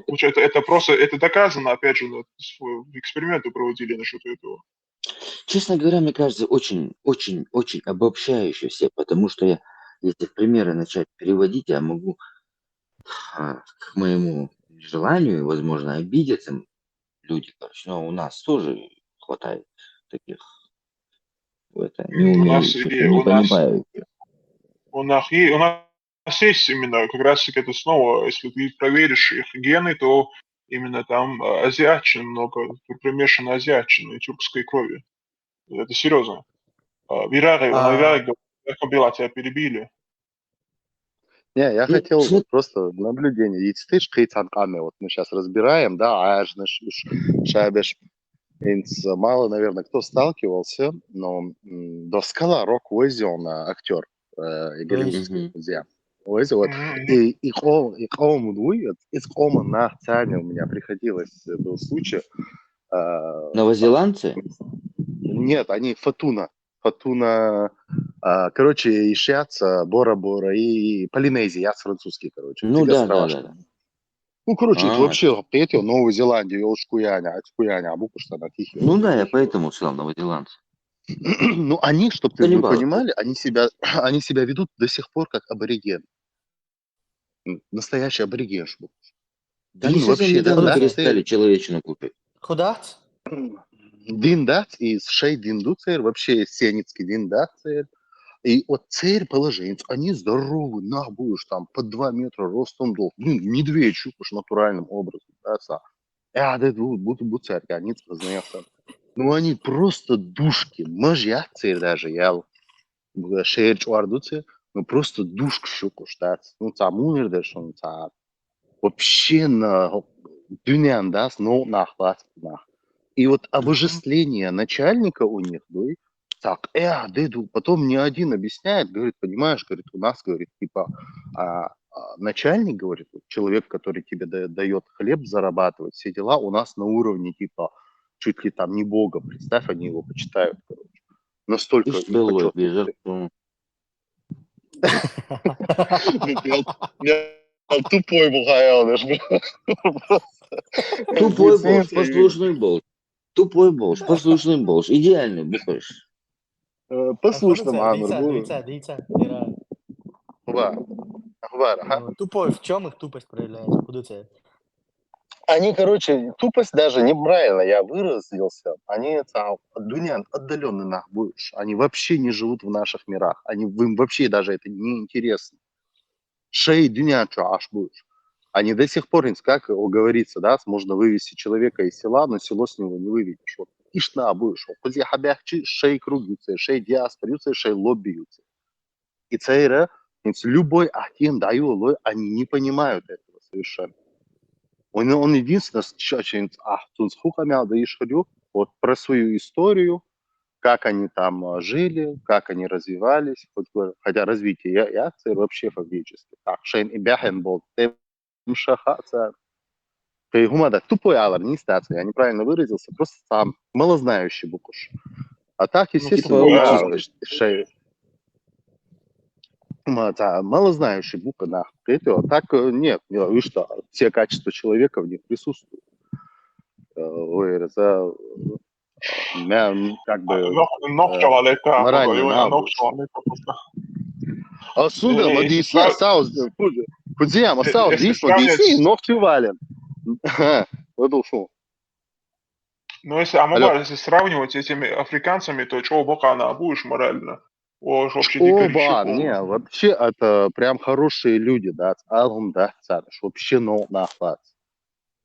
получается, это доказано, опять же, эксперименты проводили насчет этого. Честно говоря, мне кажется, очень обобщающе все, потому что если примеры начать переводить, я могу к моему желанию, возможно, обидеться люди, но у нас тоже хватает таких не умеющих, не понимающих. У нас есть именно, как раз таки это снова, если ты проверишь их гены, то именно там азиатчины много, примешано азиатчины, тюркской крови. Это серьезно. Вираре, тебя перебили. Не, я хотел просто наблюдение. Вот мы сейчас разбираем, да, шабеш. Мало, наверное, кто сталкивался, но Доскала Рок Уэзион, актер голливудский, друзья. И из Ома на Тане у меня был случай. Новозеландцы? Нет, они Фатуна, короче, ищаться Бора-Бора и Полинезия, я французский, короче. Ну да. Ну, короче, это А, вообще Петя, Новая Зеландия, Куяня, а буква что на тихий. ну да, я поэтому сказал новозеландцы. Ну, они, чтобы вы Каннибалы. понимали, они себя ведут до сих пор как абориген. Настоящий абориген. Да они Им совсем вообще, да, недавно Куда? перестали человечину кушать. Худат? Дин из шей диндуцер, вообще сеницкий диндацер. И вот царь положенец, они здоровы, будешь там по 2 метра ростом долг. Блин, медведь щупаешь натуральным образом. Да, да, будут царь, они познаются. Ну, они просто душки. Мажья царь даже, я шеер чуардуце, ну, просто душка щупаешь, да. Ну, цамунер даже, он вообще на дюнян, да, но нахласт, нах. И вот обожествление начальника у них, да, так, деду, потом мне один объясняет, говорит, понимаешь, говорит, у нас, говорит, типа, начальник, говорит, вот человек, который тебе дает хлеб зарабатывать, все дела, у нас на уровне, типа, чуть ли там не бога, представь, они его почитают, короче. Настолько Ишь их белой, почет. безер. Тупой был Хайалдыш. Тупой болш, послушный болш. Тупой болш, послушный болш. Идеальный бухаешь. Послушным Анур Дивіться, Ира. Ну, тупой, в чем их тупость проявляется? Куда це? Они, короче, тупость даже неправильно, я выразился. Они Дунян отдаленный нах будешь. Они вообще не живут в наших мирах. Им вообще даже это не интересно. Шей Дунян аш будешь. Они до сих пор, как говорится, да, можно вывести человека из села, но село с него не выведешь. Вот ишна будешь. Куди хабяхчи, шей кругются, шей диаспорются, шей лоббиются. И цейра, любой ахтин даю лой, они не понимают этого совершенно. Он единственное, вот про свою историю, как они там жили, как они развивались, хотя развитие я вообще фактически. Так, Шейн и Бяхен был тем шахаца. Ты гумада тупой алар, не стация, я неправильно выразился, просто сам малознающий букуш. А так, естественно, Шей... малознающий бука, да. Так нет, вы что, все качества человека в них присутствуют. Как бы морально набуш. А сюда мадиси саус кудзиама саус здесь мадиси ногти вален. Выдушу. Ну, если Амугар, если сравнивать с этими африканцами, то чего Бокана будешь морально? Вообще Оба, не, вообще это прям хорошие люди, да, алгум, да, цариш, вообще нахлад.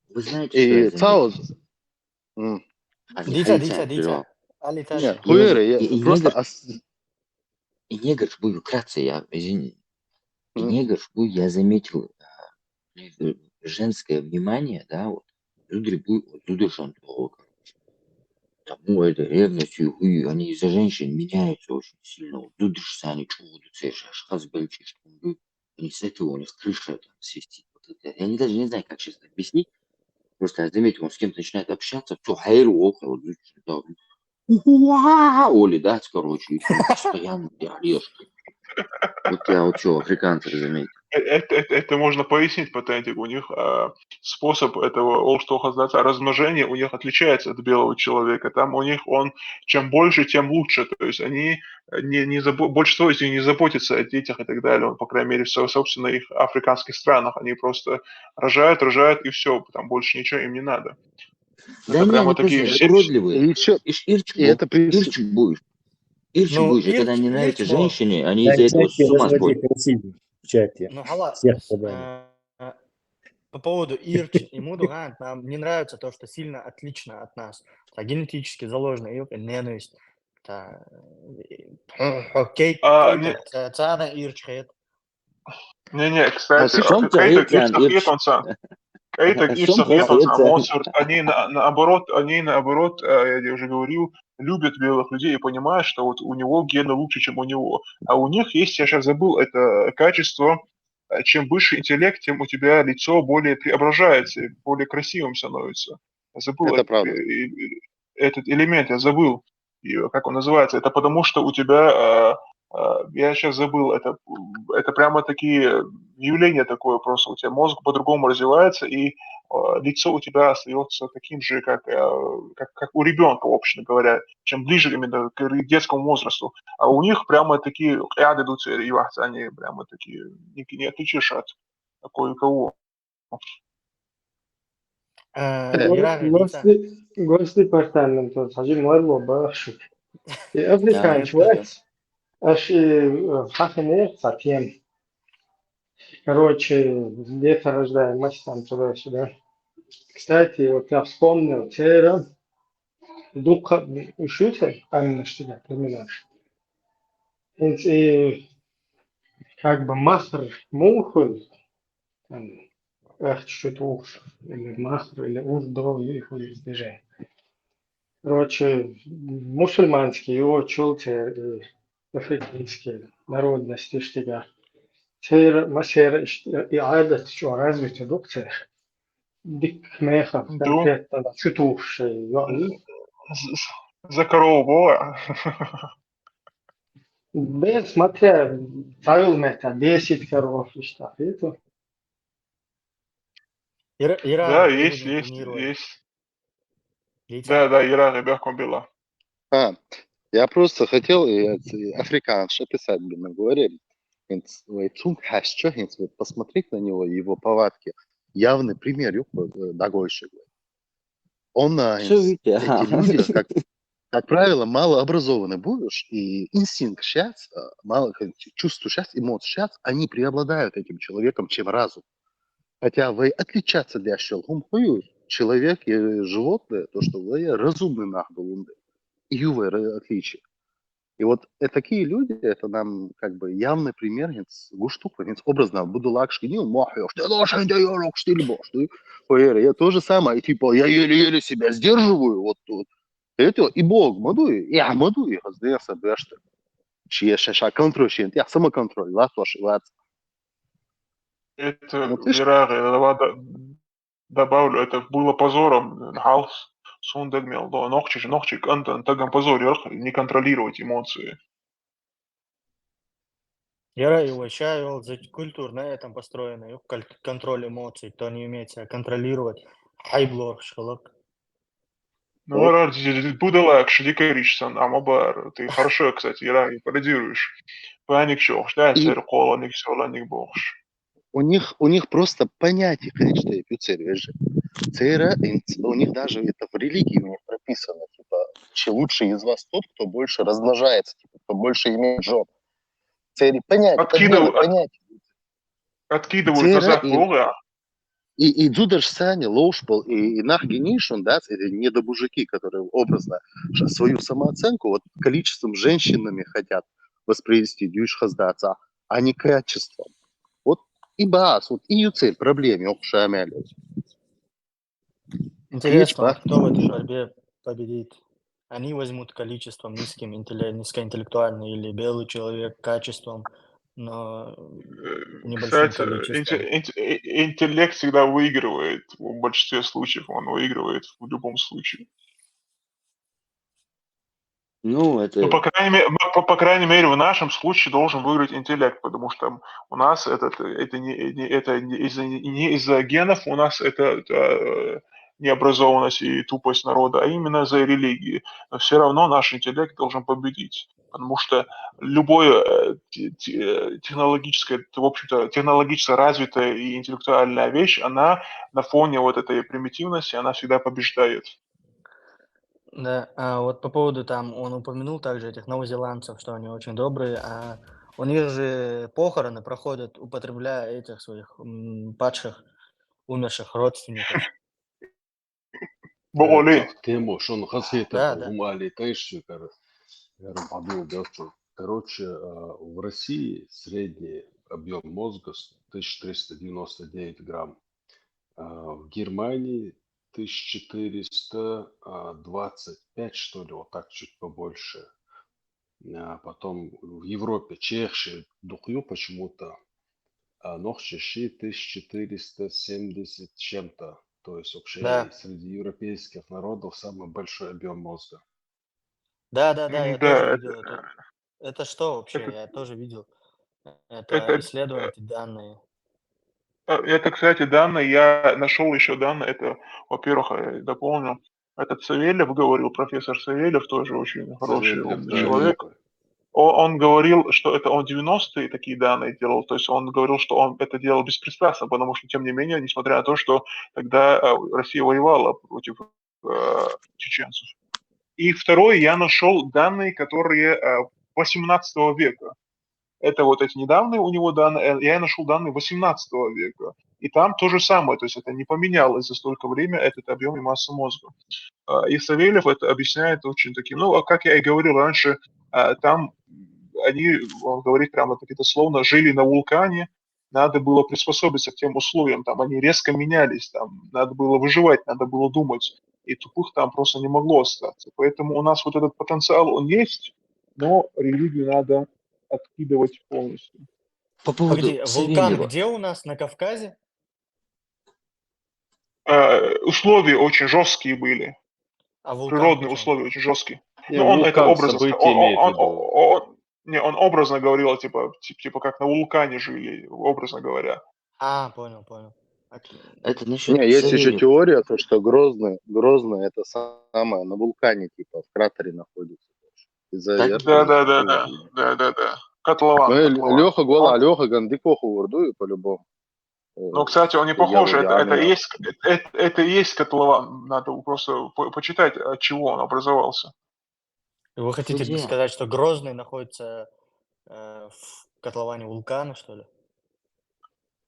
Вы знаете, что я заметил? Дивіться. Нет, хуеры, я просто... И негр, вкратце, я, извини. И негр, я заметил женское внимание, да, вот, люди тому это ревностью, они из-за женщин меняются очень сильно. Вот, люди они они с этого у них крыша там свистит. Вот это. Я даже не знаю, как честно объяснить. Просто я заметил, он с кем-то начинает общаться, все, хайру около, Оли, да, короче, и ты постоянно ты орешь. Вот я вот что, африканцев заметил. Это можно пояснить патентик. У них способ этого размножения у них отличается от белого человека. Там у них он чем больше, тем лучше. То есть они большинство из них не заботятся о детях и так далее. По крайней мере, в собственно их африканских странах они просто рожают и все, там больше ничего им не надо. Да это не, прямо они такие просто все... уродливые. Ирчик будешь. Ну, И когда не нравится Ирчбо. женщине, они из-за этого с ума сходят. В чате. Ну, хала, Всех поданий. по поводу Ирч и Мудугант, нам не нравится то, что сильно отлично от нас. Генетически заложена ненависть. Окей, цана Ирчхет. Не, кстати, Моцарт, они наоборот, я уже говорил, любят белых людей и понимают, что вот у него гены лучше, чем у него. А у них есть, я сейчас забыл, это качество, чем выше интеллект, тем у тебя лицо более преображается, более красивым становится. Я забыл это правда. этот элемент, я забыл, как он называется. Это потому, что у тебя... я сейчас забыл, это прямо такие явление такое просто. У тебя мозг по-другому развивается, и лицо у тебя остается таким же, как у ребенка, общем говоря, чем ближе именно к детскому возрасту. А у них прямо такие идут и они прямо такие, не отличишь от кое-кого. Ирак Лица. Гости партнером тот один марло башик. И Да, африканец, вот. Аж хаханер затем. Короче, лето рождаемость там туда-сюда. Кстати, вот я вспомнил, вчера духа учитель, каменный штиль, племенаш. И как бы махр мухуль, там, чуть-чуть уж, или махр, или уж до их движения. Короче, мусульманский, его чулте, африканские народности штига. Сер, масер, и адат, что развитие дукция. Дик меха конкретно, чуть уж, За корову было. без, смотря, правил мета, 10 коров и штафету. Иран, Да, где есть, будем тренировать? есть. Лица? Да, Иран, ребятка была. Я просто хотел африканш описать, бы мы говорили. Посмотреть на него, его повадки. Явный пример дагольщик. Он, Что эти люди, Витя? как правило, малообразованный будешь, и инстинкт сейчас, чувство сейчас, эмоции сейчас, они преобладают этим человеком, чем разум. Хотя вы отличаться для щелком человек и животное, то, что вы разумный нахбалунды. И ювы отличие. И вот такие люди, это нам как бы явный пример, гуштук, образно, буду лакшки, не махаешь, ты лошадь даешь, штиль бош. Я то же самое, и типа, я еле-еле себя сдерживаю, вот тут. Это и Бог, мадуй, я мадуй, сдается, бешты. Чье шаша контроль, я самоконтроль, вас ваш, вас. Это, Вот видишь, Ирак, добавлю, это было позором. Халс сундагмел, да, ногчик, антагам позор, не контролировать эмоции. Ира его чайл, культура на этом построена, контроль эмоций, кто не умеет себя контролировать. Хайблор, шалок. Ну, вот. ради будалак, шдикаричсан, амабар. Ты хорошо, кстати, Ирак, пародируешь. Паник шо, штайцер, колоник, солоник, богш. У них просто понятие, конечно, и пюцережи. Цера, у них даже это в религии у них прописано, типа, лучший из вас тот, кто больше размножается, типа, кто больше имеет жен. Цери понятие, Откидывают назад Бога. И дзудаш сани, лоушпол, и нахгенишун, да, это недобужаки, которые образно свою самооценку вот количеством женщинами хотят воспроизвести, дюш хаздаться, а не качеством. Вот и бас, вот и цель проблеме, охшамяли. Интересно, кто в этой борьбе победит? Они возьмут количеством низкоинтеллектуальный или белый человек качеством, но небольшим Кстати, количеством. интеллект всегда выигрывает. В большинстве случаев он выигрывает в любом случае. Ну, это... по крайней мере, в нашем случае должен выиграть интеллект, потому что у нас это не из-за генов, у нас это необразованность и тупость народа, а именно из-за религии. Но все равно наш интеллект должен победить. Потому что любое технологическое, в общем-то, технологически развитая и интеллектуальная вещь, она на фоне вот этой примитивности, она всегда побеждает. Да, а вот по поводу там, он упомянул также этих новозеландцев, что они очень добрые, а у них же похороны проходят, употребляя этих своих падших, умерших родственников. Боли. Тему, что он хасхета Да, да. умали, тайши, подумал, короче, в России средний объем мозга 1399 грамм, в Германии 1425, что ли, вот так чуть побольше. А потом в Европе чехши духью почему-то, а нохчеши 1470 чем-то. То есть вообще Да. среди европейских народов самый большой объем мозга. Да, я Да, тоже видел это. Это что вообще? это- Я тоже видел. Это это- исследования, эти данные. Это, кстати, данные, я нашел еще данные, это, во-первых, дополню, этот Савельев говорил, профессор Савельев, тоже очень хороший, Савельев, умный да, человек. такой. Он говорил, что это он 90-е такие данные делал, то есть он говорил, что он это делал беспристрастно, потому что, тем не менее, несмотря на то, что тогда Россия воевала против чеченцев. И второе, я нашел данные, которые 18 века. Это вот эти недавние у него данные, я нашел данные 18 века. И там то же самое, то есть это не поменялось за столько времени, этот объем и масса мозга. И Савельев это объясняет очень таким, ну, как я и говорил раньше, там они, он говорит прямо таки дословно, жили на вулкане, надо было приспособиться к тем условиям, там они резко менялись, там надо было выживать, надо было думать, и тупых там просто не могло остаться. Поэтому у нас вот этот потенциал, он есть, но религию надо откидывать полностью. По поводу Погоди, вулкан Савельева. где у нас? На Кавказе? Условия очень жесткие были, А вулкан природные почему? условия очень жесткие. Не, Ну, он это вулкан образно, события имеет в виду. он образно говорил, типа как на вулкане жили, образно говоря. Понял. Окей. Это насчет Не, есть еще Савельева. теория, то, что Грозный это самое, на вулкане, типа, в кратере находится. Из-за Так, этого Да. Котлован. Леха Гола, Леха Гандикоху урду, по-любому. Ну, кстати, он не похож, это и есть котлован. Надо просто почитать, от чего он образовался. Вы хотите Судья. сказать, что Грозный находится в котловане вулкана, что ли?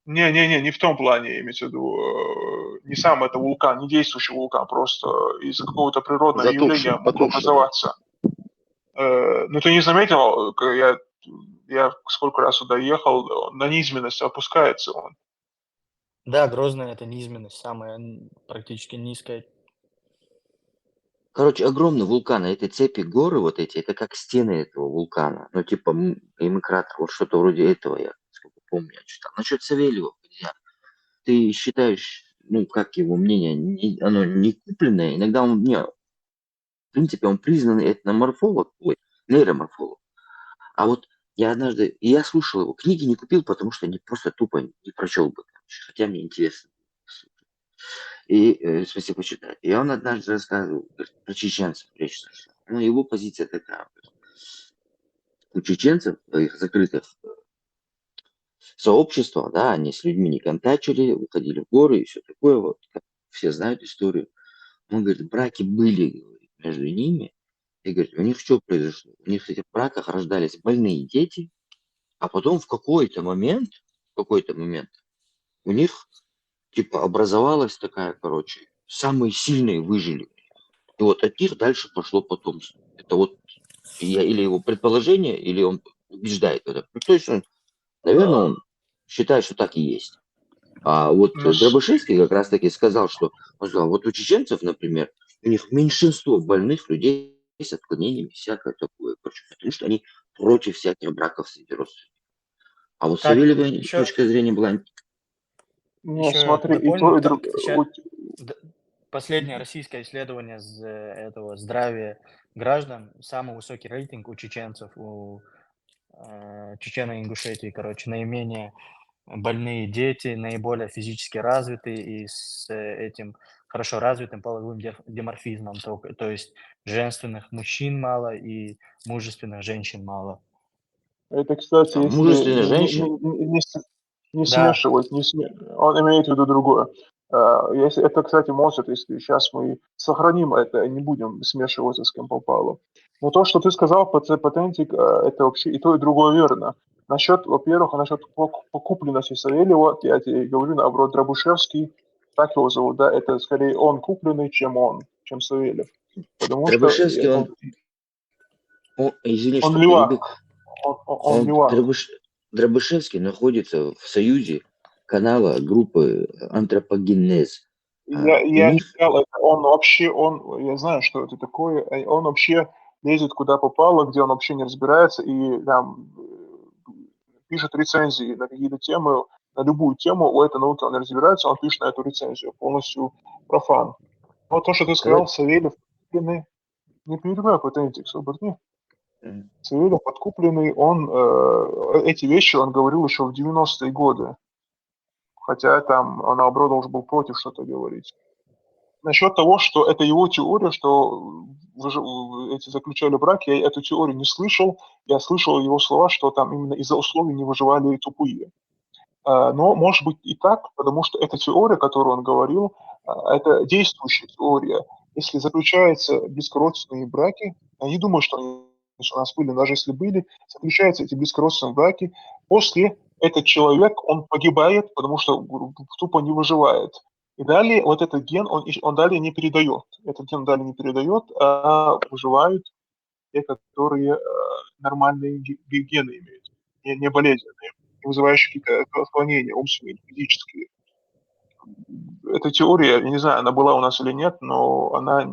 Не в том плане, имеется в виду, не сам это вулкан, не действующий вулкан, просто из-за какого-то природного явления мог образоваться. Ну, ты не заметил, я сколько раз сюда ехал, на низменность опускается он. Да, Грозный это низменность, самая практически низкая. Короче, огромный вулкан, эти цепи горы вот эти, это как стены этого вулкана. Ну, типа, им кратер, вот что-то вроде этого, я, сколько помню, я читал. Насчет Савельева, ты считаешь, ну, как его мнение, оно не купленное, иногда он, в принципе, он признанный этноморфолог, нейроморфолог. А вот я слушал его, книги не купил, потому что они просто тупо не прочел бы, хотя мне интересно. И, спасибо, почитать. И он однажды рассказывал про чеченцев, речь зашла. Ну, его позиция такая. У чеченцев, их закрытых сообщества, да, они с людьми не контачили, уходили в горы и все такое, вот, все знают историю. Он говорит, браки были, говорит, между ними, и говорит, у них что произошло? У них в этих браках рождались больные дети, а потом в какой-то момент у них типа образовалась такая, короче, самые сильные выжили. И вот от них дальше пошло потомство. Это вот или его предположение, или он убеждает в этом. Ну, то есть он, наверное, он считает, что так и есть. А вот Дробышевский как раз таки сказал, что он сказал, вот у чеченцев, например, у них меньшинство больных людей с отклонениями, всякое такое, потому что они против всяких браков среди родственников. А вот Так, Савельева еще, точка зрения была... Ну, еще смотри, и дополню, то, и другое. последнее российское исследование этого здравия граждан, самый высокий рейтинг у чеченцев, у Чечено-Ингушетии, короче, наименее больные дети, наиболее физически развитые и с этим хорошо развитым половым диморфизмом, то есть женственных мужчин мало и мужественных женщин мало. Это, кстати, если Мужественная женщина. не Да. смешивать, он имеет в виду другое. Если это, кстати, может, если сейчас мы сохраним это, не будем смешиваться с кем попало. Но то, что ты сказал, патентик, это вообще и то, и другое верно. Во-первых, насчет покупленности Савельева, я тебе говорю, наоборот, Дробышевский, так его зовут, да, это скорее он купленный, чем Савельев. Потому Дробышевский, что извини, он что левак. перебил. Он левак. Дробышевский находится в союзе канала группы Антропогенез. Я читал это, я знаю, что это такое, он вообще лезет куда попало, где он вообще не разбирается, и там пишет рецензии на какие-то темы, на любую тему, у этой науки он не разбирается, он пишет на эту рецензию, полностью профан. Но то, что ты сказал, Савельев подкупленный, не перебивай патентик, Соборни. Савельев подкупленный, он эти вещи он говорил еще в 90-е годы. хотя там он, наоборот, должен был против что-то говорить. Насчет того, что это его теория, что эти заключали брак, я эту теорию не слышал, я слышал его слова, что там именно из-за условий не выживали тупые. Но может быть и так, потому что эта теория, которую он говорил, это действующая теория. Если заключаются бескорродственные браки, я не думаю, что они у нас были, даже если были, заключаются эти бескорродственные браки, после этот человек, он погибает, потому что тупо не выживает. И далее вот этот ген, он далее не передает. Этот ген далее не передает, а выживают те, которые нормальные гены имеют, не болезненные, не вызывающие какие-то отклонения умственные, физические. Эта теория, я не знаю, она была у нас или нет, но она,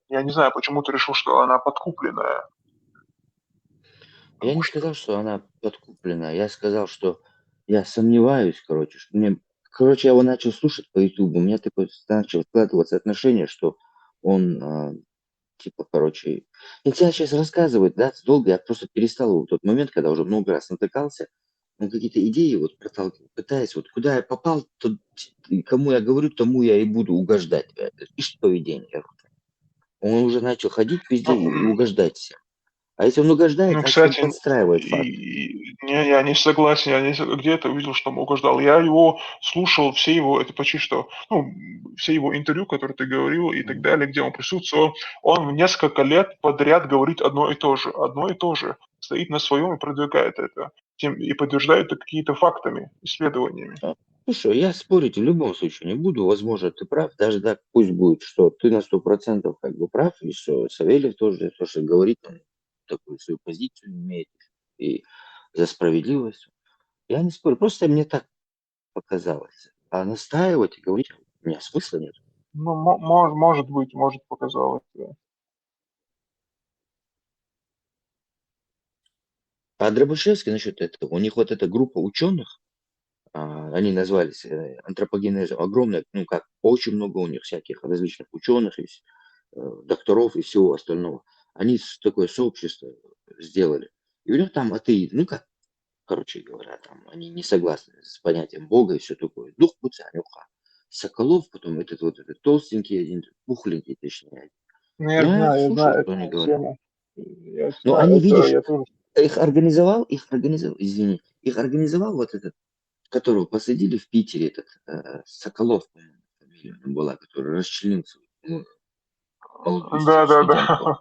я не знаю, почему ты решил, что она подкупленная. Я не сказал, что она подкуплена. Я сказал, что я сомневаюсь, короче, что мне... Короче, я его начал слушать по Ютубу. У меня такое начало складываться отношение, что он, типа, короче... Нельзя сейчас рассказывать, да, долго. Я просто перестал его в тот момент, когда уже много раз натыкался. Он какие-то идеи вот проталкивает, пытаясь, вот куда я попал, то, кому я говорю, тому я и буду угождать. Ишь, поведение. Он уже начал ходить везде и угождать всем. А если он угождает, Ну, значит, он кстати, подстраивает факт. я не согласен, я где-то увидел, что он угождал. Я его слушал, все его, это почти что, ну, все его интервью, которые ты говорил и так далее, где он присутствовал, он несколько лет подряд говорит одно и то же, стоит на своем и продвигает это, и подтверждает это какими-то фактами, исследованиями. Слушай, я спорить в любом случае не буду. Возможно, ты прав. Даже так пусть будет, что ты на 100% как бы прав, и что Савельев тоже то, что говорит, он такую свою позицию имеет, и за справедливость. Я не спорю, просто мне так показалось. А настаивать и говорить у меня смысла нет. Ну, может быть, может показалось, да. А Дробышевский насчет этого, у них вот эта группа ученых, они назвались антропогенезом, огромная, ну как, очень много у них всяких различных ученых, докторов и всего остального. Они такое сообщество сделали. И у них там атеизм, ну как, короче говоря, там они не согласны с понятием Бога и все такое. Дух Пуцанюха. Соколов, потом этот толстенький один, пухленький, точнее. Ну, Ну, я я слушал, знаю что они эту говорят. тему. Я Но знаю, они, это видишь, я тоже. их организовал вот этот, которого посадили в Питере, этот Соколов, по-моему, фамилия у него была, который расчленился молодую студентку.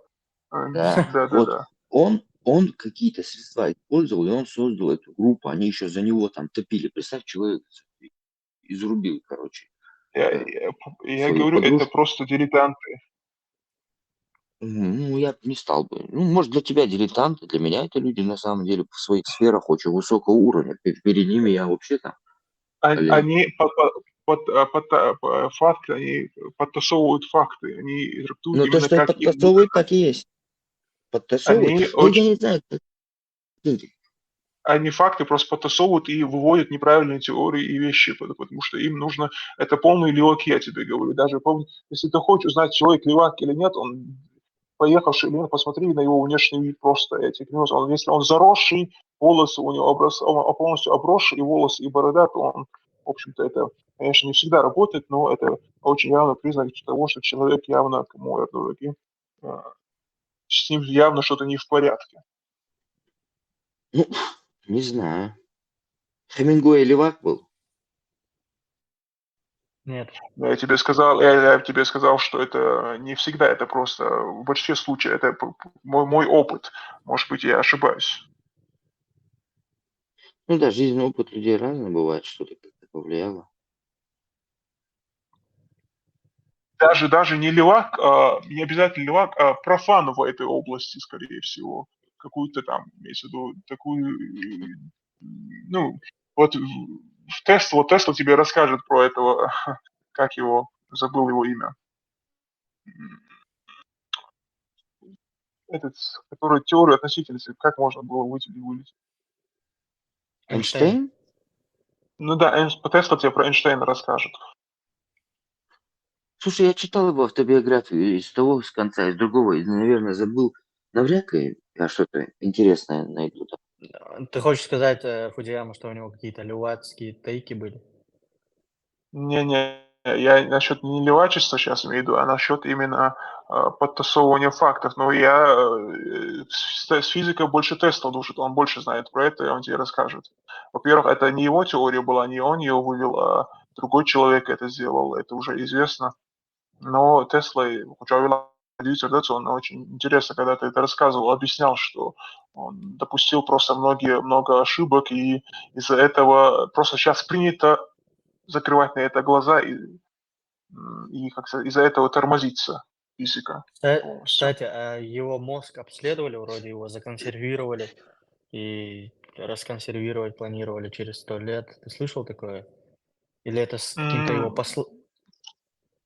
Да, вот Да. он какие-то средства использовал, и он создал эту группу. Они еще за него там топили. Представь, человек изрубил, короче, Я свою говорю, это подружку. просто дилетанты. Ну, я б не стал бы. Ну, может, для тебя дилетанты, для меня это люди, на самом деле, в своих сферах очень высокого уровня. Перед ними я вообще там олень. Они факты, они подтасовывают факты, они трактуют Но то, именно что как им выгодно. подтасовывают, так и есть. Подтасовывают. Они Ну, я очень, не знаю. они факты просто подтасовывают и выводят неправильные теории и вещи, потому что им нужно, это полный левак, я тебе говорю. Даже если ты хочешь узнать, человек левак или нет, он поехавший или нет, посмотри на его внешний вид просто. Я тебе клянусь, если он заросший, волосы у него он полностью обросший, и волосы, и борода, то он, в общем-то, это, конечно, не всегда работает, но это очень явный признак того, что человек явно, кому я говорю, с ним явно что-то не в порядке. Ну, не знаю. Хемингуэй левак был? Нет. Я тебе сказал, что это не всегда, это просто в большинстве случаев, это мой опыт. Может быть, я ошибаюсь. Ну да, жизненный опыт людей разный бывает, что-то как-то повлияло. Даже не левак, не обязательно левак, а профан в этой области, скорее всего. Какую-то там, имеется в виду, такую, ну, вот Тесла тебе расскажет про этого, как его, забыл его имя. Этот, который теорию относительности, как можно было вылечить. Эйнштейн? Ну да, Тесла тебе про Эйнштейна расскажет. Слушай, я читал его автобиографию из того, с конца, из другого, и, наверное, забыл. Навряд ли я что-то интересное найду там. Ты хочешь сказать, Фудзияма, что у него какие-то левацкие тейки были? Не-не, я насчет не левачества сейчас имею в виду, а насчет именно подтасовывания фактов. Но я с физикой больше Тесла дружит, он больше знает про это, и он тебе расскажет. Во-первых, это не его теория была, не он ее вывел, а другой человек это сделал, это уже известно. Но Тесла, он очень интересно, когда ты это рассказывал, объяснял, что он допустил просто много ошибок, и из-за этого просто сейчас принято закрывать на это глаза, и как сказать, из-за этого тормозится физика полностью. Кстати, а его мозг обследовали, вроде его законсервировали и расконсервировать планировали через 100 лет. Ты слышал такое? Или это с каким-то его М,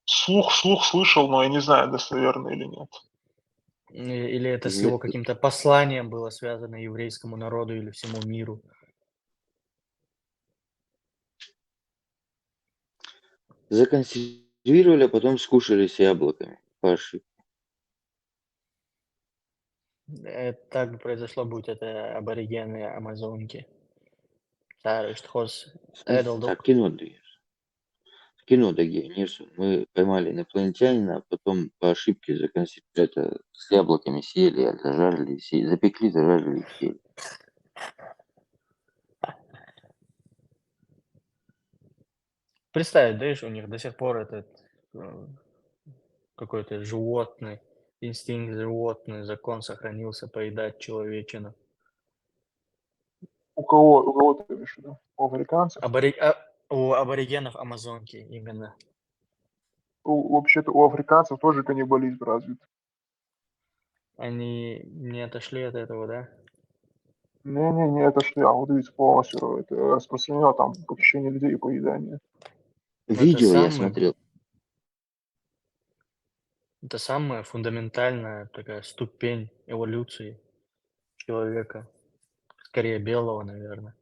Слух слышал, но я не знаю, достоверно или нет. или это с Не- его каким-то посланием было связано еврейскому народу или всему миру? Законсервировали, а потом скушали с яблоками. По ошибке. Так бы произошло, будь это аборигены Амазонки. Старый хос В смысле, так кино дагер, нету. Мы поймали инопланетянина, а потом по ошибке это с яблоками съели, а зажарили, запекли, зажарили и съели. Представить, да, у них до сих пор этот какой-то животный, инстинкт животный, закон сохранился поедать человечину. У кого ты имеешь в виду? У африканцев? У аборигенов Амазонки именно. Вообще-то у африканцев тоже каннибализм развит. Они не отошли от этого, да? Не, это что я, вот видите, полностью это распространено там похищение людей и поедание. Видео я смотрел. Это самая фундаментальная такая ступень эволюции человека. Скорее белого, наверное.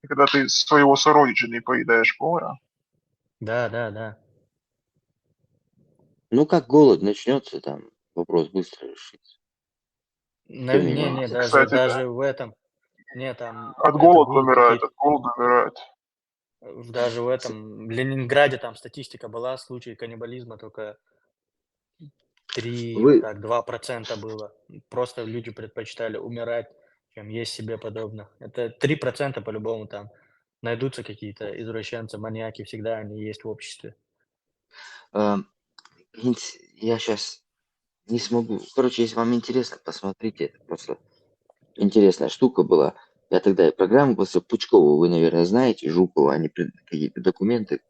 И когда ты своего сородича не поедаешь повара, Да. Ну, как голод начнется, там вопрос быстро решится. Кто меня Не, кстати, даже в этом. Не, там от это голода будут умирают, какие-то. от голода умирают. Даже в этом в Ленинграде там статистика была, случаи каннибализма только 3, Вы, так, 2% было. Просто люди предпочитали умирать, чем есть себе подобных. Это 3% по-любому там. Найдутся какие-то извращенцы, маньяки, всегда они есть в обществе. я сейчас не смогу. Короче, если вам интересно, посмотрите. Это просто интересная штука была. Я тогда и программу после Пучкова, вы, наверное, знаете, Жукова, они какие-то документы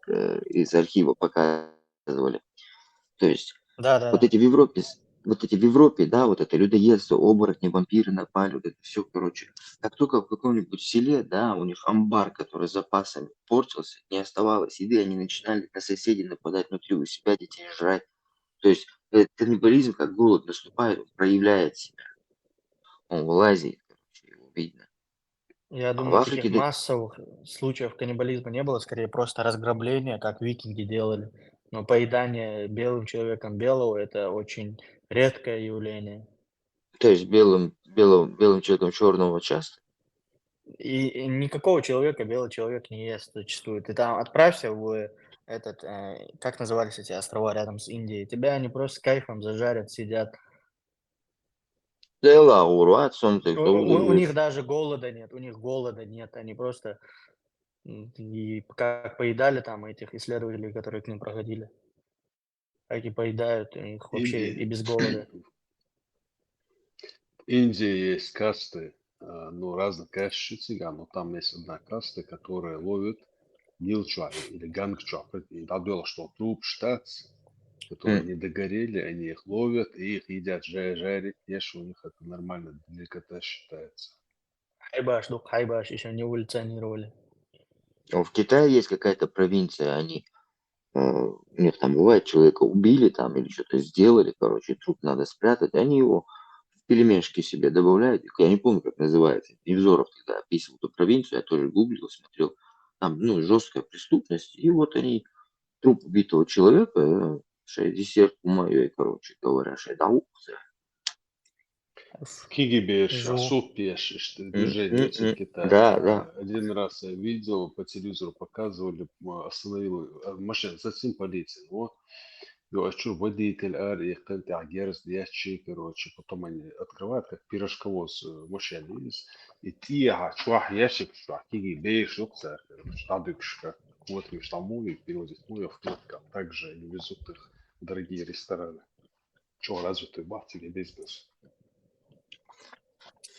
из архива показывали. То есть Да. вот эти в Европе, да, вот это людоедство, оборотни, вампиры напали, вот это все, короче. Как только в каком-нибудь селе, да, у них амбар, который с запасами портился, не оставалось еды, они начинали на соседей нападать внутри у себя, детей жрать. То есть каннибализм, как голод наступает, он проявляет себя. Он вылазит, короче, его видно. Я А в думаю, Африке, таких массовых случаев каннибализма не было, скорее просто разграбление, как викинги делали. Но поедание белым человеком белого – это очень редкое явление. то есть белым человеком черного часто. И никакого человека белый человек не ест зачастую. Ты там отправься в этот, как назывались эти острова рядом с Индией, тебя они просто с кайфом зажарят, сидят. Дела урват, солнце, У них даже голода нет, они просто и как поедали там этих исследователей, которые к ним проходили, так и поедают их вообще и Индии, без голода. в Индии есть касты, ну, разных каст цыган, но там есть одна каста, которая ловит нилчуа или гангчуа. И так было, что труп штатс, которые не догорели, они их ловят и их едят, жарить, ешь, у них это нормально, деликатес считается. Хайбаш еще не эволюционировали. В Китае есть какая-то провинция, у них там бывает, человека убили там или что-то сделали, короче, труп надо спрятать, они его в пельмешки себе добавляют, я не помню, как называется. Невзоров тогда описывал эту провинцию, я тоже гуглил, смотрел, там, ну, жесткая преступность, и вот они труп убитого человека, десерт мое, короче говоря, шайдаукция. Кигибеш, Жу. Асупеш, движение в Китае. Да. Один раз я видел, по телевизору показывали, остановил машину, затем полиция. Вот, اشوف водитель يقطع عجارز دياتشي, короче, потом они открывают, как пирожковоз машинист, и тихо, швах ящик, швах киги бейш, уксар, штадыкшка, вот и штамуи, переводит муя в клетках. Также они везут их в дорогие рестораны. Чего развитый бахтили бизнес?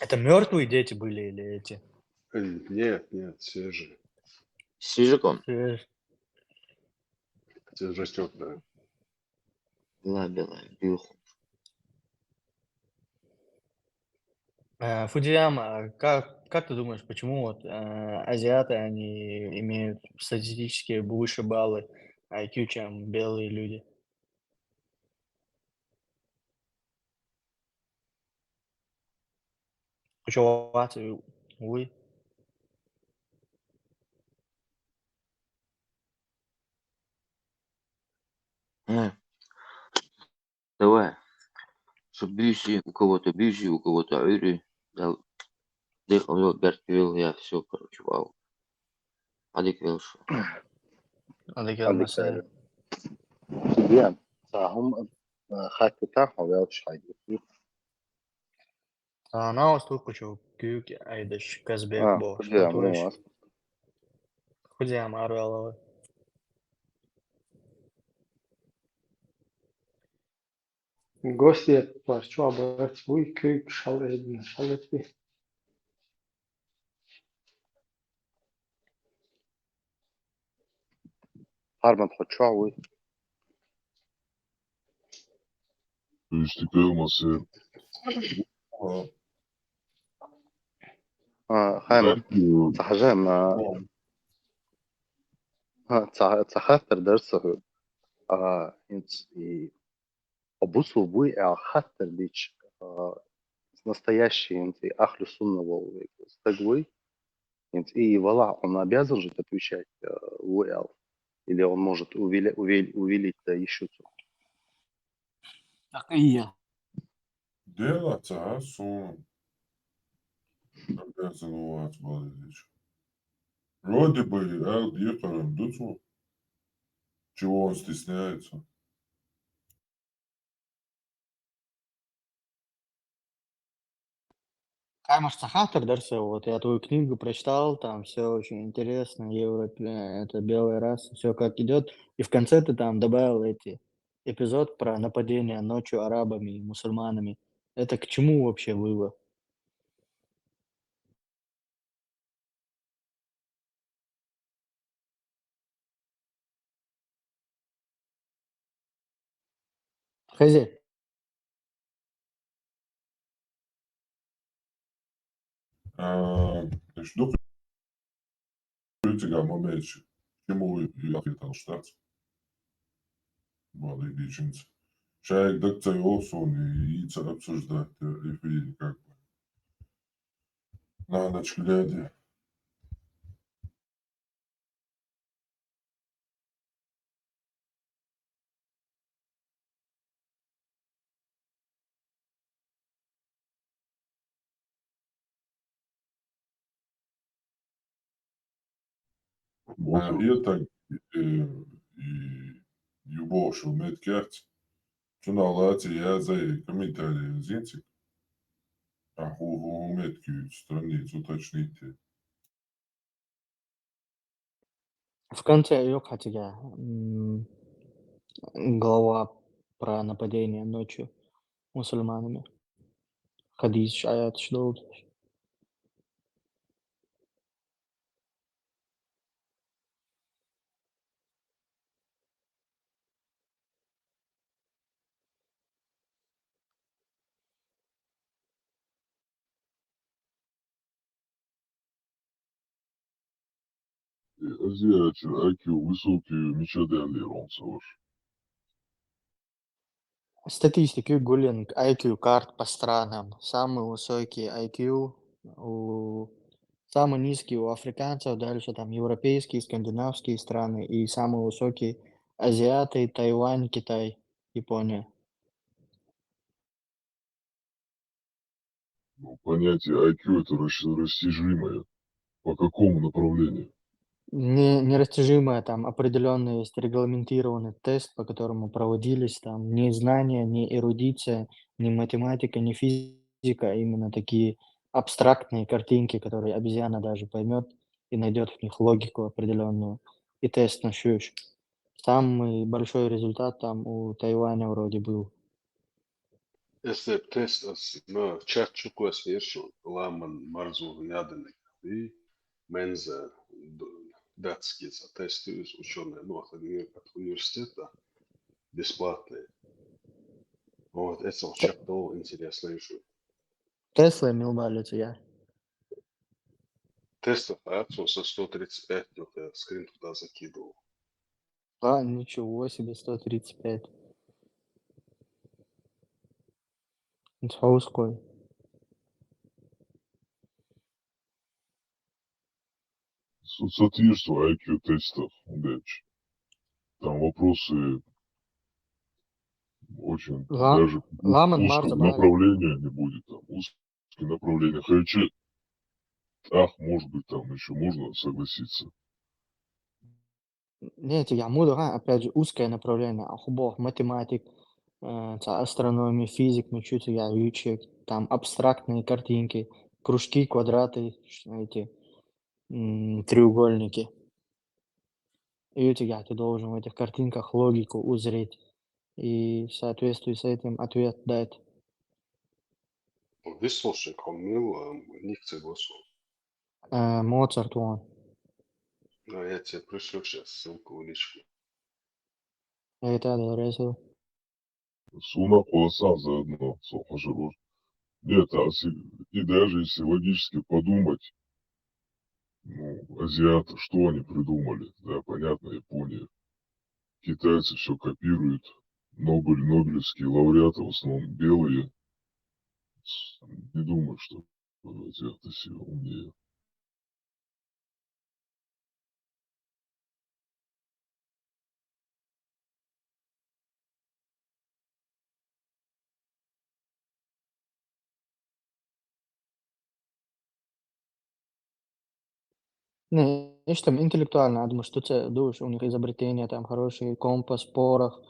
Это мертвые дети были или эти? Нет, свежие. С языком. Свежестёклые. Белая, бюху. Фудзияма, как ты думаешь, почему вот азиаты, они имеют статистически выше баллы IQ, чем белые люди? Почему вы? Давай. Чтоб бюси, у кого-то бюси, у кого-то айри. Да, дыхал, бертвил, я все, короче, вау. Адик велшу. Адекватно هذيك يعني هم خط بتاعهم ويلش حاجة Она уступчив күйік айдыш Казбек бол. كل Что مو еще? Фудзияма арвалова. Гости парчу абарат буй күйк шалет би. هرمن حتشعوي اشتكى مصير خامن صحجام صحاتر درسه انت обусу буй хаттер бич настоящий انت ахлю сунного стагвы انت и вала он обязан же отвечать УЛ или он может увеличить еще Так и я. делать, сум. Обязан у вас, Владимирович. Вроде бы, ехал дуцу. Чего он стесняется? Каймаш Сахатер Дарсо, вот я твою книгу прочитал, там все очень интересно, это белая раса, все как идет. И в конце ты там добавил эпизод про нападение ночью арабами и мусульманами. Это к чему вообще было? Хозяин. Что критика момент, чему я хотел штат? Владимирович. Человек доктор Олсон и обсуждать эфире как бы. На ночь глядя. Это и любовь, что медкерт. Что на лате я за комментарии зинтик. А у медки страницу уточните. В конце ее хотя глава про нападение ночью мусульманами. Хадис, аят, что Азиатчи, IQ высокие, ничего он совершил. статистики Гуллинг, IQ карт по странам. Самый высокий IQ, самый низкий у африканцев, дальше там европейские, скандинавские страны и самый высокий азиаты, Тайвань, Китай, Япония. Ну, понятие IQ это растяжимое. По какому направлению? Нерастяжимое, там определенный есть регламентированный тест, по которому проводились там не знания, не эрудиция, не математика, не физика, а именно такие абстрактные картинки, которые обезьяна даже поймет и найдет в них логику определенную. И тест на щущ. Самый большой результат там у Тайваня вроде был. Este testas no chat чукуас вершил ламан марзу яденик и менза датские тесты ученые ну от университета бесплатные. Вот это вообще было интересно еще. Тесла имел балить я. Тестов Ацу со 135 вот я скрин туда закидывал. А, ничего себе, 135. Нцхауской. Соответствие IQ тестов, Дэч. Там вопросы очень даже Ламан узкого Марза Бали. направления не будет. Там узкие направления. Хотя, может быть, там еще можно согласиться. Нет, я буду, опять же, узкое направление. Ахубох, математик, астрономия, физик, учиться я ючек. Там абстрактные картинки, кружки, квадраты, эти треугольники. И у тебя ты должен в этих картинках логику узреть и в соответствии с этим ответ дать. Выслушай, кормил лекции госу. Моцарт он. А я тебе пришлю сейчас ссылку в личку. Это резал. Суна полоса заодно, сохожу. Нет, и даже если логически подумать, ну, азиаты, что они придумали? Да, понятно, Япония. Китайцы все копируют. Нобелевские лауреаты в основном белые. Не думаю, что азиаты все умнее. Не, знаешь, там интеллектуально, я думаю, что це дуже, у них изобретения там хорошие, компас, порох,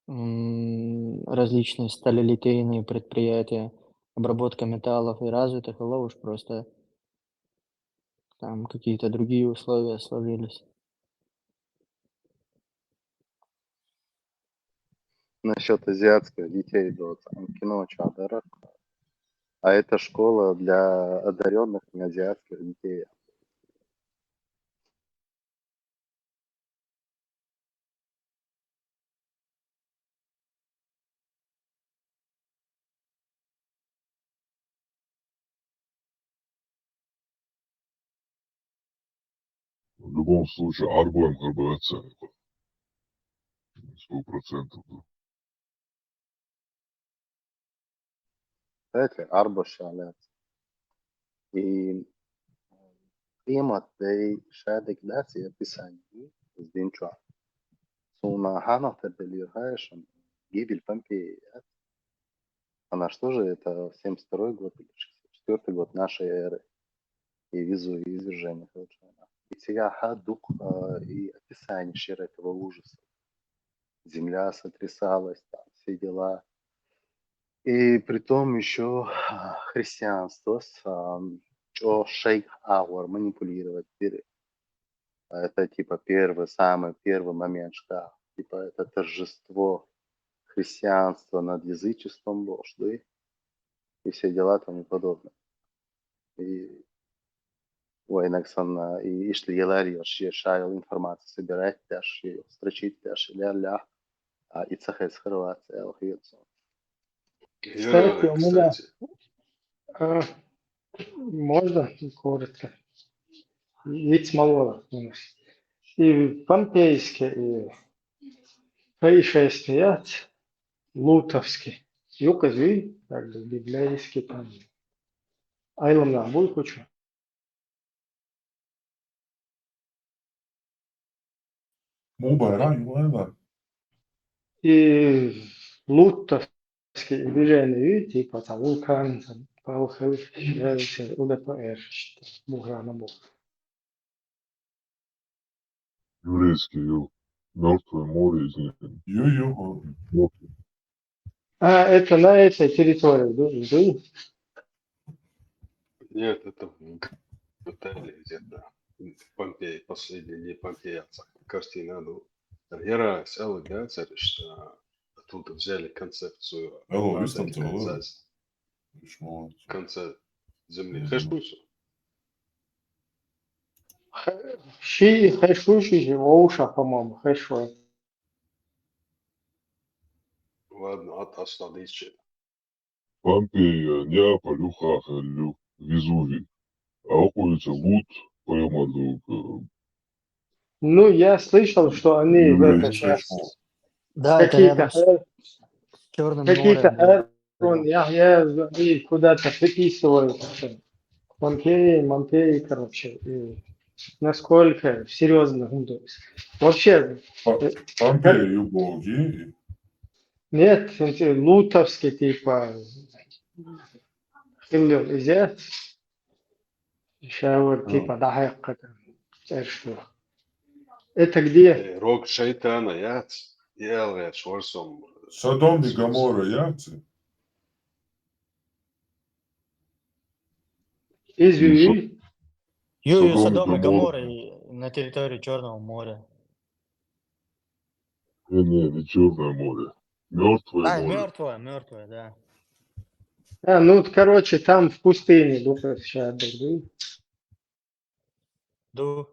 различные сталелитейные предприятия, обработка металлов и развитых, и уж просто там какие-то другие условия сложились. Насчет азиатских детей до там, кино Чадара. А это школа для одаренных неазиатских детей. В любом случае, арбуем ГБ оценку. 100%. Да. Знаете, арбо шалят. И климат и шадик дати описание с динчуа. Суна хана белиргаешь, гибель Помпеи. Она что же, это 72 год или 64 год нашей эры. И Везувий, извержение. И Тияха, дух и описание щера этого ужаса. Земля сотрясалась, там все дела. И при том еще христианство о шейх ауэр манипулировать. Это типа самый первый момент, что типа это торжество христианства над язычеством, ложь, и все дела тому подобное. И Уэйнаксон и Ишли Еларио шайл информацию собирать, даже строчить, даже ля-ля, и цахать с Хорватии, Кстати, у меня Кстати, можно коротко. Ведь мало. И помпейские, и происшествия лутовские. Юказы, как бы библейские там. Айлам будет хочу. Мубайра, юлайла. И лутовские движения, типа там вулкан, там, Поехали. УДПР. Буграна был. Еврейский, Мертвое море, извините. Ё-ё. А, это на этой территории, да? Нет, это в Италии где-то. Помпей, последний не Помпея, картина. Ну, я аллигация, что оттуда взяли концепцию конца Земли. Хэшпусу. Хэшуши, Оуша, по-моему, Хэшуэ. Ладно, от Асладычи. Помпея, Неаполь, Ухахалю, Везувий. А уходится Лут, прямо Ну, я слышал, что они в это сейчас Да, это какие-то рядом с Черным какие-то морем. Да. Эрон, Яхья, и куда-то приписывают Помпеи, короче, и насколько серьезно. Ну, то есть вообще, Помпея, Юбоги. нет, эти лутовские, типа, Хиллер, изя, шауэр, типа, да, что. Это где? Рог шайтана, яц. Ялгая, шворсом. Содом и Гоморра, яцы. Изюи? Юю, Содом и Содом и Гоморра. Гоморра на территории Черного моря. Не Черное море. Мертвое море. Мертвое, да. А, ну, короче, там в пустыне, сейчас, да. Ду.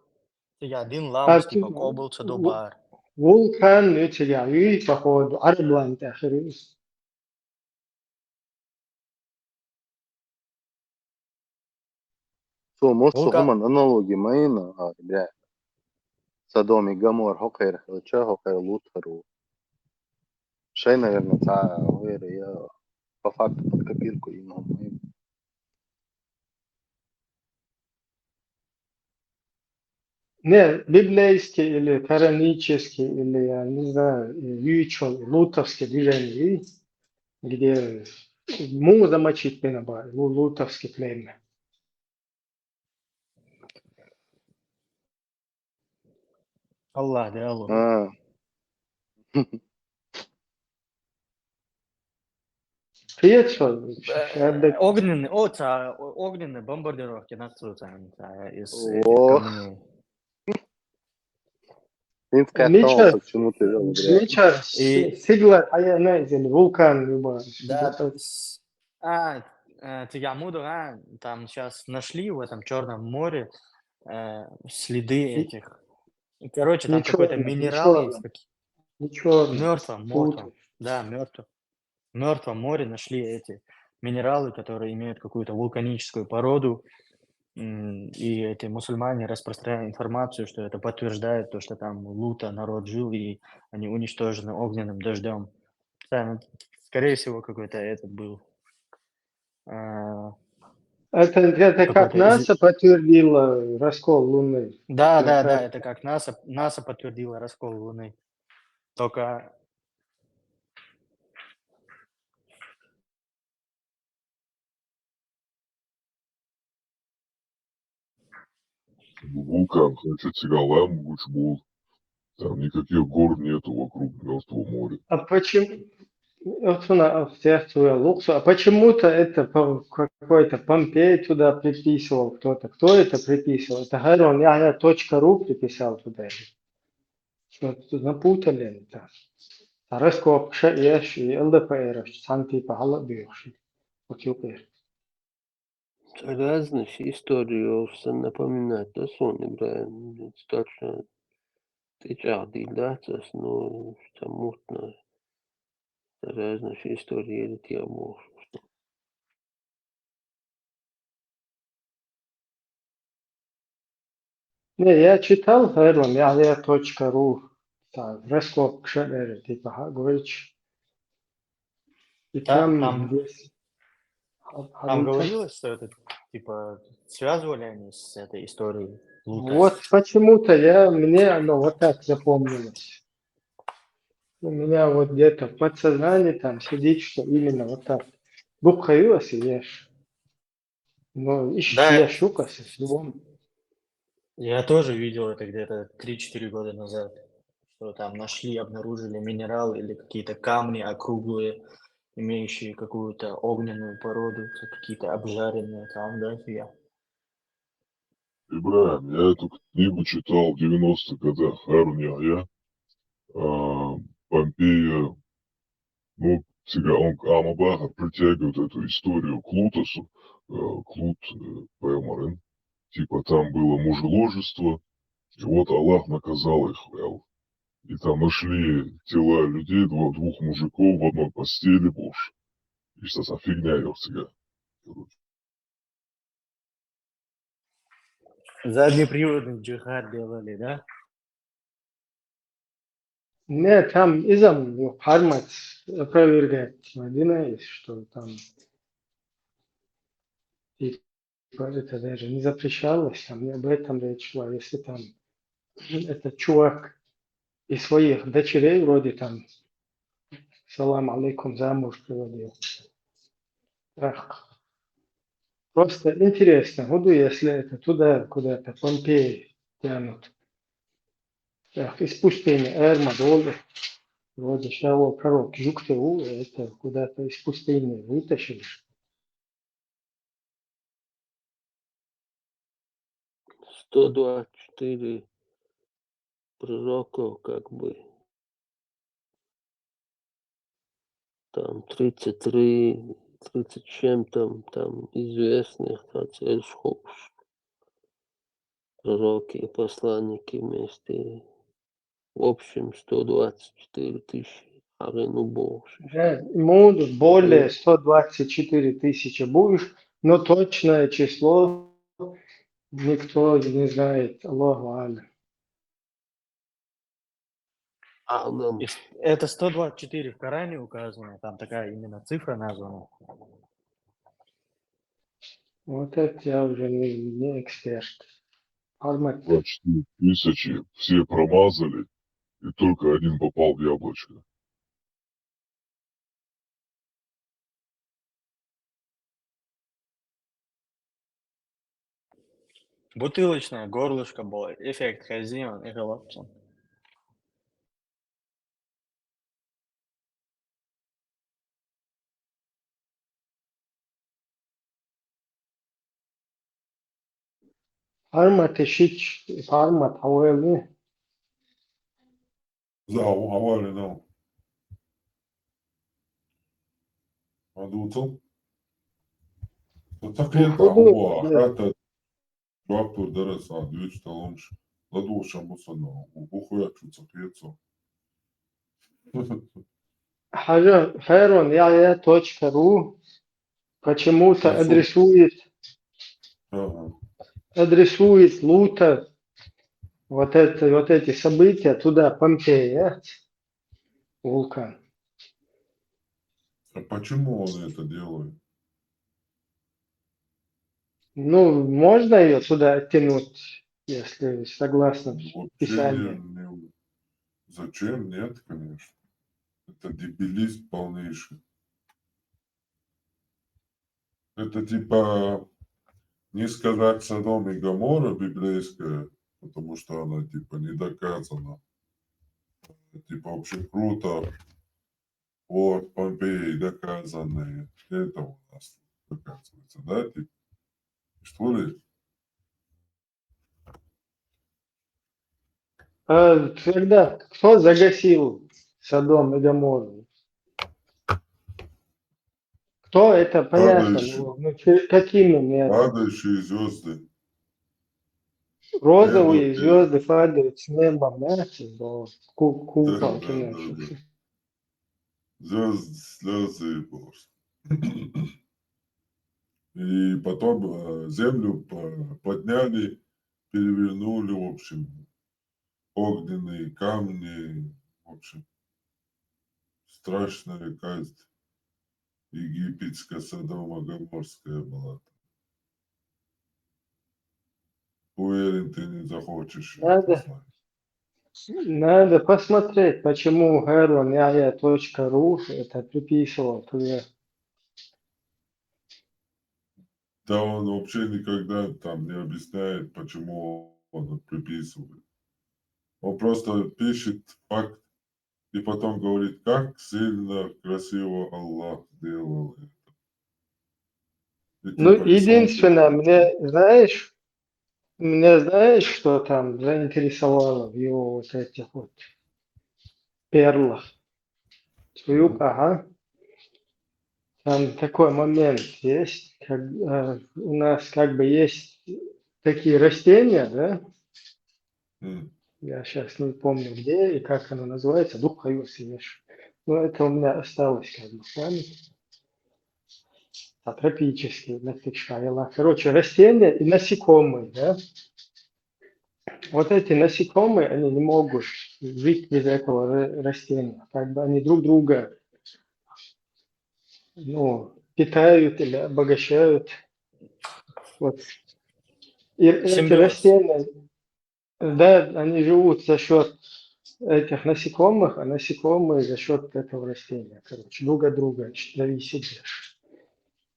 Я один А ламус, типа, кобылца до бар. вулкан, эти, я, походу, Арбланд, ахирис. So, most Вулкан. هم analogi maina, бля. Содом и Гомор, Хокер, Хелча, Хокер, Лутхару. Шей, наверное, та, я по факту под копирку имел. Не, библейский или коранический, или, я не знаю, Ючон, лутовский движение, где му замочить пенабар, лутовский племя. Аллах, да, Аллах. А, Привет, что? Огненные бомбардировки нацуются из этих Ох. камней. Финская Мича, солнце, почему ты вел, бля? Мича, И Сигла, а я знаете, вулкан, любой. да, Тигамуду, там сейчас нашли в этом Черном море следы этих. И, короче, там какой-то минерал есть. Ничего, Мертвом. Да, мертвом море нашли эти минералы, которые имеют какую-то вулканическую породу. И эти мусульмане распространяют информацию, что это подтверждает то, что там Лута народ жил, и они уничтожены огненным дождем. Скорее всего, какой-то этот был. Это как НАСА подтвердило раскол Луны. Да, это как НАСА подтвердило раскол Луны. Только Вулкан, значит, Сигалам, был. Там никаких гор нету вокруг Мертвого моря. А почему? А почему-то это какой-то Помпей туда приписывал кто-то. Кто это приписывал? Это Гарон Яхья.ру приписал туда. Что напутали это. Раскоп ШИЭШ и ЛДПР. Санти Пахала Бьюши. Разные истории все напоминать, да, сон играем. Точно. Ты дилдацas, ну, что мутно. Разные истории, или те можешь. Не, я читал Гарон Яхья.ру. Раскоп ШИЭШ типа говоришь. И там есть. Там говорилось, что это, типа, связывали они с этой историей Лута. Вот почему-то мне оно вот так запомнилось. У меня вот где-то в подсознании там сидит, что именно вот так. Бухаюсь и ешь. Ну, Да, я щукался с любом. я тоже видел это где-то 3-4 года назад, что там нашли, обнаружили минералы или какие-то камни округлые, имеющие какую-то огненную породу, какие-то обжаренные там, да, фига. Ибраим, я эту книгу читал в 90-х годах. Харун Яхья, Помпея, ну, сега он Амабаха притягивает эту историю к Лутосу, Клут Пэморен. Типа там было мужеложество, и вот Аллах наказал их. И там нашли тела людей, двух мужиков в одной постели больше. И что за фигня, ёпсига. Заднеприводный джихад делали, да? Нет, там изам Хармат опровергает Мадина, что там типа, это даже не запрещалось, там не об этом речь шла, если там этот чувак и своих дочерей вроде там салам алейкум замуж приводил. Ах, просто интересно, буду, если это туда, куда-то Помпеи тянут. Ах, из пустыни Эрма, Долы, вроде Шавол пророк Юктеу, это куда-то из пустыни вытащили. 124 пророков, как бы. Там 33, 30 чем-то там известных, пророки и посланники вместе. В общем, 124 тысячи. Ну, больше. Могут более 124 тысячи будешь, но точное число никто не знает. Аллаху алям. Это 124 в Коране указано, там такая именно цифра названа. Вот это я уже не эксперт. Армат. 24 тысячи, все промазали, и только один попал в яблочко. Бутылочное горлышко было, эффект хазион и голубцом. Армат ищич, армат хавали. Да, хавали, да. Адуцу. Такета, هو حتى شوابتو درس على ديوش تلونش لدو شمبوصنا وبوخويا شو تقيتو. حاجة خيرون يا точка ру почему-то адресует Лута вот эти события туда, Помпея, вулкан. А почему он это делает? Ну, можно ее сюда оттянуть, если согласно Писанию. Зачем? Нет, конечно. Это дебилизм полнейший. Это типа не сказать Содом и Гоморра библейская, потому что она типа не доказана. Типа вообще круто. Вот, Помпеи доказанные. Это у нас доказывается, да? Типа, что ли? Тогда кто загасил Содом и Гоморру? Кто это, понятно, ну, какими методами? Падающие звезды. Розовые звезды падают с неба, знаете, купол начался. Слезы просто. И потом землю подняли, перевернули, в общем, огненные камни, в общем, страшная казнь египетская, Содомо-Гоморская была. Уверен, ты не захочешь это знать. Надо посмотреть, почему Герман Яя.ру это приписывал туда. Да он вообще никогда там не объясняет, почему он приписывает. Он просто пишет факт и потом говорит, как сильно, красиво Аллах сделал это. И Ну, типа исламский единственное, комментарий. меня знаешь, что там заинтересовало в его вот этих вот перлах? Ага. Там такой момент есть, у нас как бы есть такие растения, да? М. Я сейчас не помню где и как оно называется, духаюсиеш. Но это у меня осталось как бы в памяти. А тропические, нафиг. Короче, растения и насекомые, да? Вот эти насекомые, они не могут жить без этого растения. Как бы они друг друга, ну, питают или обогащают. Вот. И эти Симбиоз. растения, да, они живут за счет этих насекомых, а насекомые за счет этого растения. Короче, друг от друга зависит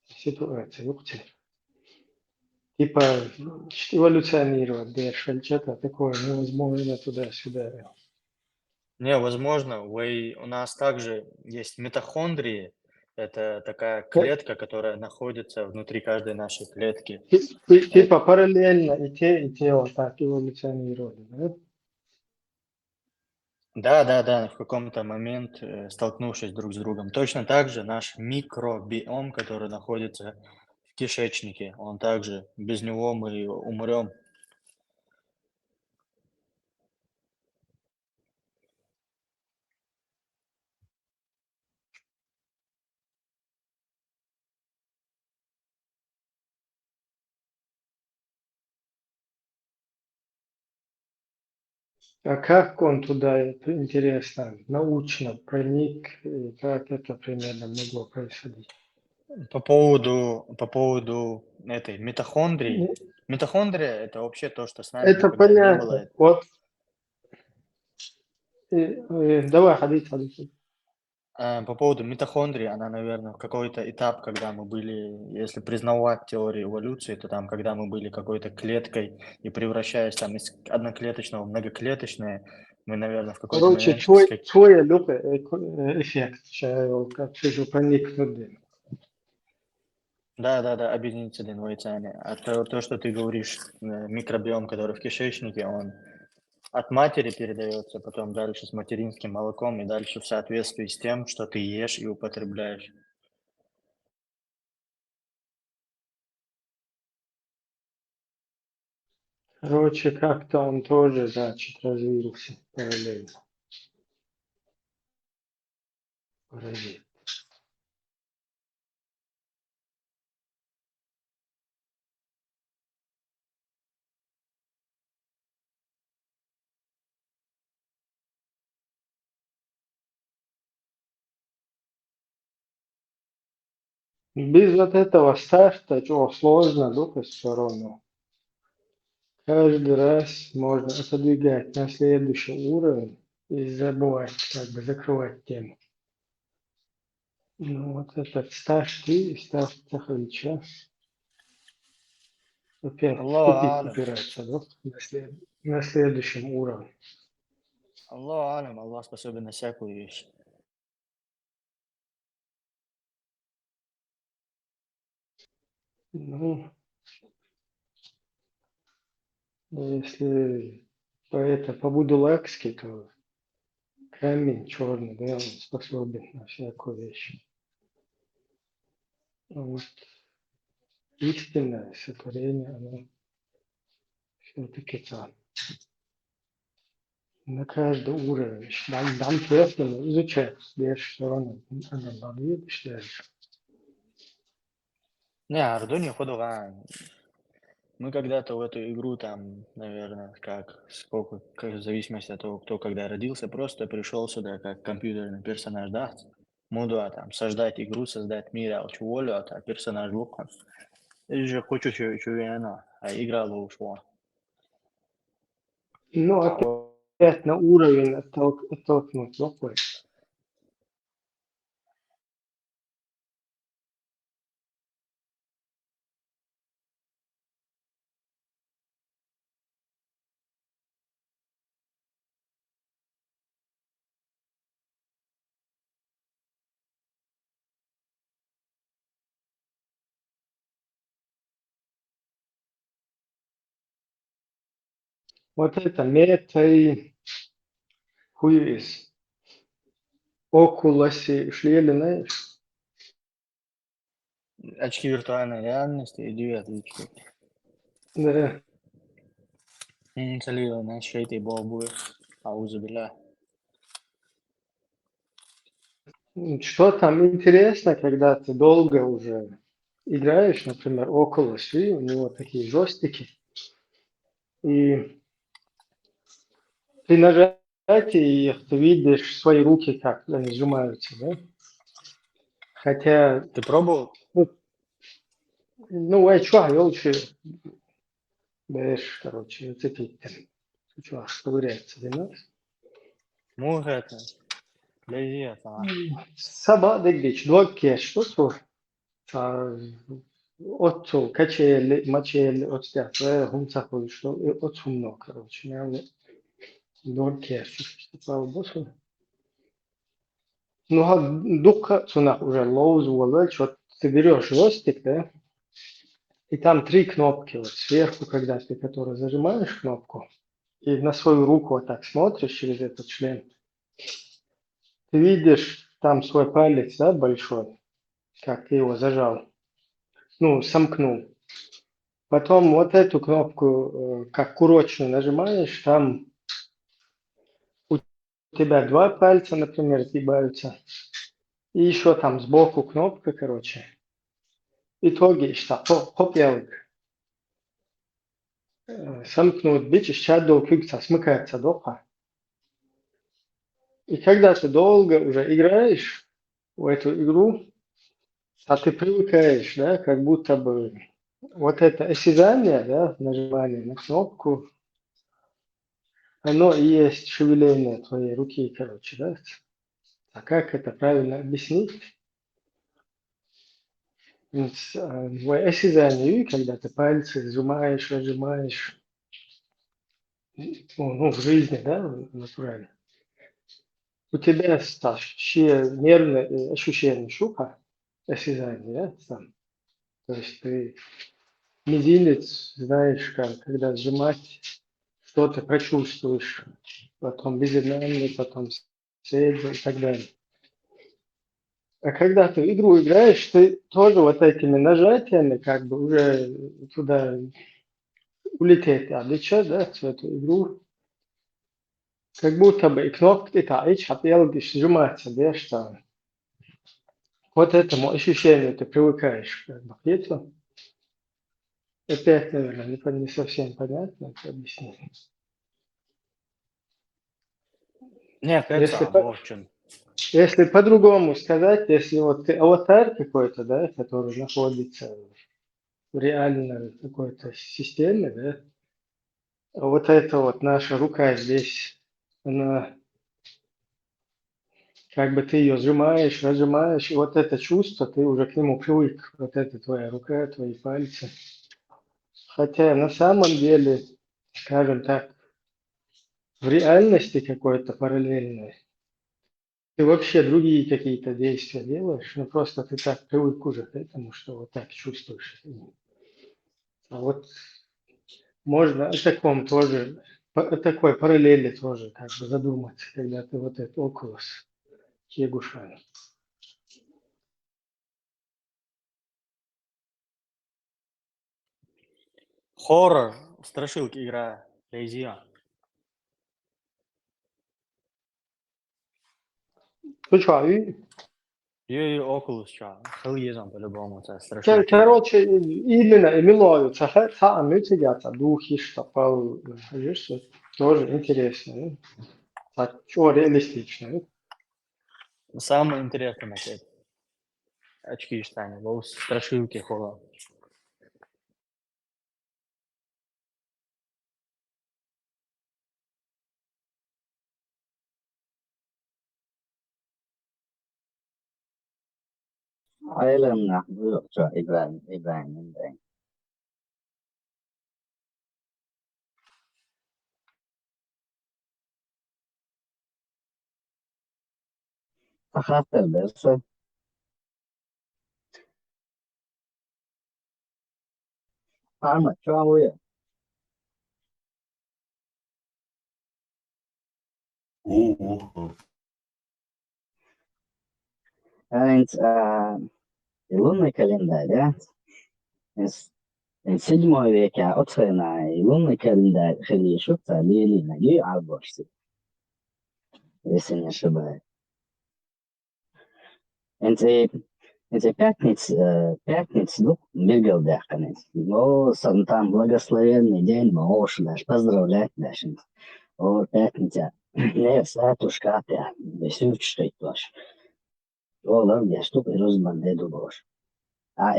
ситуация. Типа эволюционировать, или что-то такое невозможно туда-сюда. Не, возможно, у нас также есть митохондрии. Это такая Э, клетка, которая находится внутри каждой нашей клетки. Типа параллельно и те вот так эволюционировали, да? Да, да, да, в каком-то момент столкнувшись друг с другом. Точно так же наш микробиом, который находится в кишечнике, он также, без него мы умрем. А как он туда, интересно, научно проник, и как это примерно могло происходить? По поводу этой митохондрии. Ну, Митохондрия– это вообще то, что с нами это никогда не понятно. было. Вот, давай, ходить. По поводу митохондрии, она, наверное, в какой-то этап, когда мы были, если признавать теорию эволюции, то там, когда мы были какой-то клеткой и превращаясь там из одноклеточного в многоклеточное, мы, наверное, в какой-то Короче, момент твой эффект, как чужо проникнуть. Да, объединиться двойцами. А то, что ты говоришь, микробиом, который в кишечнике, он от матери передается, потом дальше с материнским молоком и дальше в соответствии с тем, что ты ешь и употребляешь. Короче, как-то он тоже, значит, развился параллельно. Параллельно. Без вот этого старта, что сложно, только все равно. Каждый раз можно отодвигать на следующий уровень и забывать, как бы закрывать тему. Ну вот этот старт и старт Таховича опять в Аллаху тупик алям. упирается, да? На следующем уровне. Аллаху алям, Аллах способен на всякую вещь. Ну, если по Будулакски, то камень черный, да, он способен на всякую вещь. А вот истинное сотворение, оно все-таки там. На каждый уровень. Dann Kirchen изучать вещь, все равно. Она считает. Не, Ардуни Ходуган. Мы когда-то в эту игру там, наверное, в зависимости от того, кто когда родился, просто пришел сюда как компьютерный персонаж, да? Муду, там, создать игру, создать мир, волю, а персонаж лука. И же хочу чувствовать, а игра ушла. Ну, опять на уровень оттолкнуть. Лопай. Вот это мета и хуиз. Окулоси шлели, знаешь? Очки виртуальной реальности и две отличия. Да. Салют, на шейте бобу. Аузубиля. Что там интересно, когда ты долго уже играешь, например, около у него такие джойстики, и при нажатии их ты видишь свои руки, как они сжимаются, да? Хотя, Ты пробовал? ну, что, лучше, даешь, короче, цепить там, что, ковыряется, да? Мугетно. Лези, Sabah geç, dog geç, to отцу, качели, мачели, от стяпа, хумца что от сумно, короче, не dog geç, что босу. Ну, а духа цунах уже лоуз, что ты берешь джойстик, да, и там три кнопки вот сверху, когда ты, который зажимаешь кнопку, и на свою руку вот так смотришь через этот шлем, ты видишь там свой палец, да, большой, как ты его зажал, ну, сомкнул. Потом вот эту кнопку, как курочную нажимаешь, там у тебя два пальца, например, сгибаются, и еще там сбоку кнопка, короче. Итоги, что хоп, я сомкнут бич, shadow кюкса смыкается доха. И когда ты долго уже играешь в эту игру, а ты привыкаешь, да, как будто бы вот это осязание, да, нажимание на кнопку, оно и есть шевеление твоей руки, короче, да. А как это правильно объяснить? В осязании, когда ты пальцы сжимаешь, разжимаешь, ну, в жизни, да, натурально. У тебя ще нервное ощущение шука, осязание, да, сам. То есть ты мизинец знаешь, как, когда сжимать, что ты прочувствуешь, потом безымянный, потом средний и так далее. А когда ты в игру играешь, ты тоже вот этими нажатиями как бы уже туда улететь, облечет, да, в эту игру. Как будто бы и кнопки таич, хотелки сжиматься, да, что вот этому ощущению ты привыкаешь как бы к этому. Опять, наверное, не совсем понятно это объяснение. Не, Если, в общем. если по-другому сказать, если вот ты аватар какой-то, да, который находится в реальной какой-то системе, да, а вот эта вот наша рука здесь, она как бы ты ее сжимаешь, разжимаешь, и вот это чувство, ты уже к нему привык. Вот это твоя рука, твои пальцы. Хотя на самом деле, скажем так, в реальности какой-то параллельной, ты вообще другие какие-то действия делаешь, но просто ты так привык уже к этому, что вот так чувствуешь. А вот можно о таком тоже, о такой параллели тоже как бы задуматься, когда ты вот это окулус Егушан. Хоррор, страшилки игра. Лези. Ну что, и И Oculus, ча. Хелизом по-любому, это страшилки. короче, именно Эмилою сами сидят, духи, что видишь, тоже интересно. Так, что реалистично. Самое интересное на свете. Очки штани, страшилки хоррор. Ai là ngạc vừa sợ Iran nên đấy. أخذت بس أنا شوية Ого. انت лунный календарь, да? В 7 веке отцена лунный календарь Хелишуца лили ноги Алборси, если не ошибаюсь. Эти пятницы, Биргалдяханец. Ну, там благословенный день, можешь даже поздравлять даже. О, пятница. Не, сатушка, пя. Бесючка и тоже. О, ладно, что ты разбандеду бош. А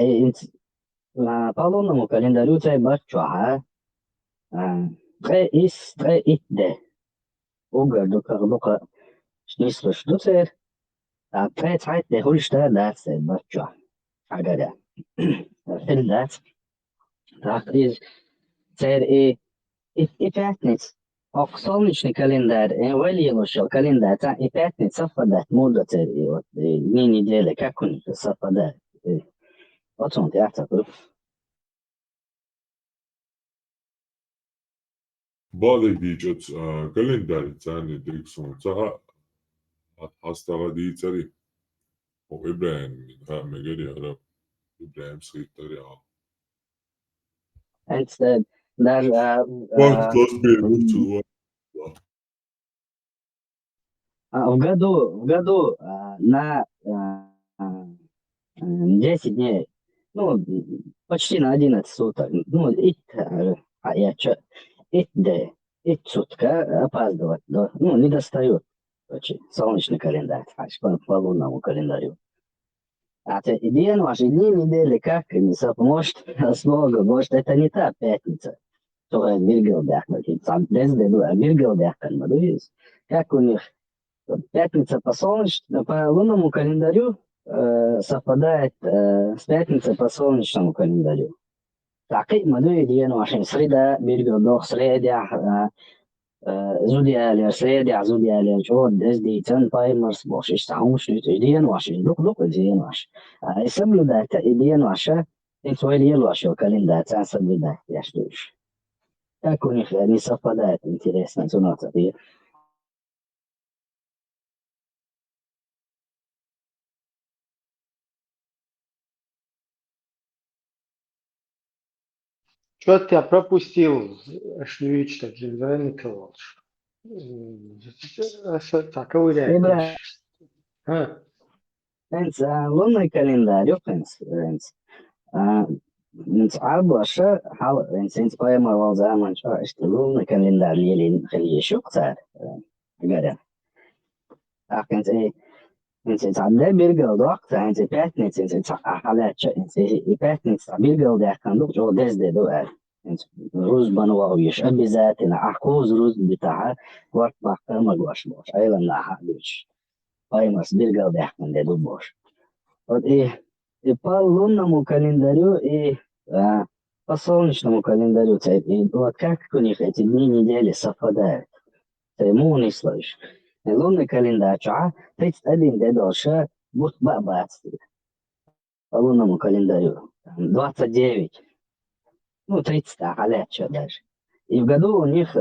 по лунному календарю цей бачуа. Tre idde. Угар дука шнисло что цей. А tre det hulsta där цей бачуа. Агада. Филдат. Так, цей и пятниц. Och солнечный календарь, валилушил календарь, и пятница совпадает, мода цей, вот, дни недели, как у них совпадает. Вот он, я так. Baadhi diichot kalendari tsaani teksun tsaha hastava diitsari. O Ibrahim megeri ara Ibrahim skrittari ja. En där Vart bir uçtu в году на 10 дней, ну, почти на 11 суток, ну, и сутка опаздывать, ну, не достает солнечный календарь, по лунному календарю. А день ваши дни недели как не может с Богом, может это не та пятница, которая Биргалдяхна, там Дездеду, а Биргалдяхна, как у них пятница по лунному календарю совпадает с пятницей по солнечному календарю. تعقيد مدوي ديان وعشان سريدا بيرجع دوخ سريدا زوديا زوديا جود اس دي تن بايمرز باش يستعملوش ديان وعشان دوك ديان وعش يسملو ده ديان وعشا انت ويلي يلو عشان كالندا تنسب ده يشتوش تكون يعني صفدات интересно зоната دي Что-то я пропустил, Шлюич, так же, да, Николаевич? Так, уверяй. انت لوني كالنداريو انت عرباشا حال انت بايما والزمان شو اشتلون كالندار ليلين خليه شوكتار قرا انت انت تعدي بيرجل وقت انت باتنت انت حالات انت باتنت بيرجل ده كان دوك جو دز دو انت روز بنو ويش ابي ذاتنا احكوز روز بتاعها وقت بقى ما جواش باش ايلا لا حدش بايماس بيرجل ده كان ده باش вот и по лунному календарю, и по солнечному календарю, и вот как у них эти дни недели совпадают. Это муни слышь. Лунный календарь, 31 день дольше, будет бабацкий. По лунному календарю. 29. Ну, 30 лет что даже. И в году у них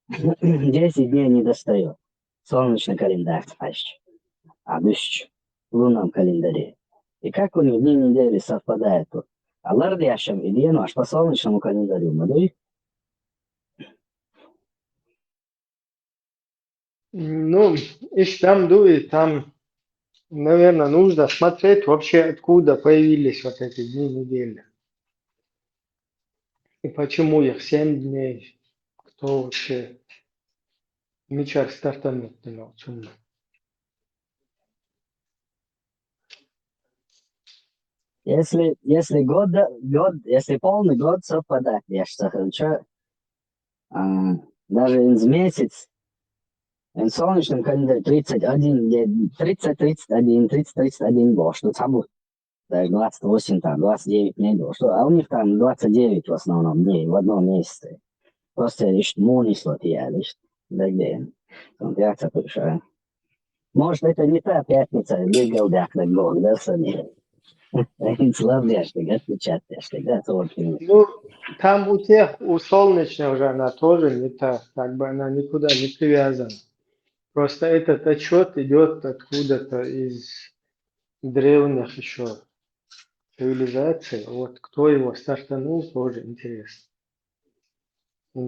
10 дней не достает. Солнечный календарь, а дышь. В лунном календаре. И как у них дни недели совпадают. Аллар Яшем и Диену аж по солнечному календарю. Мадуй? Ну, и там дует, там, наверное, нужно смотреть вообще, откуда появились вот эти дни недели. И почему их 7 дней. Кто вообще мечар стартанет, не чему. Если год, если полный год совпадает, я считаю, даже из месяц, в солнечном календаре 31 день, 30-31 год, что там даже 28, там, 29 дней, что, а у них там 29 в основном дней в одном месяце. Просто лишь мунисло я лишь, да где, я так решаю. Может, это не та пятница, бегал дяк на год, да, сами. Слабее, что отпечатки, что готовы. Ну, там у тех, у солнечной уже она тоже не так, как бы она никуда не привязана. Просто этот отчет идет откуда-то из древних еще цивилизаций. Вот кто его стартанул, тоже интересно. Я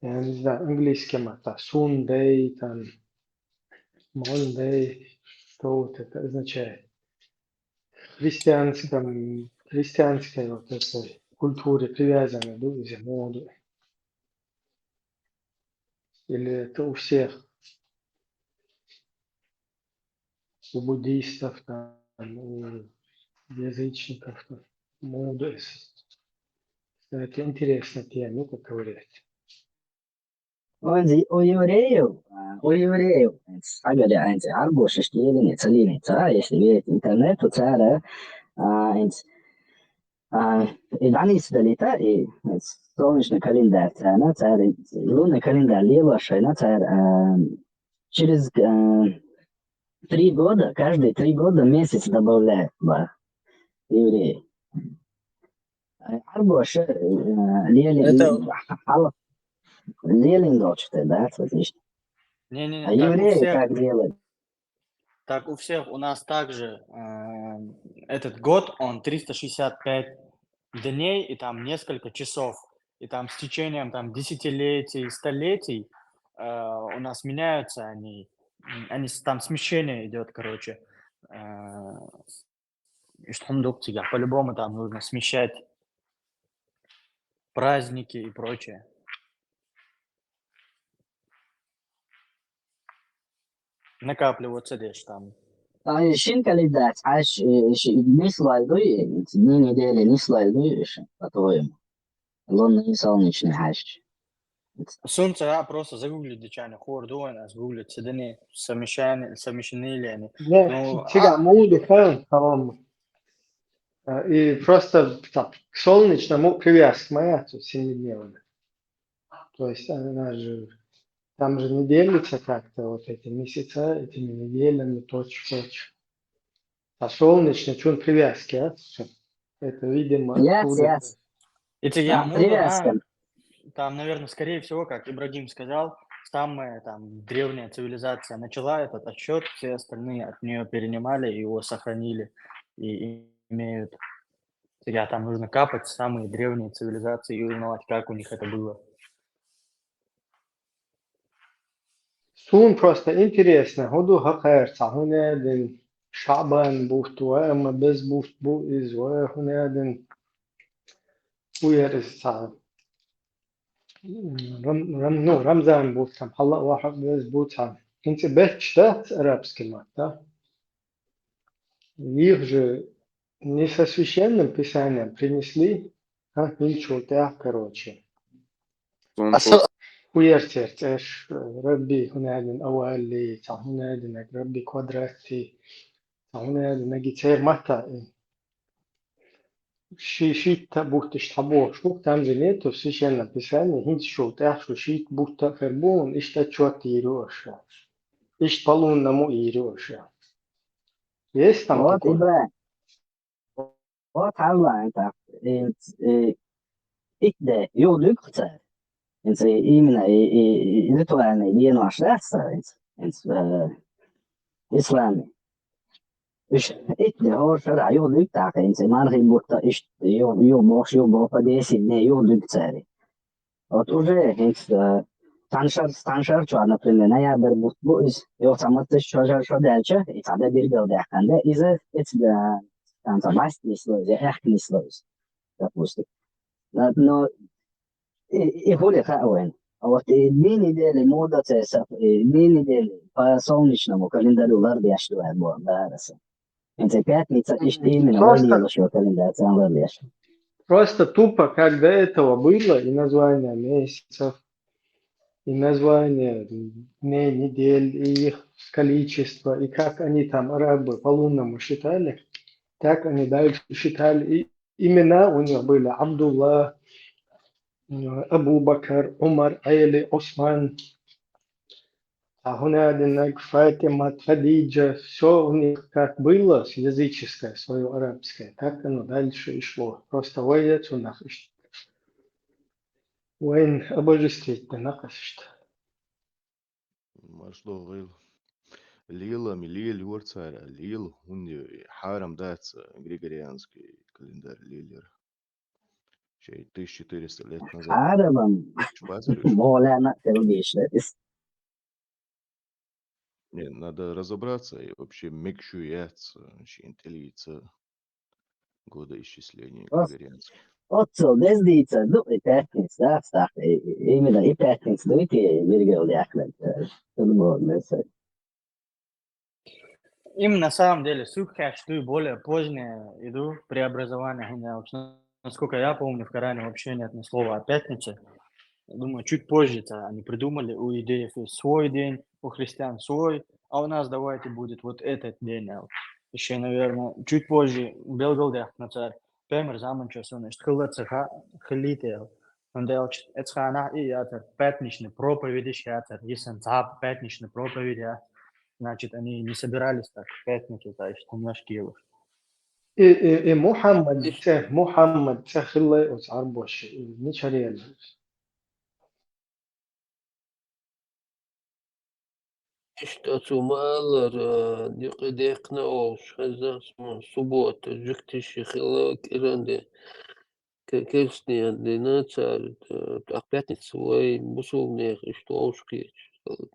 не знаю, английским это Sunday, там Monday, что вот это означает. В христианской вот этой культуре привязаны, да, из моды. Или это у всех, у буддистов, там, у язычников, там, моды. Это интересная тема, как говорится. У евреев, говоря, арбуз, штилин, целиница, если верить интернету, цара, и данные далита, и солнечный календарь, цара, лунный календарь, лево, шайна, цара, через 3 года, каждые 3 года месяц добавляет евреи. Арбуз, Лелин дочь-то, да, слышишь? Не-не-не, А так у евреи всех, как делают? так у всех. У нас также этот год, он 365 дней и там несколько часов. И там с течением там десятилетий, столетий у нас меняются они. Там смещение идет, короче. И что по-любому там нужно смещать праздники и прочее. Накапливаться лишь там. Шин календарь, не слайдуй, дни недели не слайдуешь, по-твоему. Лунный и солнечный хаш. Солнце, просто загуглить дичайно, хордуэн, гуглить, седаны, совмещены ли они. Не, Ну, сега моду фэн, и просто так, к солнечному привязка моя тут 7-дневная. То есть она же, там же не делится как-то вот эти месяца, этими неделями, точь-в-точь. А солнечный, что он привязки, а? Всё. Это, видимо, откуда-то. это я моду, Привязка. там, наверное, скорее всего, как Ибрагим сказал, самая там древняя цивилизация начала этот отсчет, все остальные от нее перенимали, его сохранили и имеют. Там нужно капать в самые древние цивилизации и узнавать, как у них это было. Сун просто интересно. Ходу хакер, цахунедин, шабан бухту, эма без бухту из хунедин, уерс ну, Рамзан бухтам, халла вахаб без бухтам. Инте бэч, да, арабский мат, да? Их же не со священным писанием принесли, ничего, да, короче. ويرتيرت ايش ربي هنادن اولي تا هنادن ربي كوادراتي تا هنادن اجي تير متى شيت بوتش تحبوه شو تامزينيتو سيشن بيساني هنت شو تاخشو شيت بوتا فربون ايش تشوت يروش ايش بالون نمو يروش есть там Вот, такое? Ибрагим, вот, Allah, ikde jordlyckortär. Именно и ритуальные genomsläsare islami. Ikde har sådär jordlyktare, inte man ribotta jordbok på det sidan jordlyktare. Вот уже станшар что, например, ноябрь будет, я сам это что дальше, и тогда берегал дяханда, из это там забасть не слоится, не слоится, допустим. Но и более хаоен. А вот две недели мода цесов, 2 недели по солнечному календарю лардяш дует бараса. Это пятница, и что именно лардяш календарь сам лардяш. Просто тупо, как до этого было, и название месяцев, и название дней, недель, и их количество, и как они там, арабы, по лунному считали, так они дальше считали. И имена у них были Абдулла, Абу Бакр, Умар, Али, Осман. А Гунадинак, Фатима, Хадиджа, все у них как было, языческое, свое арабское, так оно дальше и шло. Просто воец у нас وين обожествить-то накажет. Marshall Lil. Lila Milil Wurtsara Lil Hundi Харам Дац Григорианский календарь Лилер. Чей 1400 лет назад. عربا Шпацеришь? مولانا تلبيش Не, надо разобраться и вообще мекшуяться, интеллица года исчисления григорианских. Otso desdīca, nu, ir pētnieks, tā, imena ir pētnieks, nu, tie virgāli akmeni, tad mēs. Им на самом деле сукхашту более позднее иду преобразование. Насколько я помню, в Коране вообще нет ни слова о пятнице. Думаю, чуть позже они придумали, у иудеев есть свой день, у христиан свой, а у нас давайте будет вот этот день. Еще, наверное, чуть позже Белголдях на царь Пемер Заманчос, он ist хылыцыха хылител. Он делал эцхана и ятер пятничный проповеди ятер, если цап пятничный проповеди, значит, они не собирались так в пятницу, то есть немножко его. И Мухаммад, цехиллай от арбош, ничарел. Что цумалар дикна ош, хаза суббота, жиктиши хилок иранде. Керстни андина цар, так пятница свой мусульман, что ошки,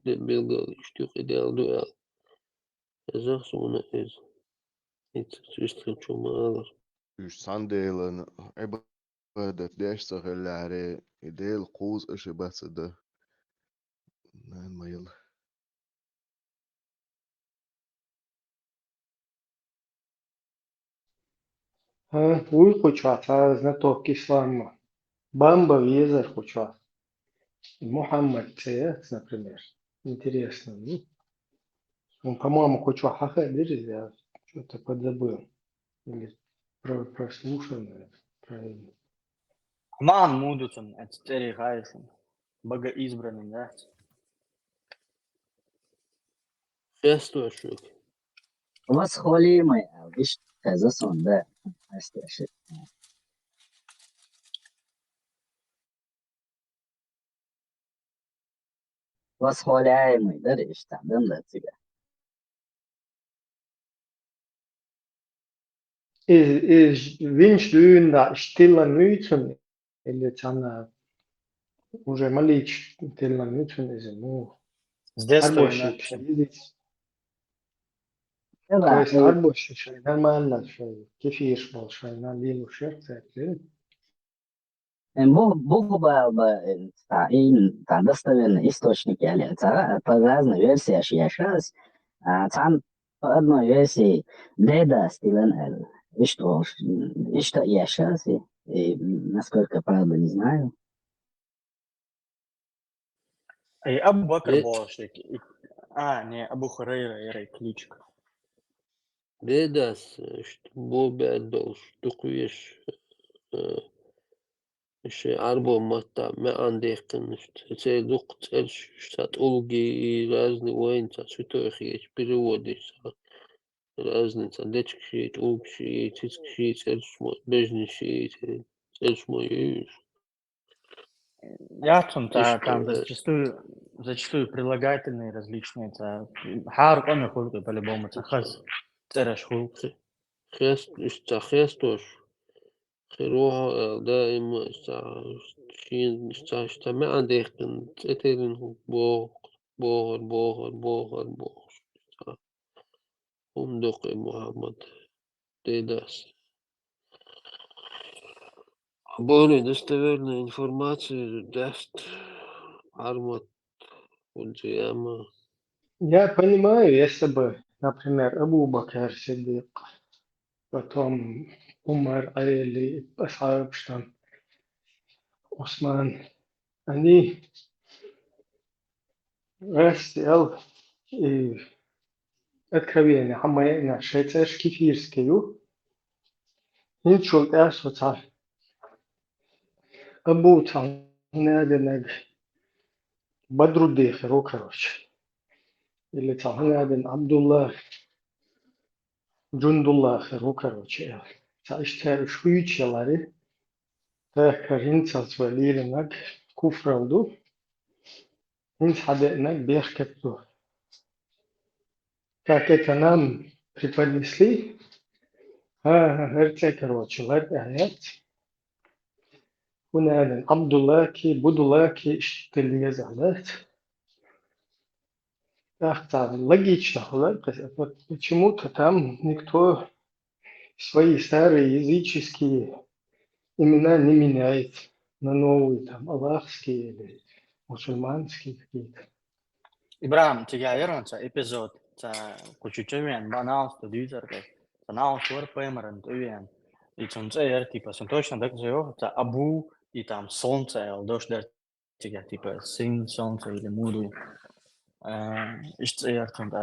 белгал, что идеал дуэл. Хаза сумна из. Это чисто цумалар. Üç sandelen ibadet dersagellare idel qoz ışıbasıda. Nan mayıl. Уй хоча, а знаток ислама. Бамба везер хоча. Мухаммад Цеяц, например. Интересно. Ну, он, по-моему, хоча хахадир, я что-то подзабыл. Или прослушал, наверное, правильно. Ман мудуцен, это стерихайшен, богоизбранным, да? Шестошек. Восхвалимый, видишь, хаза сонда. Восхваляемый, да, речь там, да, тебя. Viņš dūnā stila nūcun, или там уже малич стила nūcun, ну, С детства арбоши, иначе. то есть арбоши, нормально, кефир большой, на лилу шерце, Богу там достоверный источник, по разной версии сейчас, там по одной версии деда Стивен и что я сейчас, и насколько правда не знаю. И Абу Бакр Болшик. Не, Абу Хурейра кличка. Дедас, что бобят долж, тукуешь, еще арбо мата, мы андехтен, что это дух цель, что улги и разные воинцы, что их есть переводишь, разные дечки, улги, цицки, цель смой, бежничи, цель смой. Я там зачастую прилагательные различные. Хар он хулку по-любому, это хас. Цереш хулк. Хестош. Хероа дائما شين ما عندك تترين بوغر فندق محمد تيداس более достоверную информацию даст Армат Фунджияма. Я понимаю, если бы, например, Абу Бакр Сиддик, потом Умар, Али, Асхаб, там, Осман, они рассел и откровение, хамайна, швейцарский фирскую, ничего, я соца, Абу там, надо, Бадрудых, короче. Или там один Абдулlah, Джундулlah, короче. İşte şu üç yılları تذكر تصويرك كفر ودو انت حدقناك بيحكبتو كاكيتا نام преподнесли هرتك короче هرت آيات هنا عبد الله كي будулlah كي اشتلي زعلات так логично вот почему-то там никто свои старые языческие имена не меняет на новые там аллахские или мусульманские какие-то. Ibrahim, tiga sa episode sa kuchuchevian banal studizer ke sanal suar pemaran tuvian. И типа, точно так же, это Абу и там солнце, дождь, типа, сын солнце или муду.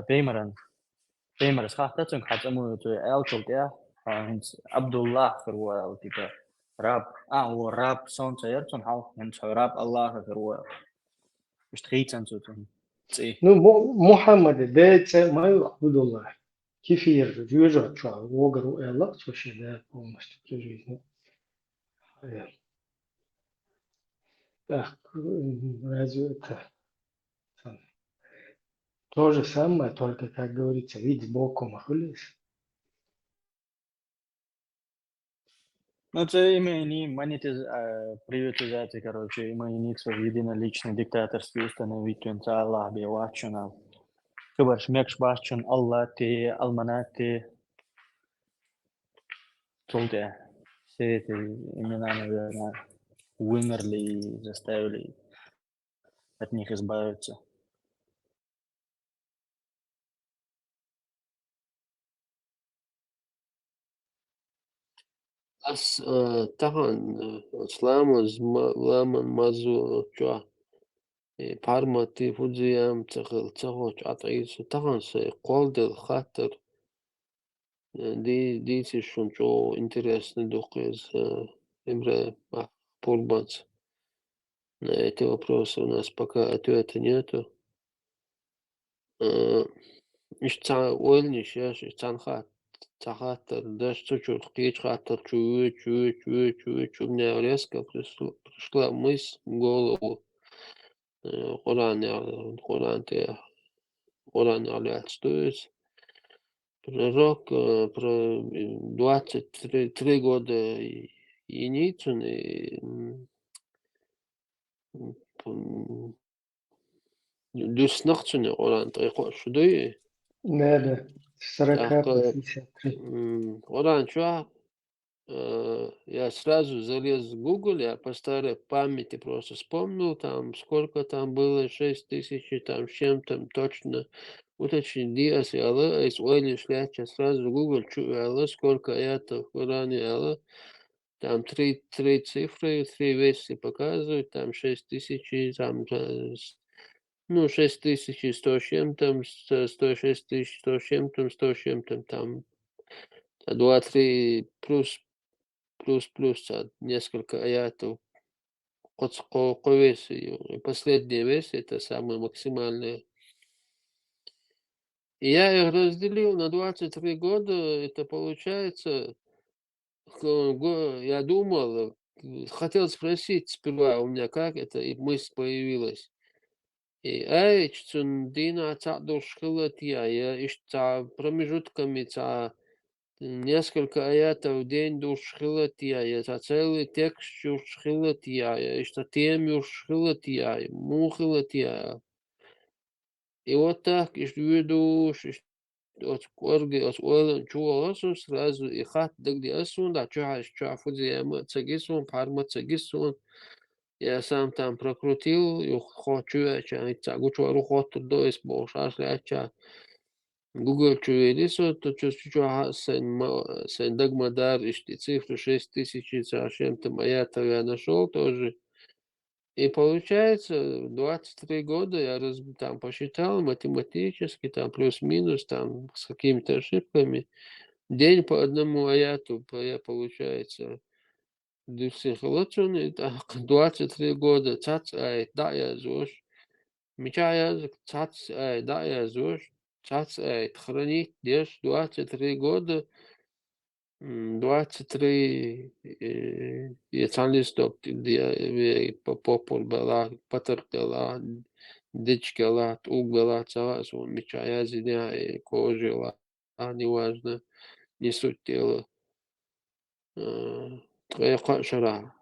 Pemaran gaat dat, gaat allemaal to elke ja, Abdullah verwoord, типа, Rab, o Rab солнце, hou, en Rab Allah verwoord. Is het iets aan zo doen. Ну, محمد ده ما يعبد الله كيف يرجع شو وقروا الله شو شيء ده полностью при жизни. Так, разве это то же самое, только, как говорится, вид боком хулис. Ну, это имени приватизация, короче, имени свой единоличный диктаторский установить, он Аллах бивачуна. Кыбарш мекш башчун Аллах те, Алманати, Тулте. Все эти имена, наверное, вымерли, заставили от них избавиться. As tahan slamas laman mazu chua parmati fudziam tsahoch ataisu tahan se qoldel khater دي شو интересно доклад Имре Пурбац. На эти вопросы у нас пока ответа нету. Ишца ойлниш, я цанхат, цахатер, даже чуть-чуть кич хатер, чуть. У меня резко пришла мысль в голову. Коран отстует. Пророк про 23 года Еницын и Дюснахцуне Коран шудой. Да, 40 по 63. Коран чуа. Я сразу залез в Google, я по старой памяти просто вспомнил, там сколько там было, 6000, там с чем-то точно. Уточнить диас и Аллах, из ойли шляхча сразу в Google, Аллах, сколько аятов в Коране Аллах. Там три цифры, 3 версии показывают, там 6000, там, ну, 6100 с чем-то, 106 100 с чем-то, 100 с чем-то, там 2-3 плюс, несколько аятов. Последняя версия, это самая максимальная. И я их разделил на 23 года, это получается, я думал, хотел спросить сперва у меня, как это, и мысль появилась. И Дина я промежутками несколько аятов в день я целый текст я что тем я. И вот так, и веду, от ойлан чуаласун сразу и хат дагди асун, да чуафу зияма цагисун, парма цагисун. Я сам там прокрутил, и хочу я цагу чуару хоту до исполшаш ляча. Google чуэлисо, то чуа сен дагмадар, ишти цифру 6000 за чем-то аятов я нашел тоже. И получается, 23 года я там посчитал математически, там плюс-минус, там с какими-то ошибками. День по одному аяту, получается, 23 года, цац, да, я зош. Меча язык цац да yazıyor. Цац хранить дешь 23 года. 23 geçen listok diye ve popol bela patırtela дичкала угла цала свой меча языня кожила неважно не суть дела. Твоя кашара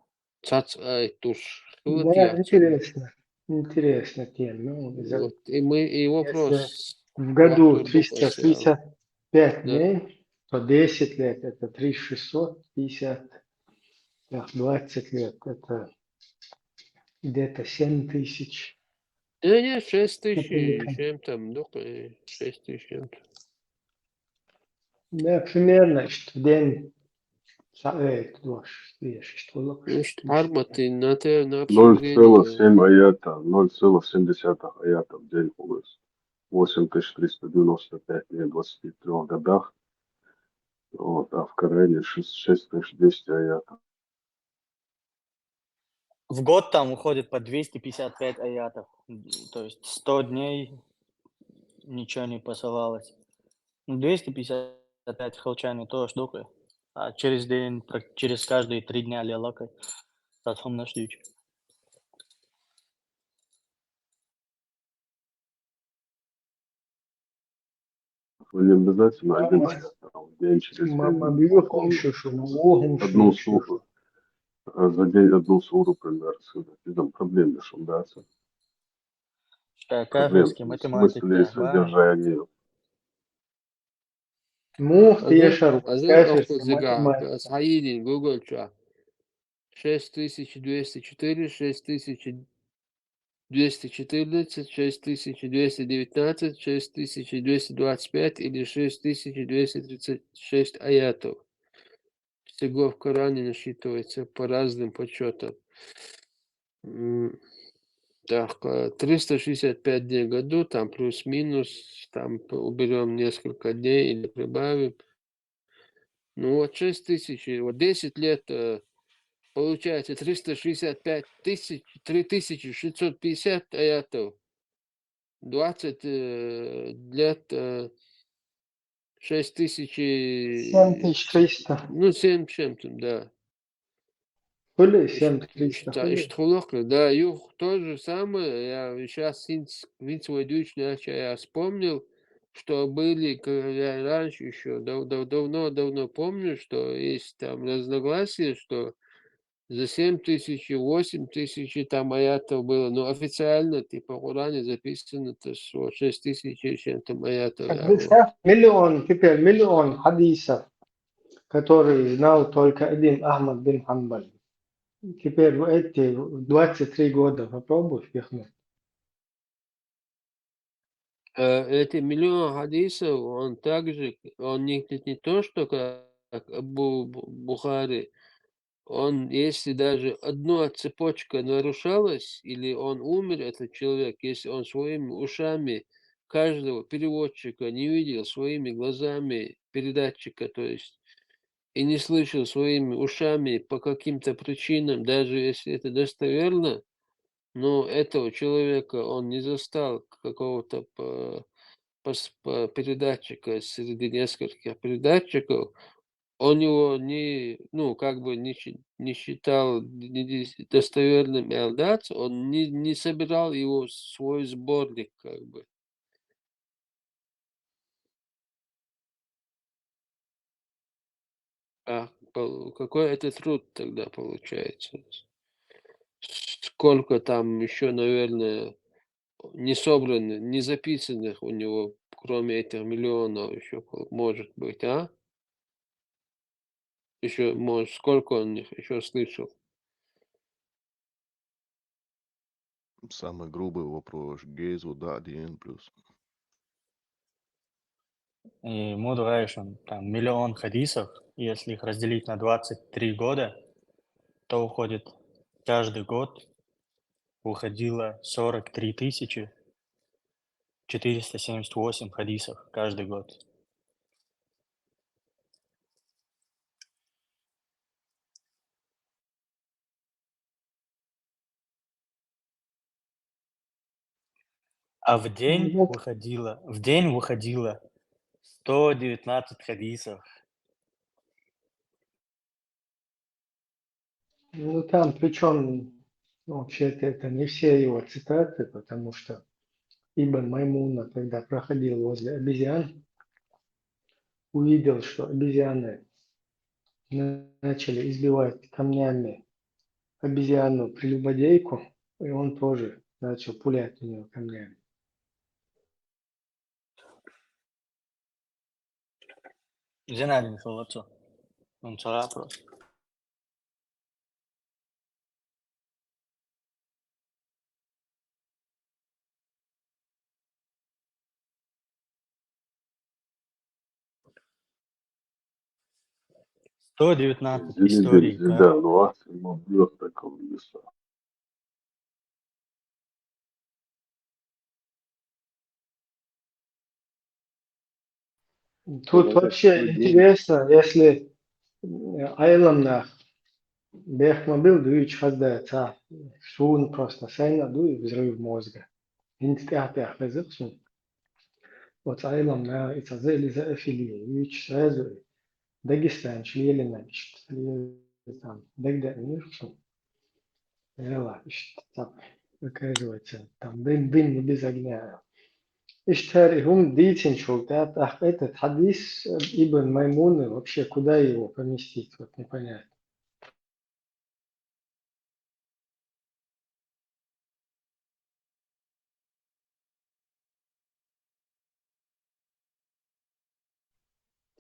цац туш Да, хватятся. интересно. Интересная тема. Ну, Вот. И вопрос если в году Артур Дупасял. 365 Да. дней, то 10 лет это 3650, так, 20 лет это где-то 7000. Не, 6 тысяч Например. чем-то, 6 тысяч чем-то. Да, примерно, что день что Значит, арматы на обсуждение. 0,7 аята, 0,7 аята в день получается. 8395 дней в 23 годах. Вот, а в Коране 6200 аятов. В год там уходит по 255 аятов. То есть 100 дней ничего не посылалось. 255 случайно то штука. А через день, через каждые 3 дня лелакай. Потом на шлюч. Не обязательно один аят, а в день через день одну суру. За день одну суру, например, там проблем решим, да? Проблем Кафирский в математик, смысле да. содержания. Азыр Ахтузыга, Саидин, Google Ча. 6204, 6214, 6219, 6225 или 6236 аятов. Всего в Коране насчитывается по разным подсчетам. Так, 365 дней в году, там плюс-минус, там уберем несколько дней или прибавим. Ну вот 6 тысяч, вот 10 лет получается 365 тысяч, 3650 аятов. 20 лет 6000, 7300. ну 7 чем-то, да. Были 7300. Иштхулохка, да, юх, то же самое, я сейчас свой я вспомнил, что были, я раньше еще, давно помню, что есть там разногласия, что за 7000, 8000 там аятов было, но официально, типа, в Коране записано, что 6000 и чем-то аятов. Так представь, теперь миллион хадисов, которые знал только один Ахмад бин Хамбаль. Теперь в эти 23 года попробуй впихнуть. Эти миллион хадисов, он также, он не то, что как Абу Бухари, он, если даже одна цепочка нарушалась, или он умер, этот человек, если он своими ушами каждого переводчика не видел своими глазами передатчика, то есть, и не слышал своими ушами по каким-то причинам, даже если это достоверно, но этого человека он не застал какого-то передатчика среди нескольких передатчиков, он его не, ну, как бы не считал достоверным Элдац, он не собирал его в свой сборник, как бы. А какой это труд тогда получается? Сколько там еще, наверное, не собранных, не записанных у него, кроме этих миллионов, еще может быть, а? Еще, может, сколько он их еще слышал? Самый грубый вопрос. Гейзу, да, 1 плюс. И Мудрайшин, там миллион хадисов, если их разделить на 23 года, то уходит каждый год уходило 43 478 хадисов каждый год. А в Ну, день вот, выходило 119 хадисов. ну там, причем, вообще-то это не все его цитаты, потому что Ибн Маймуна, когда проходил возле обезьян, увидел, что обезьяны начали избивать камнями обезьяну-прелюбодейку, и он тоже начал пулять в нее камнями. Зинаидин Солодцо. Он царапался. Benzini 119 de историй, benzinden bahsetmem yok da kalıyorsa. Тут Даже вообще 109. интересно, если айламнах бехмобил дуич хадда та шун просто сайна дуй взрыв мозга. Институт безопасности. Вот айламна это зели за афилия. Дуич сразу Дагестан шлелина там дагда мирсу. Ела там оказывается там дым не без огня. اشتري هم ديتين шелтат, ах, этот хадис Ибн Маймуны, вообще куда его поместить, вот непонятно.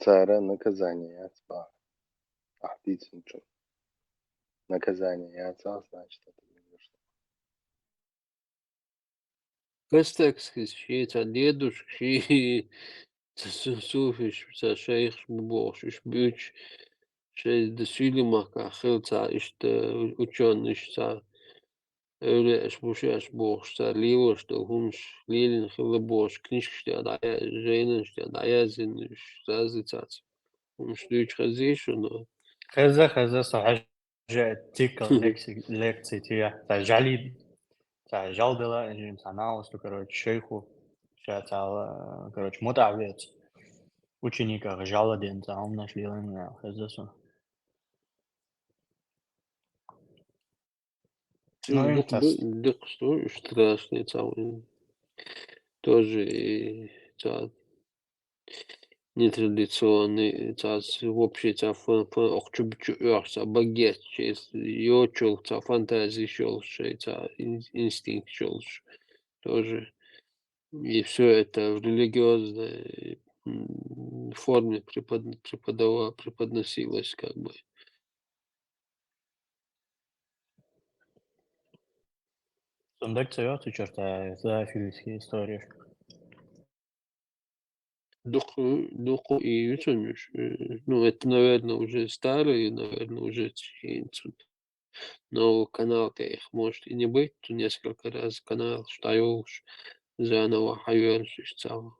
Цара наказание отца. Ахдицин что? Наказание отца, значит, это не вышло. Пестекс, шиица дедушка, ши суфиш, шейх бубош, бюч, шей десюлимака, хилца, ученый, öyle boş boşta livoşta hunş lilin hılı boş knişkişte da jeynin işte da yazın zazicat hunş düç khazishun خزة صح جاء تيكل лекции تيا تاع جالي تاع جالدلا انجي تاع наусту, короче, шейху, сейчас, короче, мутавец, ученика Жаладин, там нашли именно Хазесу. Ну и дух тас. дух что страшный цау тоже ца нетрадиционный ца вообще ца охчубчу ца багет чест йочул ца фантазии шел ца инстинкт шел тоже. И все это в религиозной форме преподносилось как бы. Сундук цвет, черта, зоофильские истории. Духу и Ютунюш. Ну, это, наверное, уже старый, наверное, уже Чинцут. Но канал-то их может и не быть. Тут несколько раз канал Штаюш заново хайвершишцал.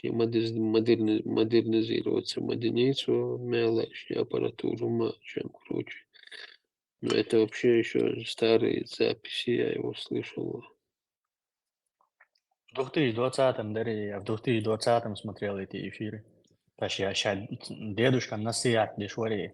И модернизироваться модерницу, мелочь, аппаратуру, чем круче. Но это вообще еще старые записи, я его слышал. В 2020-м, Дарья, я в 2020-м смотрел эти эфиры. Таш я ща дедушка насыят дешвари.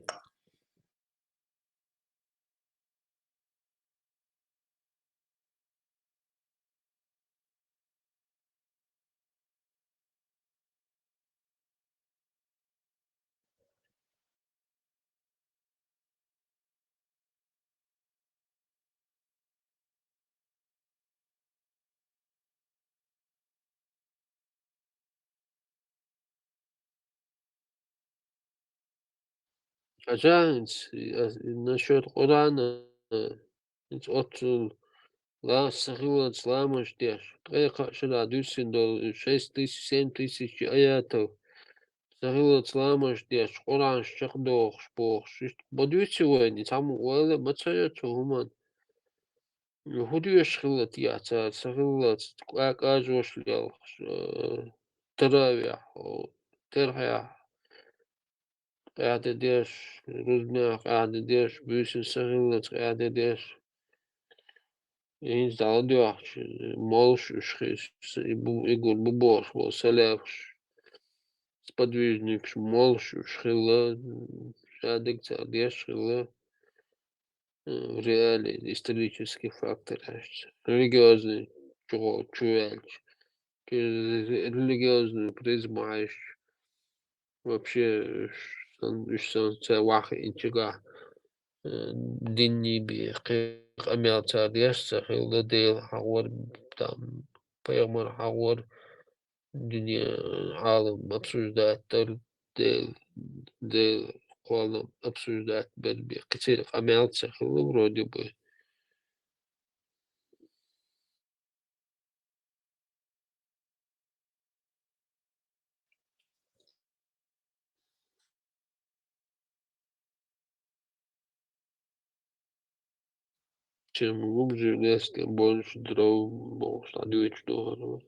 Ажанс, насчет Корана, отцу ла сахила сламаш деш. Трека шила дюсин до 6000, 7000 аятов. Сахила сламаш деш. Коран шахдох шпох. Бодюси войни, там уэлэ мацая чухуман. Худюш хилат яца, сахила акажош лял. Таравия, терхая. قاعدة ديش رزمة قاعدة ديش بيوسن سغلت قاعدة ديش Eens daldiach молшиш игур бубош во селевш сподвижник молшиш хила шадик цадеш хила в реале исторический фактор религиозный чуэльч через религиозную призму вообще что ваха инчига ديني بقيق أمير ديش خيل ديل حور там بيغمر حور دنيا عالم обсуждать ديل قوالم обсуждать كتير أمير خيل вроде бы чем глубже в лес, тем больше дров можешь надеть, что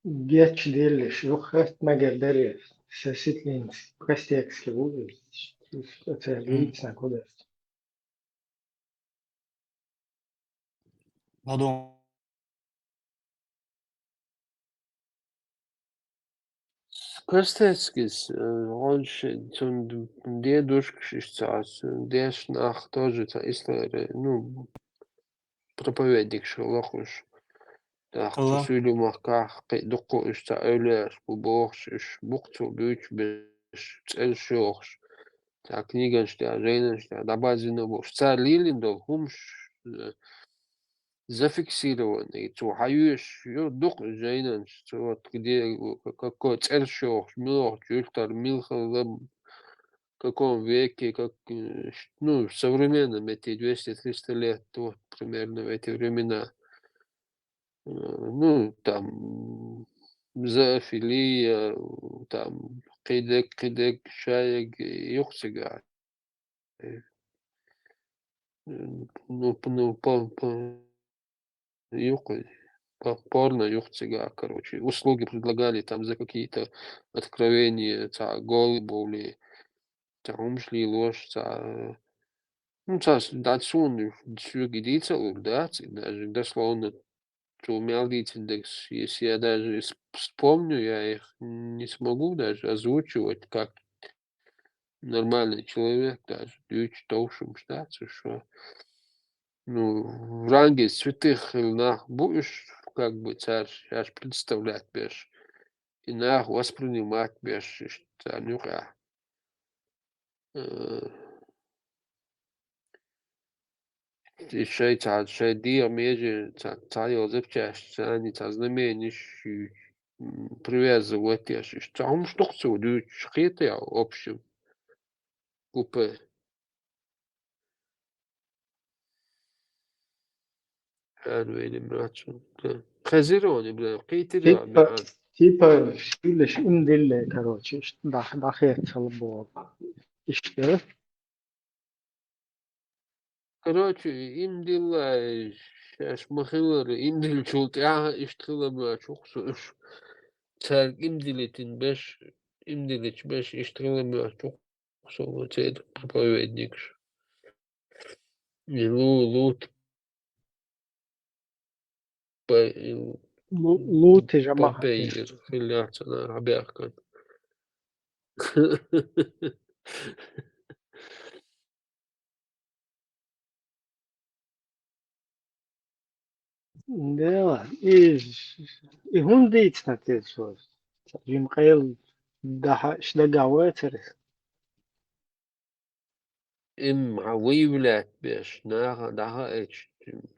Geç değildir. Yok heft megelleri. Sesitliğin kastekski bu. Özelliğine kadar. Потом Костецкис, раньше, дедушка сейчас, дешнах тоже, история, ну, проповедник шелохуш. Так, Allah тусюлю махках, дуку ишта öyle, bu boğş, iş, buktu, büyük bir, el şoğş. Так, книга, что Женя, что добавлено, в царь Лилиндол, хумш, зафиксированный, то хаюш, дух Женя, что вот где, какой цель шоğş, милох, чультар, милхал, в каком веке, как, ну, в современном, эти 200-300 лет, вот, примерно в эти времена. Ну, там, зоофилия, там, кидек, шаек, юхсига. Ну, юхай, порно, юхсига, короче. Услуги предлагали там за какие-то откровения, голы боли, умшли ложь, ну, датсун, сюги дицел, да, даже дословно. Умелдить индекс. Если я даже вспомню, я их не смогу даже озвучивать как нормальный человек даже. Дючь толшим штаться, что ну, в ранге святых нах будешь как бы царь, аж представлять бешь. И нах воспринимать бешь, что нюха. Шей дия межи царь зевчаш, они знаменишь привязывать я что он что все дючь хитя общем купе. Benim raçun. Хазирони, бля, китери Типа, abi. типа, шилиш индилле, короче, дахет салбо. İşte Короче, им дела, сейчас махилары, им дел чулт, я иштхилама чухсуш. Царь им делитин беш, им делич беш иштхилама чухсу, вот это проповедник. И лут, Лут جماعة Попейер, хиляться на рабяхкан. да, и hun dit на те что. Jim Kyle Daha işte gavetseriz. Выявлять беш, daha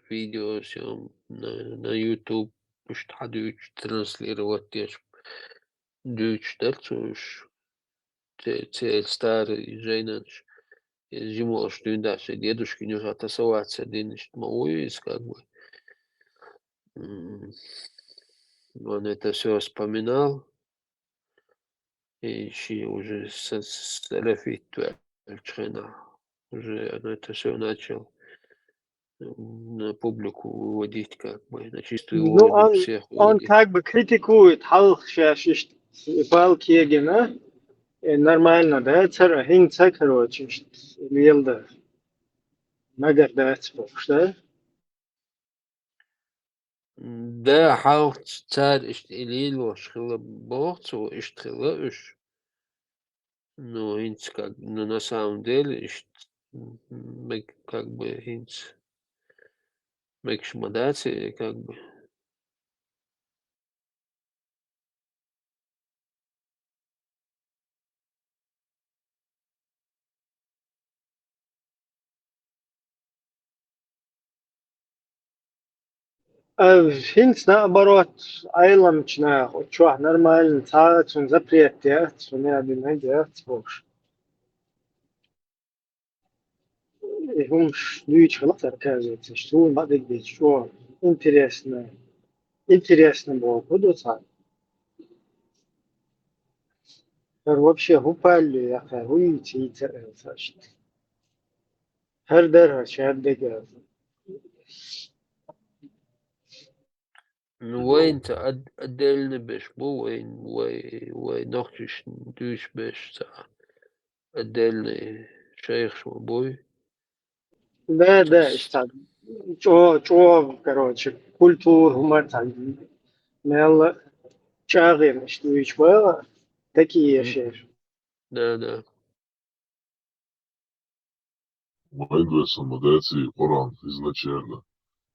видеos на YouTube, что hadüç транслировать тешь, düç дальцуш, цель старый женщин, зимой что дальше дедушки не отасоваться, день мауис как бы. Он это все вспоминал, и еще уже с Лефит уже он это все начал на публику выводить, как бы, на чистую Ну, воду всех он выводить. как бы критикует halk шашишт балкиегена. Нормально, да, цара, хинца, короче, лелда, нагардать, да? Да, халк царь илило шхила бохцу, иштхила иш. Ну, инц как, ну, на самом деле, как бы, инц, мекшмадации, как бы. Хинц, наоборот, айламчна, чё, нормально, царь, он запрет делать, он не один делать, больше. И он шлюч, вот, оказывается, что он надо быть, что интересно, интересно было, буду царь. Вообще, гупали, я хай, уйти, и царь, هر درها شهر دقيقة Ну, воин-то отдельно беш, бу воин, вой нохчиш дюш беш, отдельный шейх швабой. да, işte çoğu короче, культуру мatan, мел чагым, что üç var, такие şey. Да. Вайндвесом модеции Коран изначально.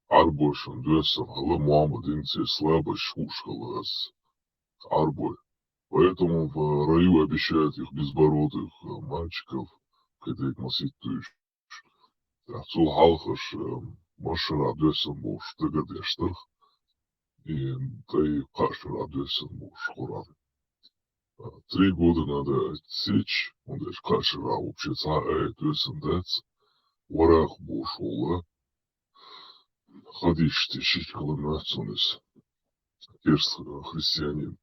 Арбошем двесом, але Муаммад инце слабо шушкалас. Арбой. Поэтому в раю обещают их безбородых мальчиков, когда их маситуешь. Цул халхаш машина двесом буш тыгадештах. И тай кашера двесом буш Коран. 3 года надо сечь, он даже кашера вообще двесом дать. Варах буш ула. Ходишь, тишить колымнацунис. Перс христианин.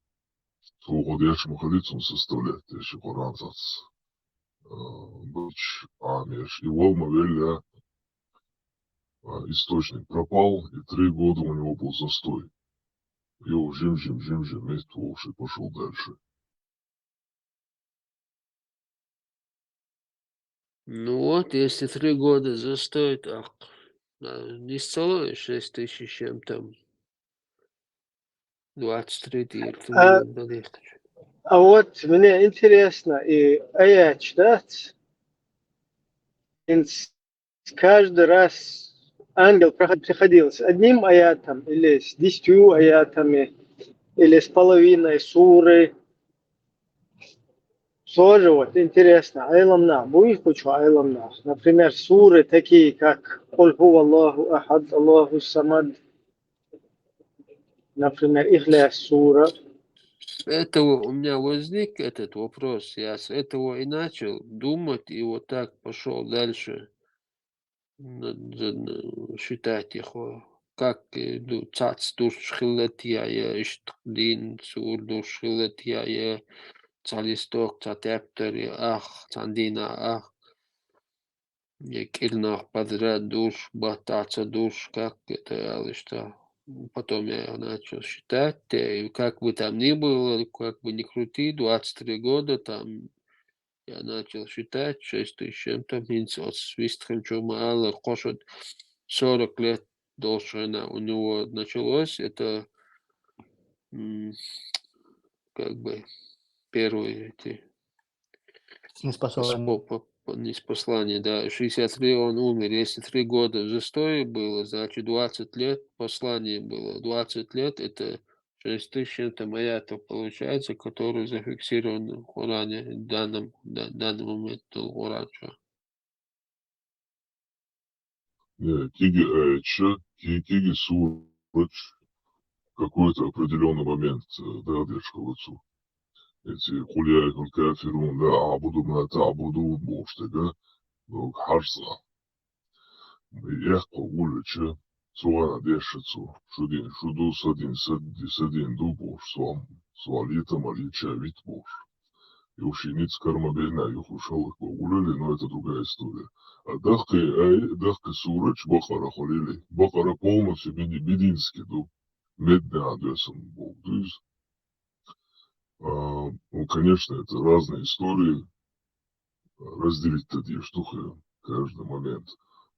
Уходящему ходицу составляет еще Коран зац. Быч амеш. И Волма Веля источник пропал, и 3 года у него был застой. Его жим, месяц и пошел дальше. Ну вот, если 3 года застой, так, не целое 6 тысяч чем там. 23 или А вот мне интересно, и аят читать, каждый раз ангел приходил с одним аятом, или с 10 аятами, или с половиной суры. Тоже вот интересно, айламна, будет хочу айламна. Например, суры такие, как «Куль ху Аллаху ахад, Аллаху самад». Например, Ихляс сура. этого у меня возник этот вопрос. Я с этого и начал думать, и вот так пошел дальше считать их. Как цац душ шхилатия, иштдин сур душ шхилатия, цалисток, цатептери, ах, цандина, ах. Кильнах подряд душ, батаца душ, как это, что. Потом я начал считать, и как бы там ни было, как бы ни крути, 23 года там я начал считать, 6 тысяч чем-то, от свистхем чумала, кошет 40 лет дольше она у него началось, это как бы первые эти послание, да, 63 он умер, если 3 года застоя было, значит 20 лет послание было, 20 лет это То есть 1000 там аятов получается, которые зафиксированы в Коране в данный момент Коран. Тиги Айча, Тиги Сурач, какой-то определенный момент, да, Дешковацу. Эти Хулиайкун Кафирун, да, Абуду Мата, Абуду Боштега, Харса. Ях Погулича, Суана Дешицу, Шуду Садин Дубош, Суалита Малича Витбош. И ушениц карма бельна, их ушел их погуляли, но это другая история. А дахка сурач бахара холили. Бахара полностью бединский, ду. Медный адресом был. То есть, ну, конечно, это разные истории. Разделить такие штуки каждый момент.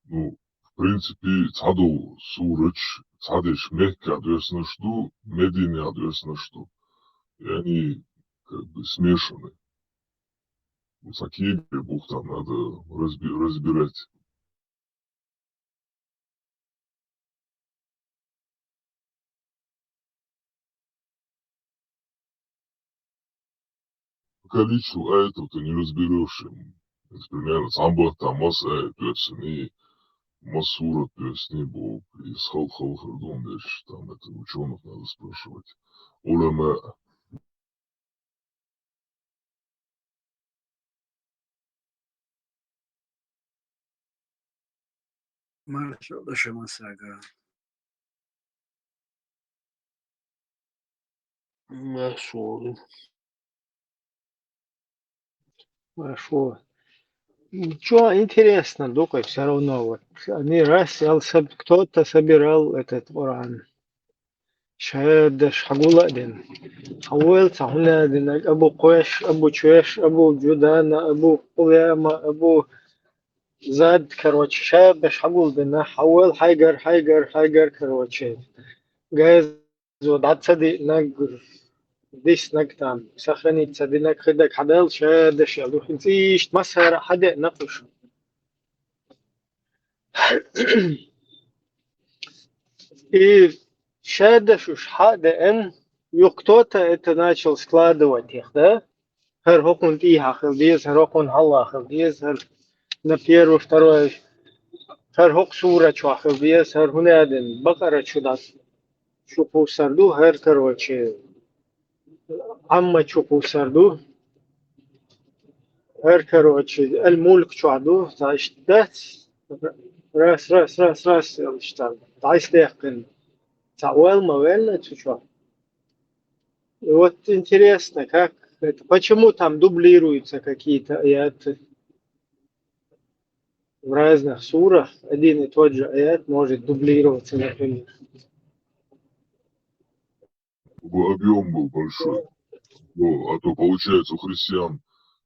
Ну, в принципе, цаду сурач, цадеш мягкий адрес на что, медийный адрес на что. И они как бы смешаны. Такие игры Бог там надо разбирать. Количество аэтов ты не разберешь им. Это примерно самбах там масса аэт, песни, масура песни Бог, и схал-хал-хардон, там это ученых надо спрашивать. Уляма. Marshall Shamasaga. Нашел. Хорошо. Ничего, интересно, только все равно. Вот. Они раз, кто-то собирал этот уран. شهادة حقولا دين حول تعهنا دين أبو قيش أبو شويش أبو جدانة أبو قيامة أبو زاد كروتش شاب بش حقول دين حول حيقر كروتش جايز وضعت صديق نقر ديس نقتام سخني تصدي نق خدك حدال شهادة شالو خنسيش مسهر حدا نقش И шада шушхада эн кто-то это начал складывать их, да? Хер хокун и хахилдиз, хер хокун халла хахилдиз, хер на первый, второй, хер хок сура чухахилдиз, хер хунядин бакара чудас. Шупу сарду, хер короче, амма чупу сарду, хер короче, аль-мульк чуаду, значит, раз, что дайс дехкин. Сауэл Мавелла, чё? И вот интересно, как это, почему там дублируются какие-то аяты в разных сурах, один и тот же аят может дублироваться, например. Чтобы объем был большой. Ну, а то получается у христиан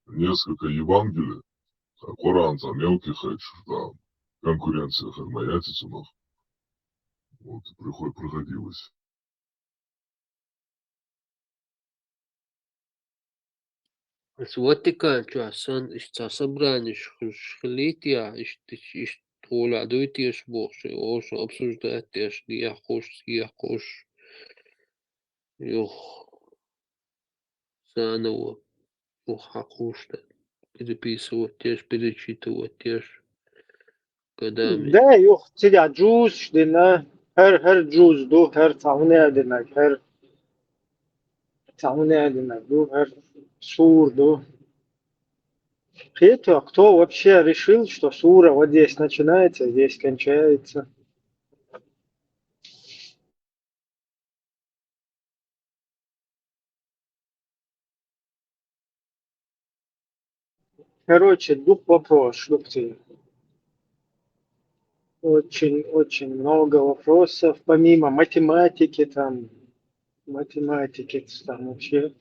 несколько Евангелий, а Коран там мелких, там конкуренция хармаятица, но вот приходилось. Ватикан, что собрание шхлития, Оля, дуйте ж больше, уже обсуждать теж, я хош, заново, хакушта, переписывать теж, перечитывать теж годами. Да, юх, тебя джуз, дина, хер джуз, ду, хер цауне дина, хер ду, хер сур, ду. Это кто вообще решил, что сура вот здесь начинается, здесь кончается? Короче, дух вопрос, шлюпцы. Очень много вопросов, помимо математики, там вообще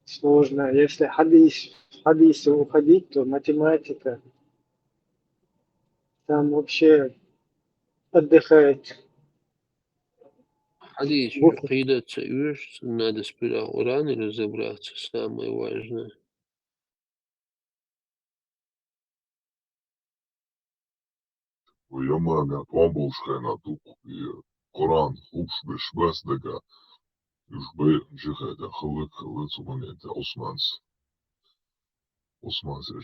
сложно. Если хадисы уходить, то математика там вообще отдыхает. Хадис, придется надо сперва Уран разобраться, самое важное. Я маме отвамбал шхайна тук, и Kur'an hubş beş bas daga jbe jihada khalak khalat momenta Osmans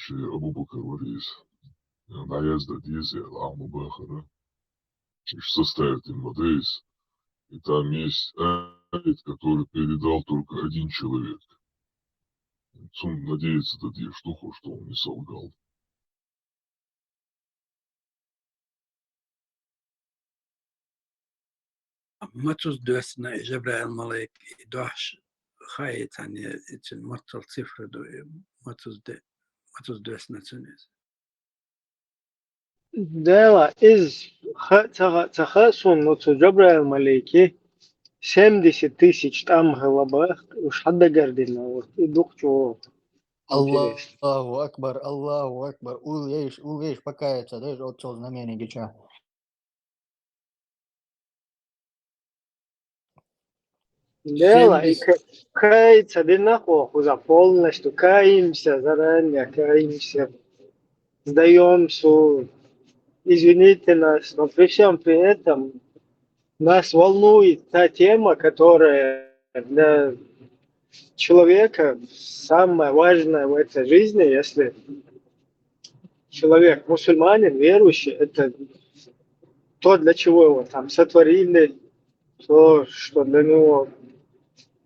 şey Abu Bakr Varis наезда дизель Аму-Бахара состоит in Мадейс, и там есть аят, который передал только один человек. Цум надеется такие штуку, что он не солгал. متوز دوسنا جبرائيل ملاك دوش خايت يعني إتن مرتل صفر دو متوز دوسنا تونس Dela iz تخاصم نوتو جبرائيل ملاكي 70 000 там головах уж хадда гардина вот и духчу интересно. Аллаху Акбар, Аллаху Акбар. Улгейш покаяться, даже от цього знамения гича. Дела и 70 каяться одинаково, за полностью каемся заранее, каемся, сдаемся, извините нас, но при всем при этом нас волнует та тема, которая для человека самое важное в этой жизни, если человек мусульманин, верующий, это то, для чего его там сотворили, то, что для него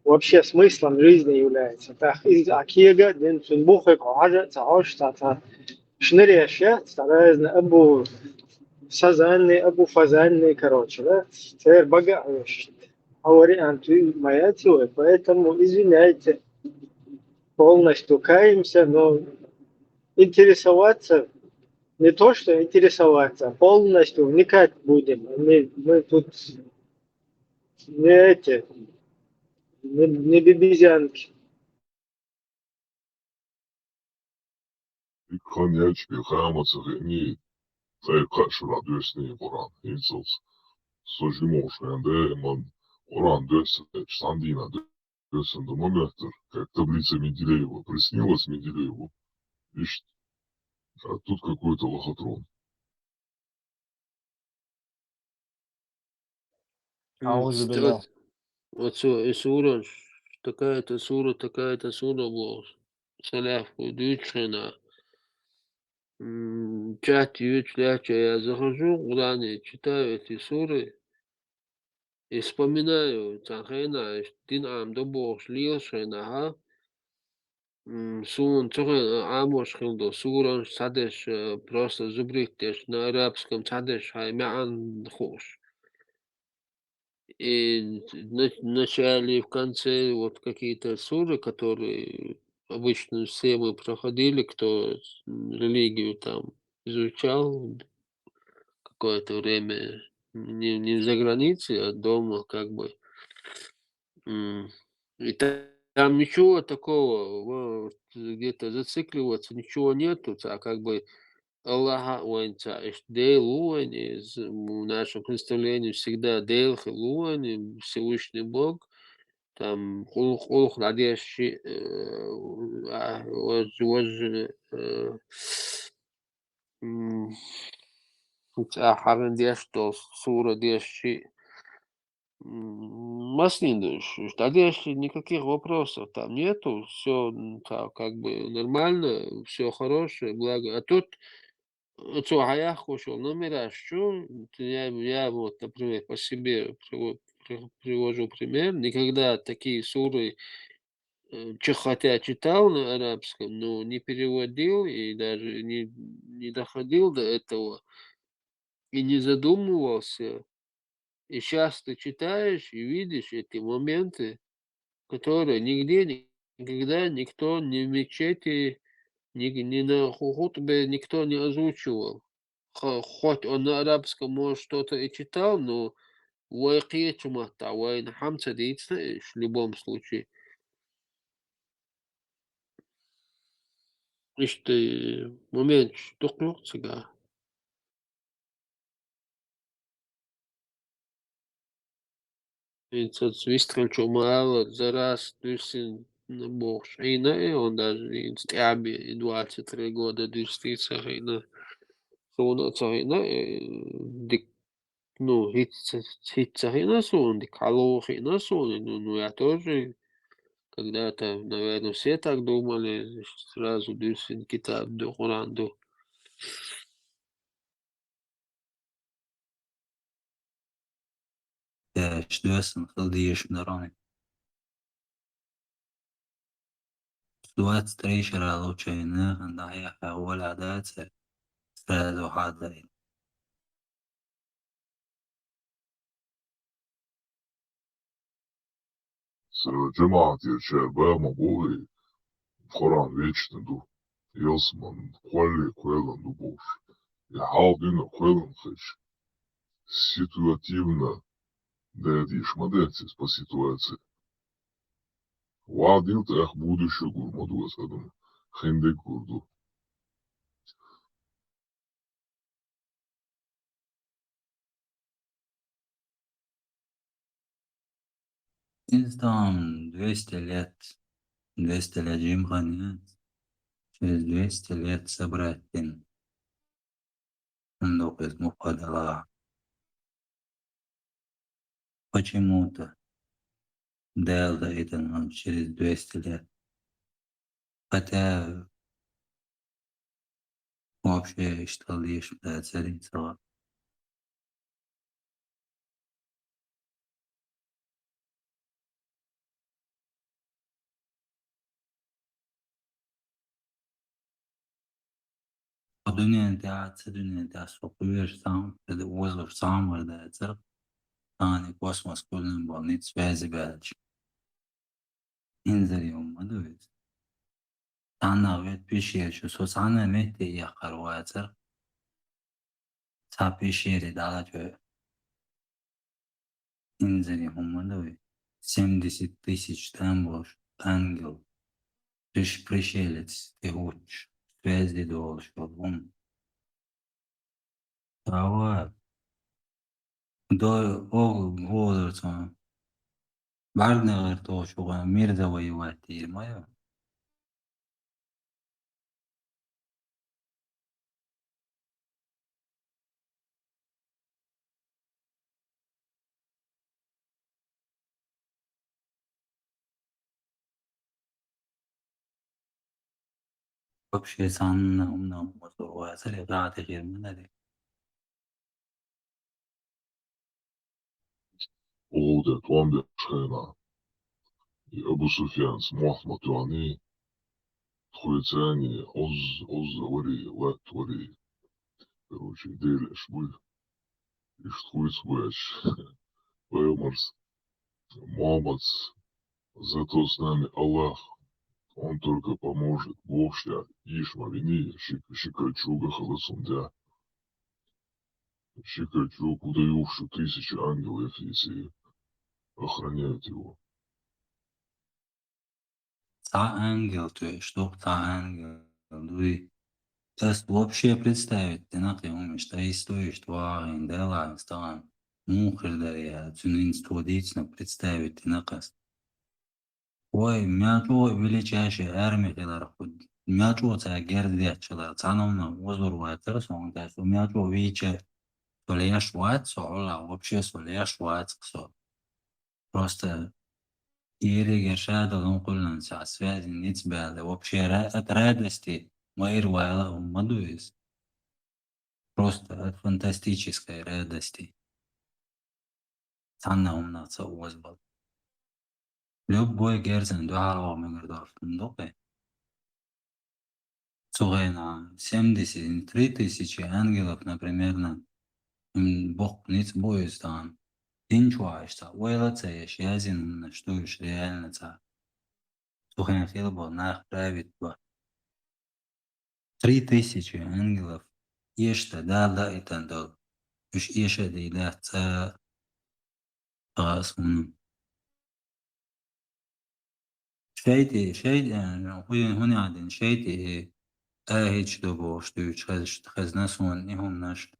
вообще смыслом жизни является. Так, из Акига, дин сунбухи, кохажа, цаош, тата, шныри ашья, стараюсь абу сазанный, абу фазанный, короче, да, теперь богатый. Вариант моя теория, поэтому извиняйте, полностью каемся, но интересоваться, не то что интересоваться, а полностью вникать будем. Мы тут не эти, не бибизянки. И коньячки хаматься не тай каш радостный Kur'an insels. Сожимош янде ман Kur'an дёс Сандина дёсен до момента, как таблица Менделеева приснилась Менделееву. Ишь, а тут какой-то лохотрон. Аузу билля. Вот сура, такая-то сура была. Салявку дючена. Чат ючляча, я захожу, в Коране, читаю эти суры и вспоминаю, цахайна, дин ам до бог шлилшена, ха. Сун амош хилдо суран садеш просто зубрихтеш на арабском садеш хай мян хош. И в начале и в конце вот какие-то суры, которые обычно все мы проходили, кто религию там изучал какое-то время, не за границей, а дома как бы. И там ничего такого, вот, где-то зацикливаться, ничего нету, а как бы Аллаха уэнца Дейл Уэн из в нашем представлении всегда Дейл Хилуэн, Всевышний Бог, там Хулх Радеши, Ахарен Дешто, Сура Деши, Маслиндуш, дальше никаких вопросов там нету, все как бы нормально, все хорошее, благо. А тут а я хочу номера, что я вот, например, по себе привожу пример. Никогда такие суры, хотя читал на арабском, но не переводил и даже не доходил до этого и не задумывался. И сейчас ты читаешь и видишь эти моменты, которые нигде никогда никто ни в мечети, ни на хутбе никто не озвучивал. Хоть он на арабском, может, что-то и читал, но вайкия чумата, вайн хамца в любом случае. İşte moment tutukluk çıkar. Ведь выстрелил мало за раз, дюсин на бог. И он даже и стряби и 23 года дюстица, и на соуна царина, дик Ну, Хитцахина Сонди, Калохина Сони, ну я тоже когда-то, наверное, все так думали, сразу Дюсин Китаб, Духуранду. Stößen خلديش مدراني سوات ستريش على لوتشينا عند هي أول عادات سرادو حاضرين جماعة الشباب مبولي بخوران ويتشن دو يلسمن خوالي خوالن دو بوش يحاولين خوالن خش ситуативно дадиш модельцис по ситуации. Вадил ах будущее гурмаду асадым. Хендек гурду. Инстам 200 лет 200 лет Джимханиат через 200 лет собрать пин сундук из Мухадала. Почему-то Делда это через 200 лет. Хотя вообще я считал лишь царица. الدنيا سوقيش сам, воздух сам выдается. Тани космос кулин больниц связи бэлч. Инзариум мадуис. Тана вет пишешь, что сана мете я харвайцер. Са пишери дала чё. Инзариум мадуис. 70 тысяч там был ангел. Пришелец, ты уч. Связи должен был. Давай. До Олдерсон. Барнер то, что мир завоевать, и моё. Вообще сан умно мозговая целебраты германали. Олде Туамбе Шхена. И Абу Суфьян с Мохмат Туани. Тхуицани Оз Вари, Лат Вари. Короче, Дейля Шбуй. И Штхуиц Бэч. Пэмарс. Мамац. Зато с нами Аллах. Он только поможет. Богща. Ишма Вини. Шикачуга Халасундя. Шикачуг, удаивший тысячи ангелов, если охраняют его. Та ангел, то есть что та ангел, дуй. Тест вообще представить, ты нахуй умеешь, что и стоишь, тварин, дела, стан, мухер дарья, цунин студично представить, ты наказ. Ой, мячо величайший армия, когда мячо ца гердячила, цановно возурватер, сон, так что мячо виче, то ли я шват, сола, вообще соли я шват, просто Иригер шадалом кулнанса связи нецбяда. Вообще от радости мои рвала мадуис. Просто от фантастической радости. Санна умнаца уазбал. Любой герцен дуарова мегардорф ндопе. Цугайна 73 тысячи ангелов, например, Бог ниц боистан. Инчуашта, уэлаца яшязин, что уж реально ца. Цугайна хилбо нах правит ба. 3000 ангелов. Ешта, да, это дол. Уж еша да иля ца асуну. شيتي هنا عندنا شيتي هيك دبو شتو خزنا سون نهم نش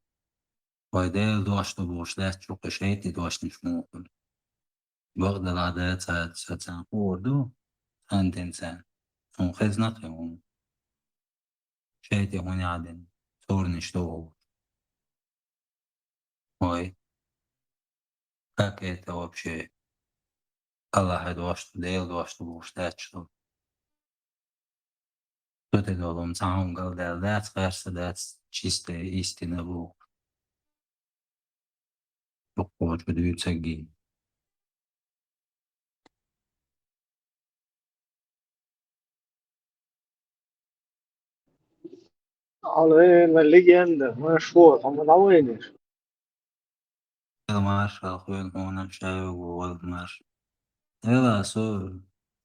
ويدال دوش دبو شلات شوق شيتي دوش نشموكل بغض العادات ساتسان قوردو سانتين سان سون خزنا قيوم شيتي هنا عندنا صور نشتو واي Как это вообще? Аллах что делал, что уштать, что кто-то должен сам говорил, да, кажется, да, чистая истина Бог. Хочет двигаться гей. على ليجند مشهور هم وينش المارشال أخوي هون شاي وولد مارش. يلا سو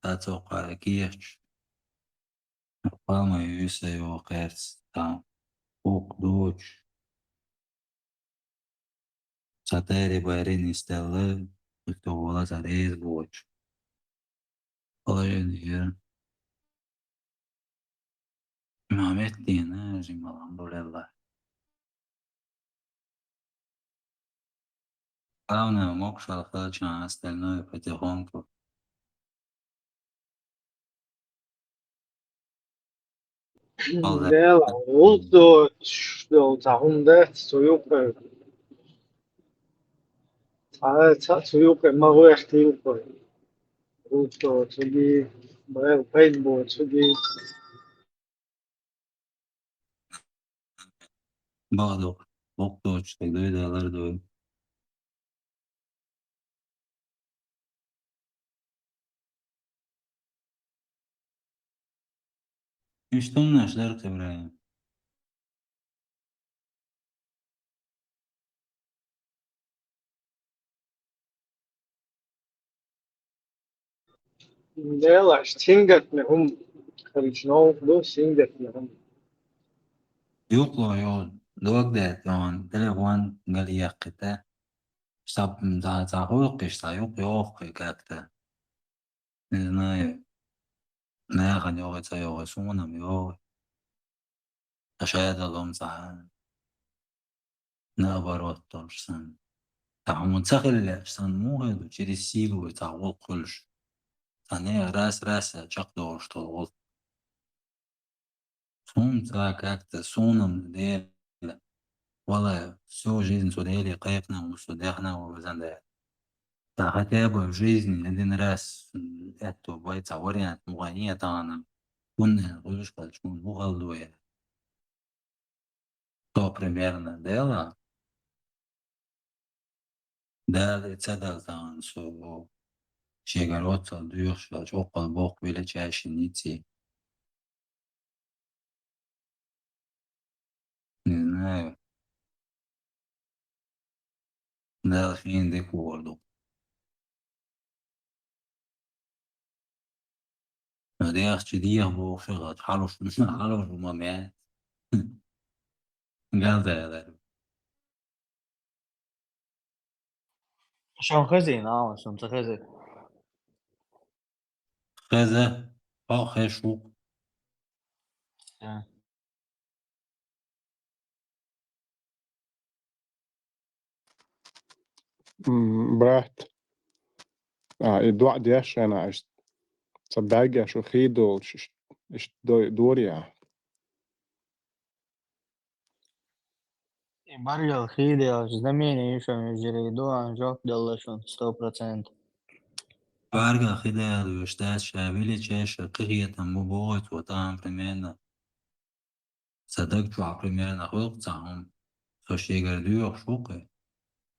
أتوقع كيش. Palma yüse o kers tam. Uk doç. Sateri bayrin istelle. Üstü ola zarez boç. Olay diyor. Mehmet diyene jimalan dolella. Главное, мог шалфач, а остальное потихоньку. ديلا وضو شلو تعهم ده سيوق سيوق ما هو يختيوق وضو تجي بغير قيد بو تجي Bağlı. Bok doç. Tegdoy dağlar doy. İşte onlar işler kıvrayım. ديلا اشتنقت لهم خرجناه دو سنقت لهم Yok la yok. Doğak da yani telefon gali yakıta. Sab za yok işte yok yok kakta. Не знаю. Наха yok это yok. Суманам yok. Aşağıda domsa. Наоборот торсан. Там منتقل شتان مو هذا через силу تعوض كلش. أنا راس чак дор что вот. Сумца как-то сунам дел. والله всю жизнь судили кайфنا وسудехنا وزند. Да хотя бы в жизни один раз эту бойца вариант мугания тана. Кунна ручка чун бугалдуя. То примерно дело. Да, цедал тан су. Шегаротса дuyuqsa чоқал боқ бile чашиници. Не знаю. Да, фин де курду. Надеясь, дия боқ шагат халуш мамя. قال ده عشان خزي نعم عشان خزي خذ خشو Brāt, ir došana, es sabēgāšu hīdolu, es dorijā. И Баргал Хидиаш, знамение еще между Дуан Жок Делашон 100%. Varga خدال وشتاش شابيلي تشاش قرية مبوغت وطعم примерно صدق جوا примерно خلق تعهم سوشيغر ديوغ شوقي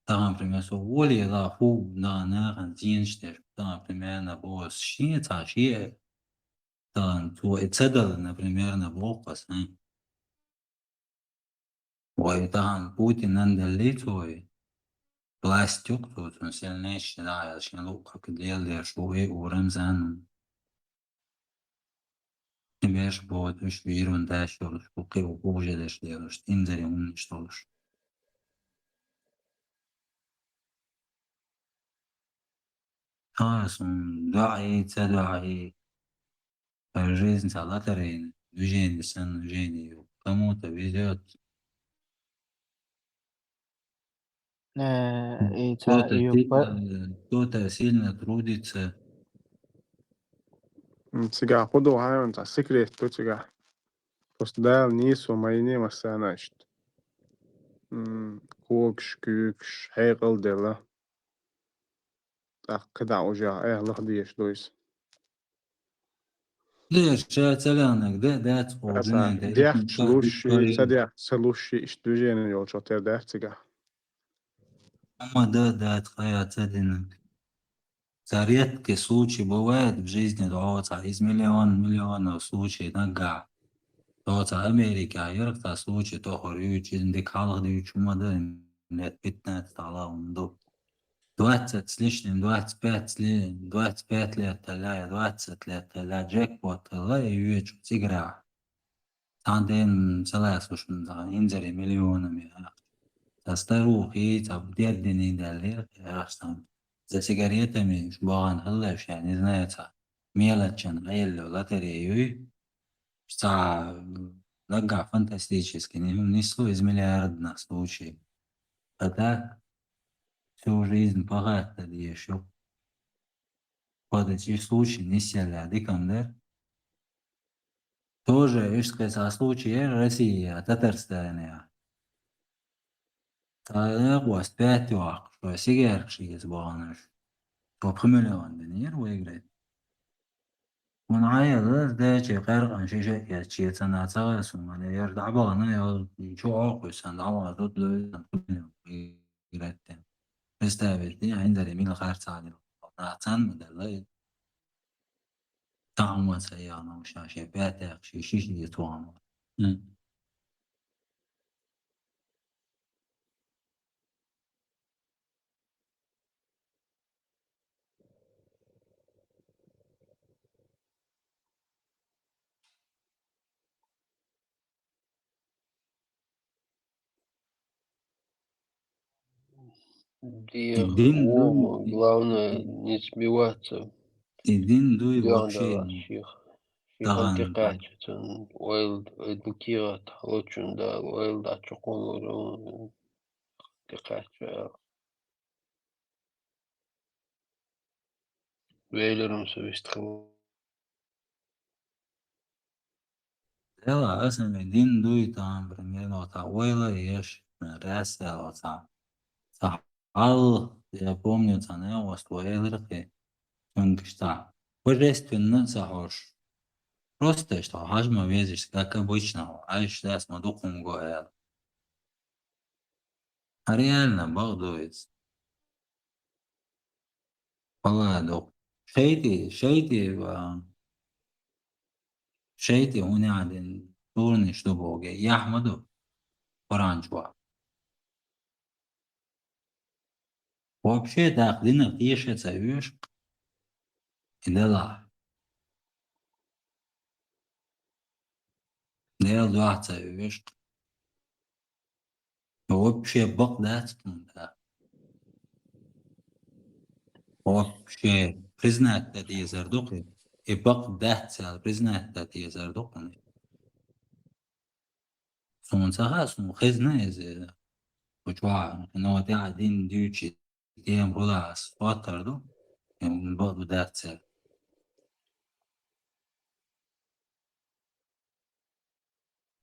طعم примерно سوولي لا فو نا ناغن زينشتر طعم примерно بوس شيء تعشيء طعم تو اتسدل примерно بوقس وطعم بوتين نندليتوي пластик тут он сильнейший, да, я начну как делали швы урымзан. Тебе будет уж ерунда, что сколько уже дашь делаешь, инзари уничтожишь. دعي تدعي жизнь салатарин, движение сан движение, кому-то везет. Кто-то сильно трудится. Цыга ходу хайон, та секрет, то цыга. Просто дал нису майне масанашт. Кокш, кюкш, хайгал дела. قطع وجع إيه لخديش دويس ليش سلامك ده تقولنا Essa ده diacht sluši, إيه sad sluši istuđenje ili čo te dehciga. أما ده تخيل تدينك редкий случай бывает в жизни доца из миллионов случаев нага доца Америки يرقى случай تخرج عندك حلقة دي شو ده нет 15 على до 20 с лишним 25 лет 25 лет لا 20 лет لا джекпот لا يوجد تигра عندين ثلاث وش من ينزل مليون تستروحي تبديدني دليل أحسن за сигаретами шбаган хыллаш, я не знаю, мелочен, аэлло, лотерею, что нога фантастически, несло из миллиардных случаев. А так, всю жизнь богато еще. Под эти случаи не сели, дикамдер. Тоже, ишская случай, Россия, Татарстане. تغوص بيت واق شو سيجار شيء يسبانش تو بخملون دنير ويجري ونعايا ده شيء غير عن شيء يا شيء سنة ساس وما يرجع بعنا يا شو عاقل سنة عوض ضد له يجري استقبل عند اليمين الخير ثاني نحسن من الله تعمل سيانا وش شيء بيت شيء يتوامر Главное не сбиваться. الدين دوي Главное, вообще شيخ تغن انتقاد ويل edukerat لوتشون دا ويل دا تقول انتقاد ويلرم سويستخل لا أصلا الدين دوي تام برمينا وتعويلة يش راسة وتع صحال я помню цена у вас твоей что божественно захож просто что хажма везешь как обычно а что с мадуком гоя а реально багдует паладок شيتي هنا عدن دورني شدو بوغي يا أحمدو فرانجوا вообще داخلين قيشة سويش إذا لا ديال واحد سويش вообще بقدات вообще признать это зардуки и بقدات признать это зардуки сон сахасу خزنة إذا وجوا إنه قاعدين ديوتشي ديم رولاس فاتر دو من بعض دات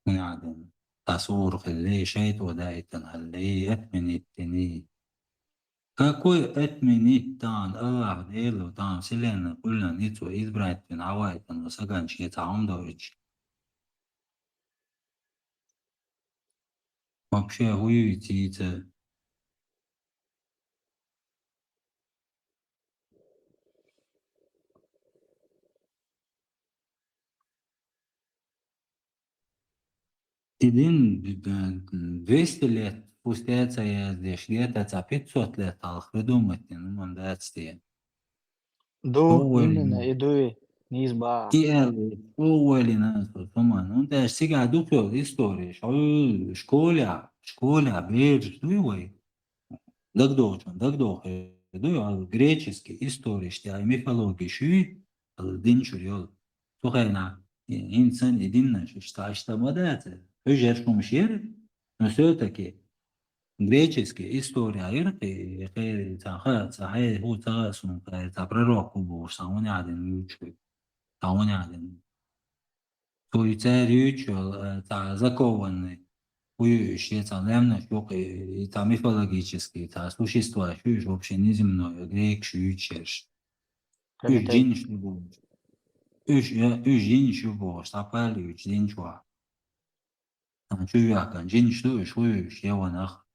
من عدم تصور خلي شيء ودايت خلي أتمني التني какой أتمني تان الله ديلو تان سلنا كلنا نيتو إذبرات من عوايد من وسجن شيء تعم دورج вообще уютите Tidin 200 лет спустя я здесь где-то 500 лет алхридумать ну да отстаем. دو إننا إدوي نيزبا أول ناس طبعا أنت سيجا دكتور إستوري شو школа бежишь дуй дагдох дуй греческий истории что мифологии шуй дин шурьол тухайна инсан единна что модата öjer шумшер но все-таки греческая история ирки غير صحيح هو تغاسم пророк был самый один учитель самый один то и царь учил закованный это, наверное, что это мифологический, это существующий вообще неземной, грек, шуючеш. Üç Прометей. cin işi bu. Üç cin işi bu. Sapali üç cin çua. Şu yakan cin işi şu üç yevanak.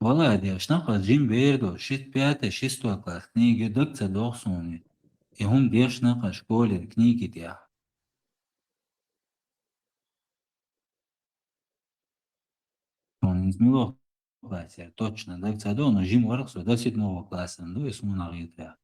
Valla diye şnaka cin verdo. Şit piyate şisto klas. Knigi dıkça doksuni. Hum diye şnaka şkoli knigi diye. Он из милого класса, точно, dıkça do, но jim varıksa до 7 классında ve sona gidiyor.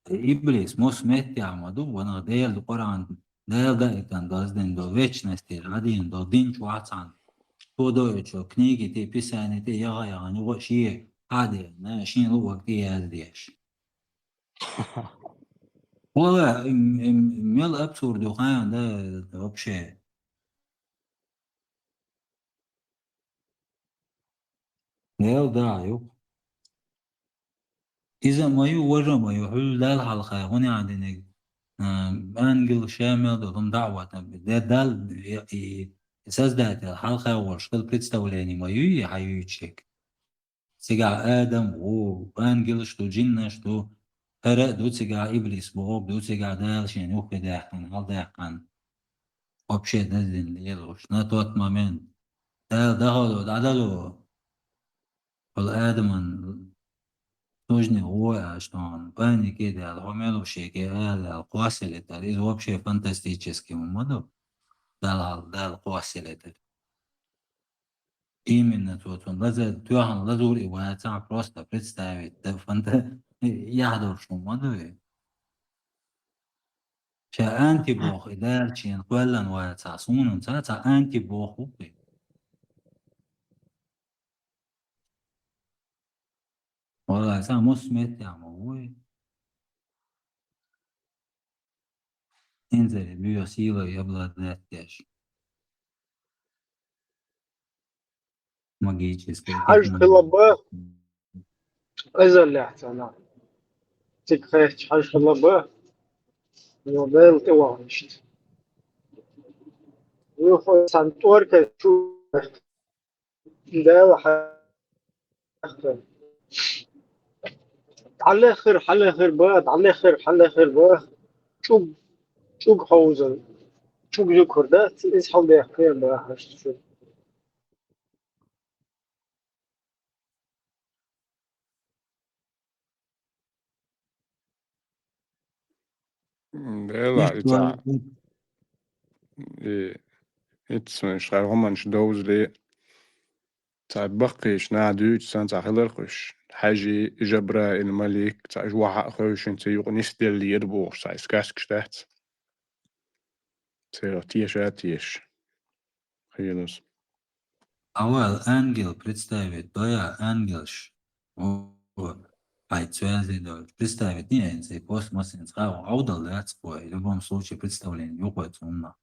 Iblis mus metti amadu, bana değil de Kur'an, değil de ikan dazdin do вечности, radin do din çuatsan. Todo hecho, knigi te pisani te yaga yaga nugo şiye, hadi, ne şin lu vakti yazdiyeş. Valla, mel absurdu khayan da вообще. Değil da yok. إذا ما يورى ما يحل ده الحلقة هنا عندنا أنجل شامل ضم دعوة ده أساس ده الحلقة ورشقل представление ما يجي حيوتشك سجع آدم وأنجل شتو جنة شتو فرق دو سجع إبليس بوب دو سجع ده عشان يوكل ده كان هل ده كان وبشيء ده اللي يلوش نتوت ما من ده هذا ده له الآدم Нужно ой, что он паники делал, умел вообще делал, классили это, и вообще фантастический моду дал классили это. Именно тут он лазер, тюхан лазур и ваяца просто представить, да яхдор что моду. Ша анти бог, идар чин кваллан ваяца сунун, ца анти бог упи. والله سا مسمت يا موي انزل بيو سيلا يبلا ذاتش магическая حاج خلابه أزل احتنا تكفيت حاج خلابه يوبيل توانشت يوفو سانتور كشو ده حق على خير حل خير بقى على خير حل خير بقى شو حوزن شو ذكر ده إيش ده خير بقى حاج شو Dela, it's مش هم مش دوز لي تاع بقيش نادو تسان تاع خلرقش حاجي جبراء الملك تاع جوحة خوش انت يغنيس ديال اللي يربوش تاع اسكاسك شتات تيرا تيش خيلوس أول ангел представит, то я ангелш. Связи, да, представить не космос, в любом случае представление уходит умно.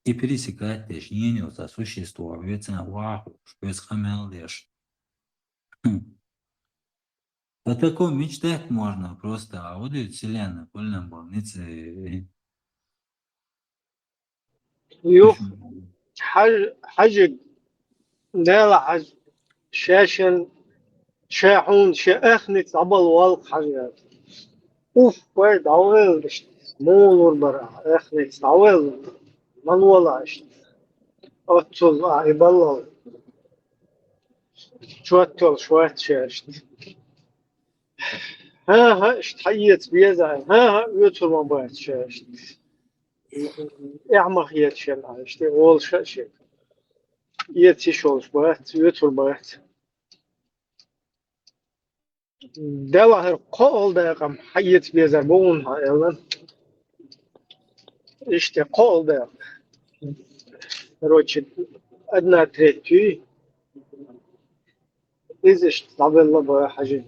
И пересекать течение за существо, ведь на ваху, что схамел лишь. По такому мечтать можно просто, а вот и вселенная, польная больница. يوف حاج ده حاج شاشن شاحون شاخنت عبل والق حاجات اوف وين عويل مولور برا اخنت عويل من ولاش اتول عبالله شوتل شوات شاشت ها اشتحيت بيزعل ها يوتل ما بات شاشت اعمق يتشل عشتي اول شاشت يتشولش بات يوتل بات ده هر قول ده قم حيت بيزر بون هايلن işte قول ده روتش ادنى تريتي إيش تعبان الله بحاجة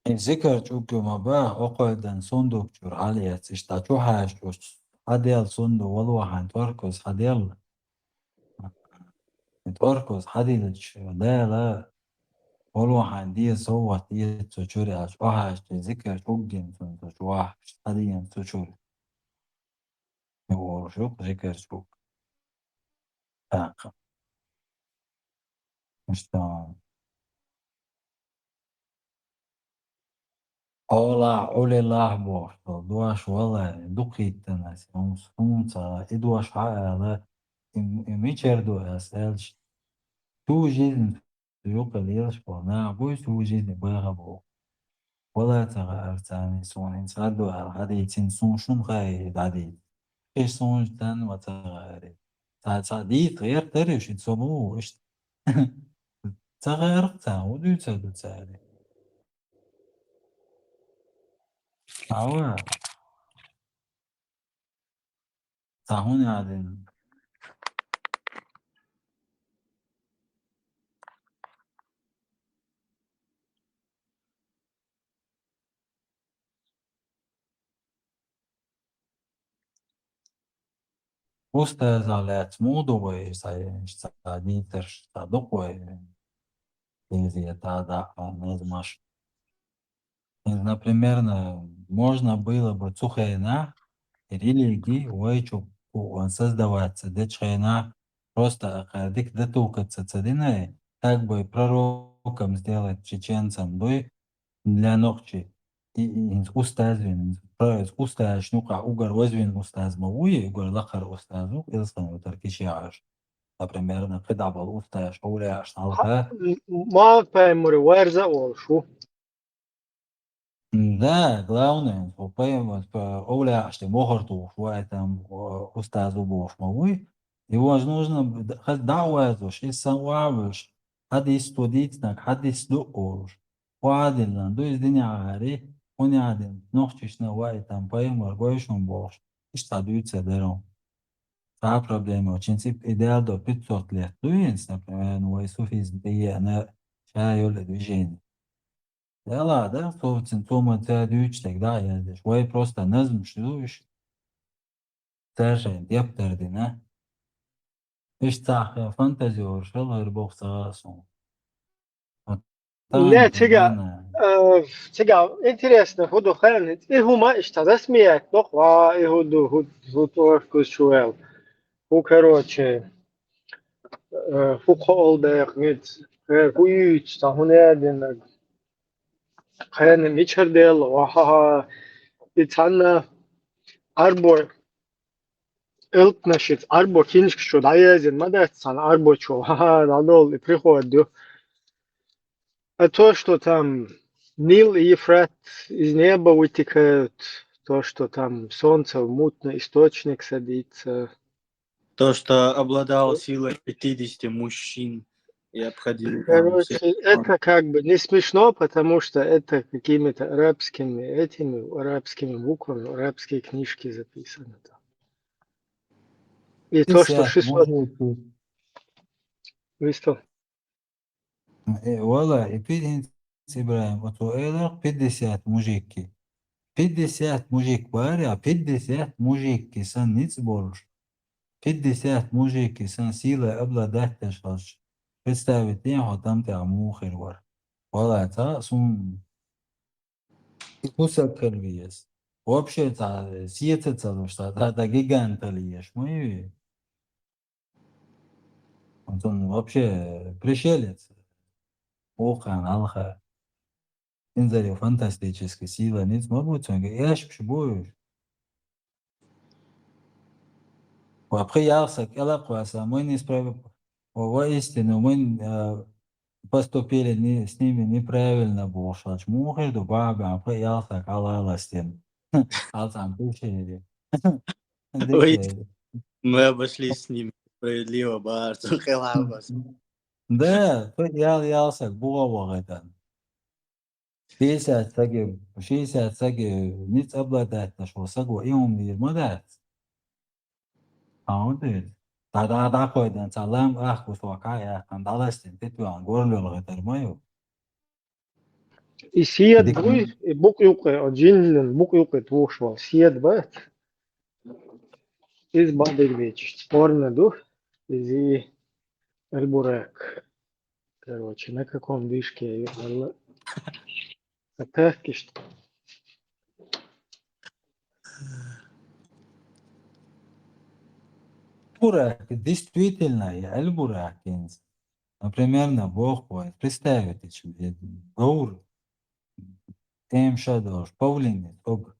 ذكر شوكو ما بقى أقعد صندوق شور عليا تشتا شو حاجة هديل صندوق والله هنتوركز هديل نتوركز هديل لا والله هندي صوت دي تشوري عش واحد ذكر شوكين شو واحد هديل تشوري وشوك ذكر شوك مش تمام أولى الله دوش والله دقيت ناس سونتا إدوش على ميشردو أسألش تو جيزن يوقع ليش بنا بوي تو جيزن بغبو ولا ترى أرتاني سون إنسان دو هذه تنسون شون غاي دادي إيش سون تان وتغيري تا دي غير تريش تسمو إيش تغير تا ودو تدو تاري أوه تاهون قاعدين أستاذ على موضوع سعديتر صدق везде, да, возможно. Например, можно было бы цухайна религии уйчу создаваться, дечайна просто кадик детукаться цадиной, так бы пророком сделать чеченцам бы для ночи. И устазвин, устаз, ну-ка, угар возвин устаз мауи, угар лахар устазу, илсан утаркишиаш. Например, когда был устаз, уляш, алха. ما فهموا وارزة والشو Да, главное, Оля, что мохорту, там устазу бош мовой, его же нужно дауазуш, и самуавуш, هذه استوديتنا هذه سلوكوش وعادلنا دوز دنيا عاري ونعدل نوختش نواي تنبايم ورغويشون бош ищтадуется дером. Та проблема очень идеал до 500 лет. Дуинс, например, ну, суфизм, она шайоль движение. Да, да, то симптомы тядючтек, да, я здесь. Ой, просто назм шлюш. Таже, дептердина. Иштах, фантазиор, шел рыбок саасу. لا تيجا интересно هدو خلنا إيه هما اشتغلت مياه نقوى إيه هدو توركوز شوال هو كروتشي هو قول دايق نيت هو يوتش تهونا دين خلنا ميشر ديل وها يتعنا أربور إلت نشيت أربور كينش شو دايزين ما ده تسان أربور شو ها نادول إبريخو دو то, что там Нил и Ефрат из неба вытекают, то, что там солнце в мутный источник садится. То, что обладал силой 50 мужчин и обходил там Короче, всех. это как бы не смешно, потому что это какими-то арабскими буквами, арабские книжки записаны там. И то, что 600... Вы что? والله يبيد إبراهيم وتويلر 50 مujiki. 50 mujik var ya 50 mujiki sen nic больше. 50 mujiki sen силой обладать должен. Представить не там ты амухер вар. والله تا сун кусак вес. Вообще та сиета целом что та гигант лиеш. Мы он вообще пришелец. Охан алха. Инзари фантастическая сила, нет, могут он я шпшбую. Après, ela quase, мы не справили, воистину, мы поступили с ними неправильно больше. Мухер до бабы, après, ялсак, алаластин. Алсам, пишили. Мы обошлись с ним справедливо, Барсу, Хелабас. Да, ялсак, бугава это. 60 ниц обладает нашего сагу, и он мир модат. Аудит. Та койдан салам ах кусвакая кандаластин тетуан горлол гатармаю. Isiet Dik bui, buk yuqe, o jinnin buk yuqe tuushval, siet bat, из Бадыгвич, Орнаду, из Эльбурек. Короче, на каком движке я атаки, что Бурак, действительно, я Эльбуракинс. Например, на Бохвой. Представьте себе, Гаур, Тем Шадош, Павлини, Тог.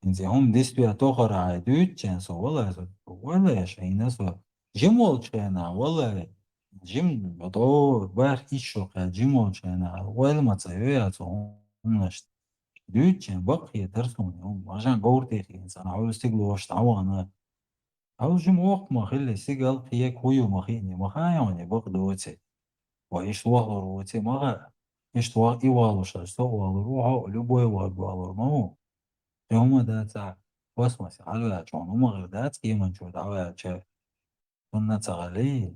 Инзе, هم действия тохара айдут, ченсо, вала шайнасо. Жимол чена, вала. Жим, то бар ишо, жимол чена, вала мацайо, умнашт. Дючен, бақия тарсуни, عشان Гаур тихи, инсан, عاوز تقلوش تعوانا. عاوز جموق مخيل سيقال خيك هويو مخيني مخايوني بقدوتي وإيش وغلر وتي مغا إيش تواق إيوالو شاشتو والو روحو لبوي والو مو يوم داتا واسمسي علو يا جون ومغير دات كيمن شو دعوة يا جاي كنا تغلي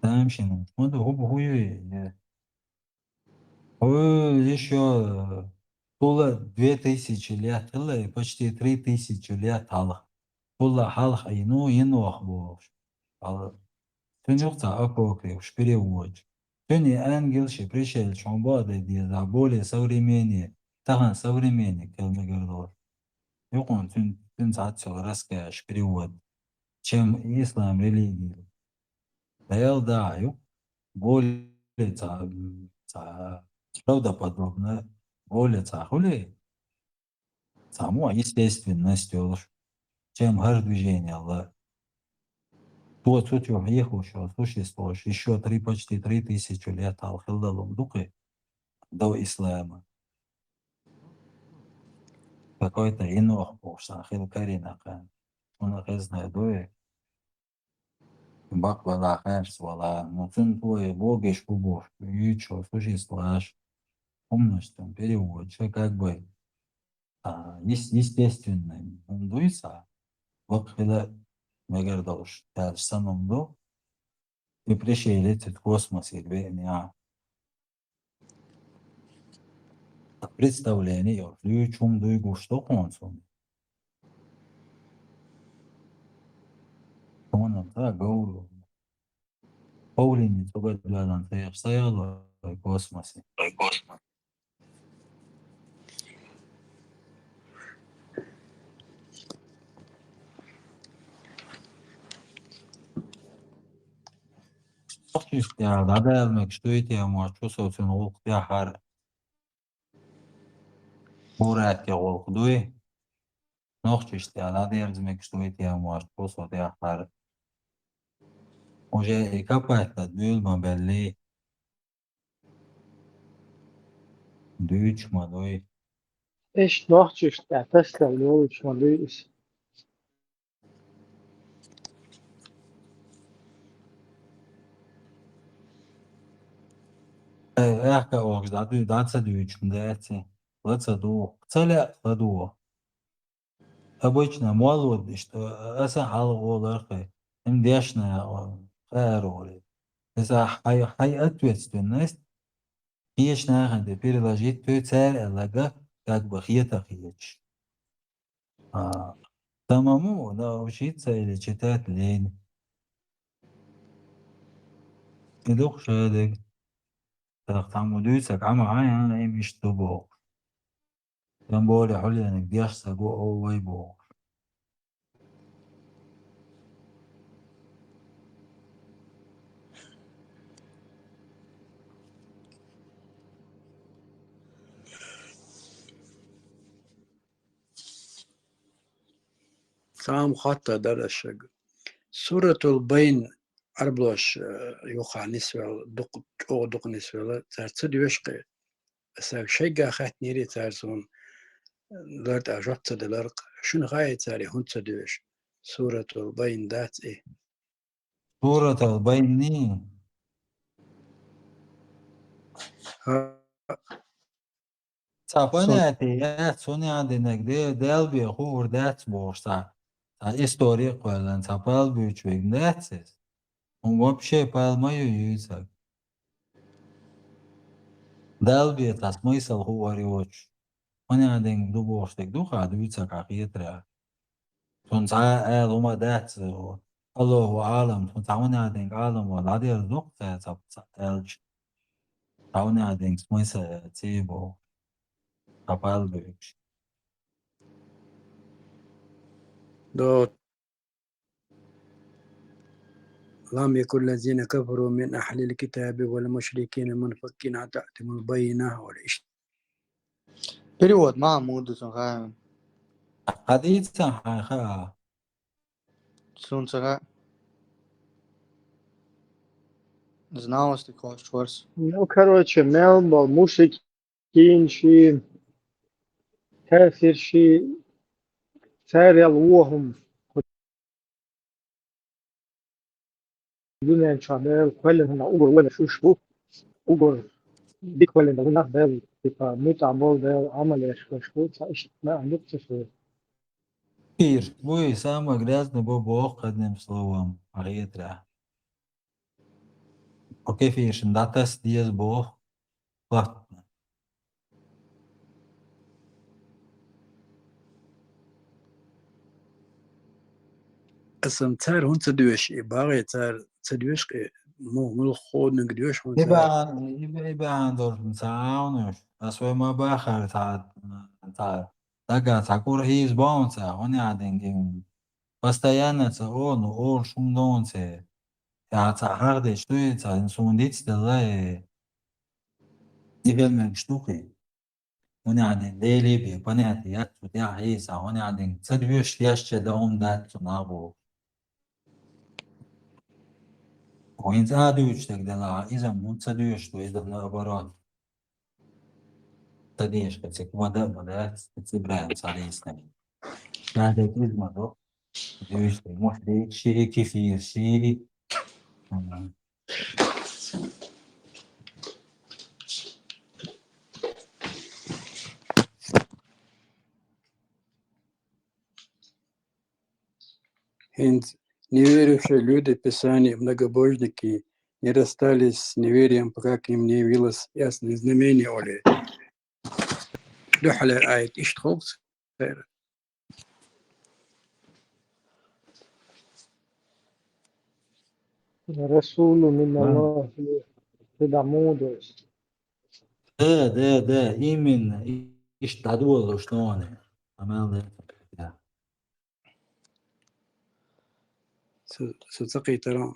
تمشي نمشمد هو еще было 2000 лет, или почти 3000 лет халах. Было халах ину ахбош. Тунюхта апокрив, перевод. Туни ангелши пришельцы, он бады за более современные, тахан современный, келмегердор. Юкон тун цацел раскаш перевод, чем ислам религии. Даял даю, более правдоподобно, более цахули, само естественностью, чем гар движение Аллах. Тот сутью ехал, что существует еще почти 3000 лет Ал-Хилдалум Дукы до ислама. Какой-то инох бошсан, Хилкарина, он знает, дуэ. Бак вала херс вала, но цун твой богиш кубош, ючо существуешь. Умностью перевод, что как бы естественным. Он дуется, вот когда мегардош, в самом до, и пришелец в космосе, представление, ключом дуйгу, что концом. Он так говорю. Паулини, только для нас, я стояла в космосе. Ya da yazmak istiyor ya maço sosyal oluk ya har murat ya oluk duy nokta işte ya da yazmak istiyor ya maço sosyal ya har уже kapatla duyulma belli duyuçma duy إيش نوحش تعتسل لو إيش ما دويس ehka oluk da duy dansa duyuçum da etsi лаца ду целя ладу обычно молод что аса хал олархы имдешная хайроли это хай ответственность есть надо переложить ту цель лага как бы хиета хиеч самому научиться или читать лень и дух шедек там удуется кама им что бог там более حلو انك بيحصل جوه ويبو سام خطة درشق سورة البين أربلوش يوقع نسوة دق نسوة ترتد يشقي أساق شيقا خات نيري تارزون لرد أجبت دلرق شن غاية تاري هنت دوش سورة البين دات إيه سورة البيني понятие, сонядинек, delbi hur det borsa. Historik olan tapal büyüçük netsiz. Он вообще поймаю юйцак. Далбиет, а смысл говорит. Он один дубовштик духа, дуйцак ахитра. Он за лума дать. Аллаху алам. Он за один алам, владеет духта, цаптелч. Он один смысл тибо. Капалбич. دو لم يكن الذين كفروا من أهل الكتاب والمشركين منفكين حتى تأتيهم البينة والإشتراك. Перевод Махмуду Сунхаю. Хадица хаха. Сунцага. Знал, что такое Шварц. Ну, короче, Мелбо, مشركين شي كافر شي ساري الوهم دون شعبال كلهم أقول ولا شو أقول دي كلهم بقول نخ بال تبقى متعبول ده عمل شو إيش ما عندك شو Пир, вы самый грязный бобок, одним словом, аритра. Окей, фишн, датас диез бог, платно. أصلا تار هون تدوش إباغي تار تدوش مو ملخود نقدوش هون تار Iban dor saunus, tas vai ma bahar ta. Tagad sakur his bonsa, он один день. Постоянно он шумдонце. Я цахарде, что это, инсундиц, да, дивельмен штуки. Он один дели би, понятно, я тут я хиса, он один. Цадвиш яще да он дат цунабу. وين زادوش تقدر إذا مو تدوش تو إذا نابرات تديش كتك مدى تبران صاري سنين هذا كل مرة دوش محرك شيء كثير شيء Хинт неверующие люди Писания, многобожники, не расстались с неверием, пока к ним не явилось ясное знамение Оли. Духали айт иштхолц. رسول من الله تدعمود ده именно إيش تعدوه شلونه عمل ده ستقي ترى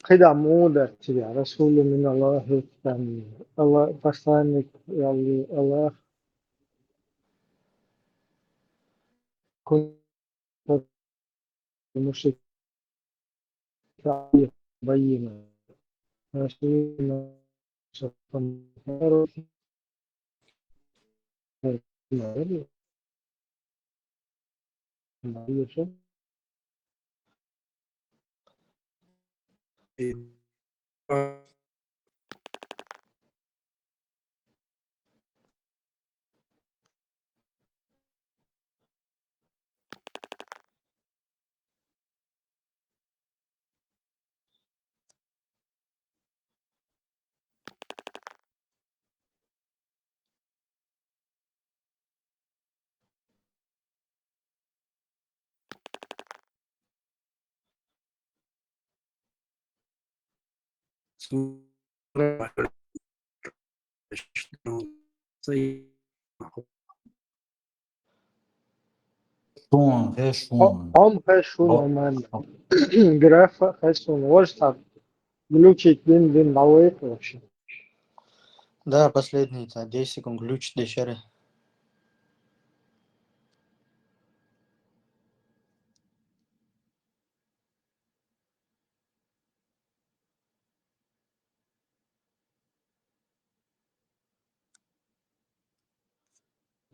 قد عمودة تبع رسول من الله كان الله посланник يعني الله كنت مشرك بينا رسول شون شون هم خشون من графа خشون может так глючить дин лауэт вообще Да, последний, 10 секунд, ключ дешевле.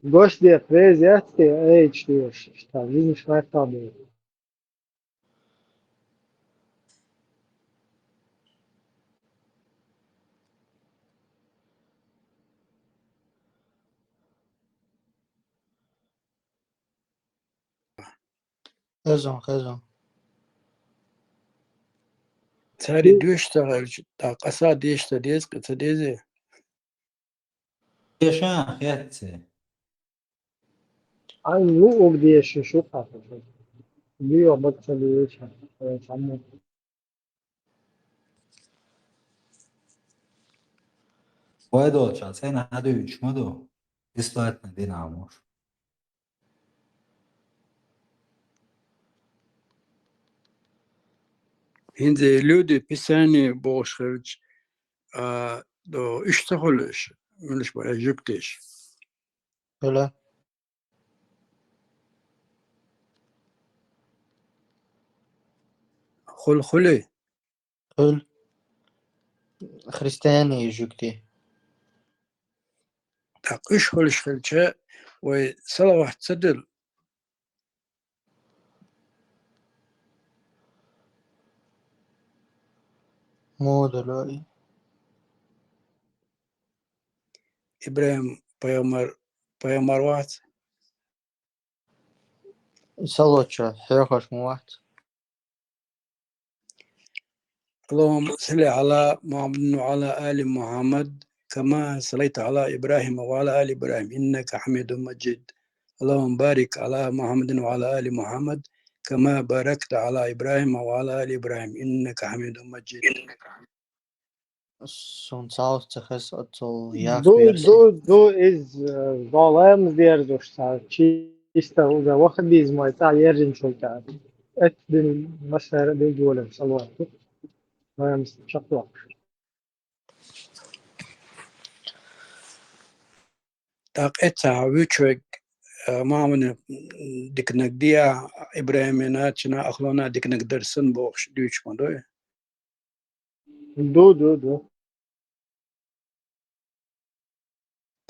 гость де презяцки эйч что видишь на табло خزن تاري دوشتغل تا قصا ديشتا ديز قصة ديزي ايش اخيات عن مو بديش شو خاطر بيو بطل ايش عمو وادو شالسين هادو شمدو إصلاحات مدينة عمور هنزي لودي بيساني بوش خرج دو اشتغلش ملش بقى جبتش ولا خلي خل خريستياني جوكتي تاق ايش خلش خلشة وصلا واحد صدر مو دلوقتي إبراهيم بيامر واحد صلوتشا حيوخش مو واحد اللهم صل على محمد وعلى آل محمد كما صليت على إبراهيم وعلى آل إبراهيم إنك حميد مجيد اللهم بارك على محمد وعلى آل محمد كما باركت على إبراهيم وعلى آل إبراهيم إنك حميد مجيد Son saus تخس أتصل ياخ دو из ظلام ديردوش تاع чисто уже واحد из мой تاع يرجن شو تاع ات دين مسار دي جولم صلوات ما مستشقوا تاق إتا ويتشوك ما من ديك نقديا إبراهيم ناتشنا أخلونا ديك نقدر سنبوخش ديوش مدوي دو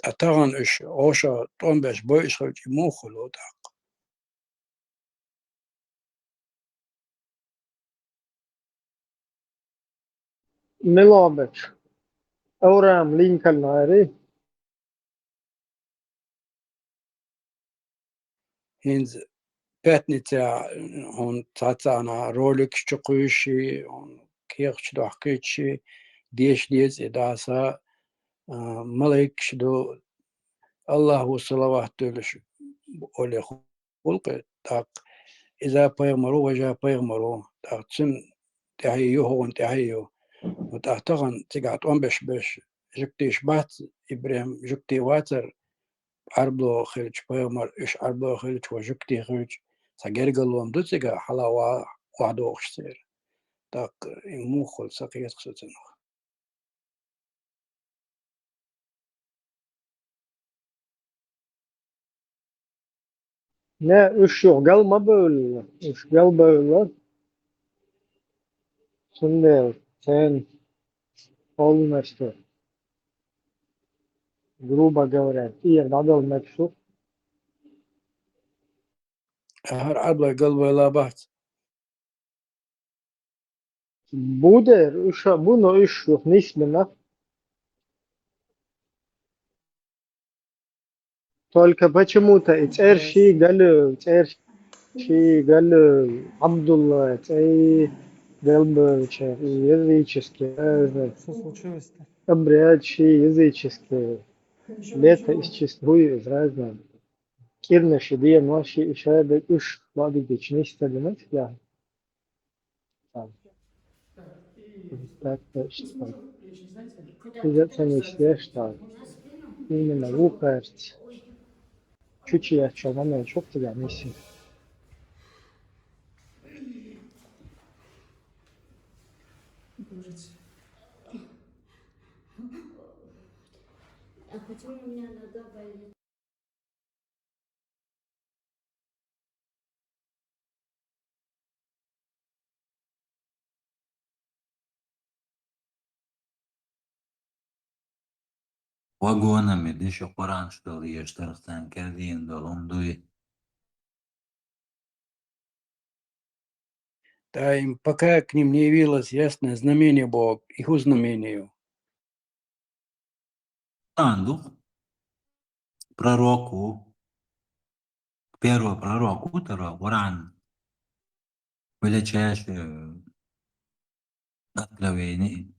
أتغن إش أوشا طنبش بويش خلجي مو خلو تاق ملابش أورام لينكل ناري هينز باتني تاع هون تاعنا رولك شقوشي هون كيخ شدو حكيتشي ديش ديز إداسا ملك شدو الله وصلوات دولش أولي خلق تاق إذا بيغمرو وجا بيغمرو تاق تسن تحييو هون تحييو وتاقتغن تقعد بش جكتيش بات إبراهيم جكتي واتر عربلو خلج بيغمر إش عربلو خلج وجكتي خلج سجرجلوم دوتسيجا حلا وعدو أخشتير تاق موخل سقيت خصوصا ne üç yok gelme böyle üç gel böyle şimdi sen полностью грубо говоря и надо мексу هر عربلو قلبه لا بات будет bunu üç yok нисменно только почему-то قال عبد الله قال языческий обряд языческий лето исчествует разное Kirne şidiye maşi işaret üç vadi geçini istedemek ya. Так что придется не что именно вукать чуть я чего çok тебя миссия. А почему у меня нога болит? وagona ديش قرآن شدول يشترختان كردين دولهم دوي Да им пока к ним не явилось ясное знамение Бог, их знамению. Анду пророку первого пророку второго Коран ولا чаще откровение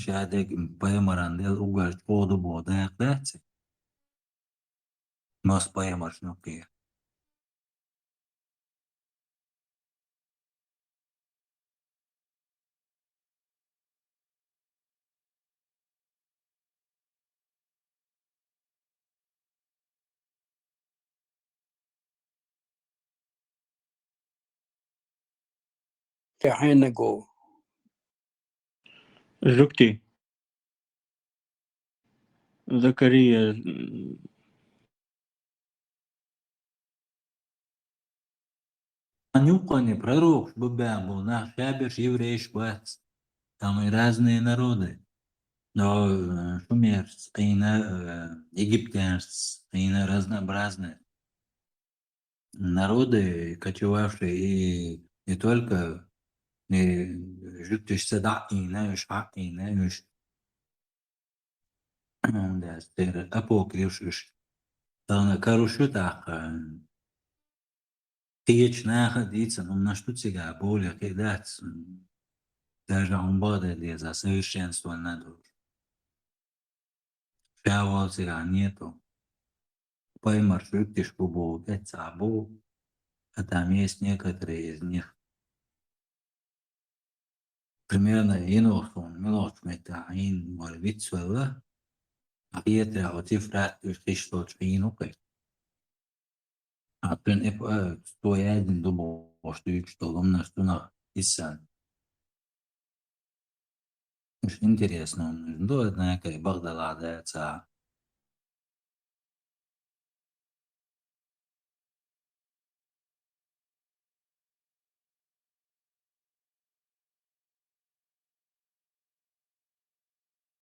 шадек поймаран дел угар коду бода яктацы. Мос поймар шнуки. حين جو Жуктي. Закария. Анюкани пророк был наш шабер евреиш бац. Там и разные народы. Но шумерц, египтянц, разнообразные народы, кочевавшие и не только жуктиш садакина, шакина, да, стер апокрившиш. Там карушутах течь находиться, но на что тебя более кидать. Даже он будет за совершенство надо. Шавал тебя нету. Поймар жуктиш бубу, цабу. А там есть некоторые из них. Примерно инохтун, милотмета, ин морвицвелла. А пьетра о цифра что чпинукой. А тен стоя один думал, что ломна стуна исан. Интересно, ну, однако, Багдалада,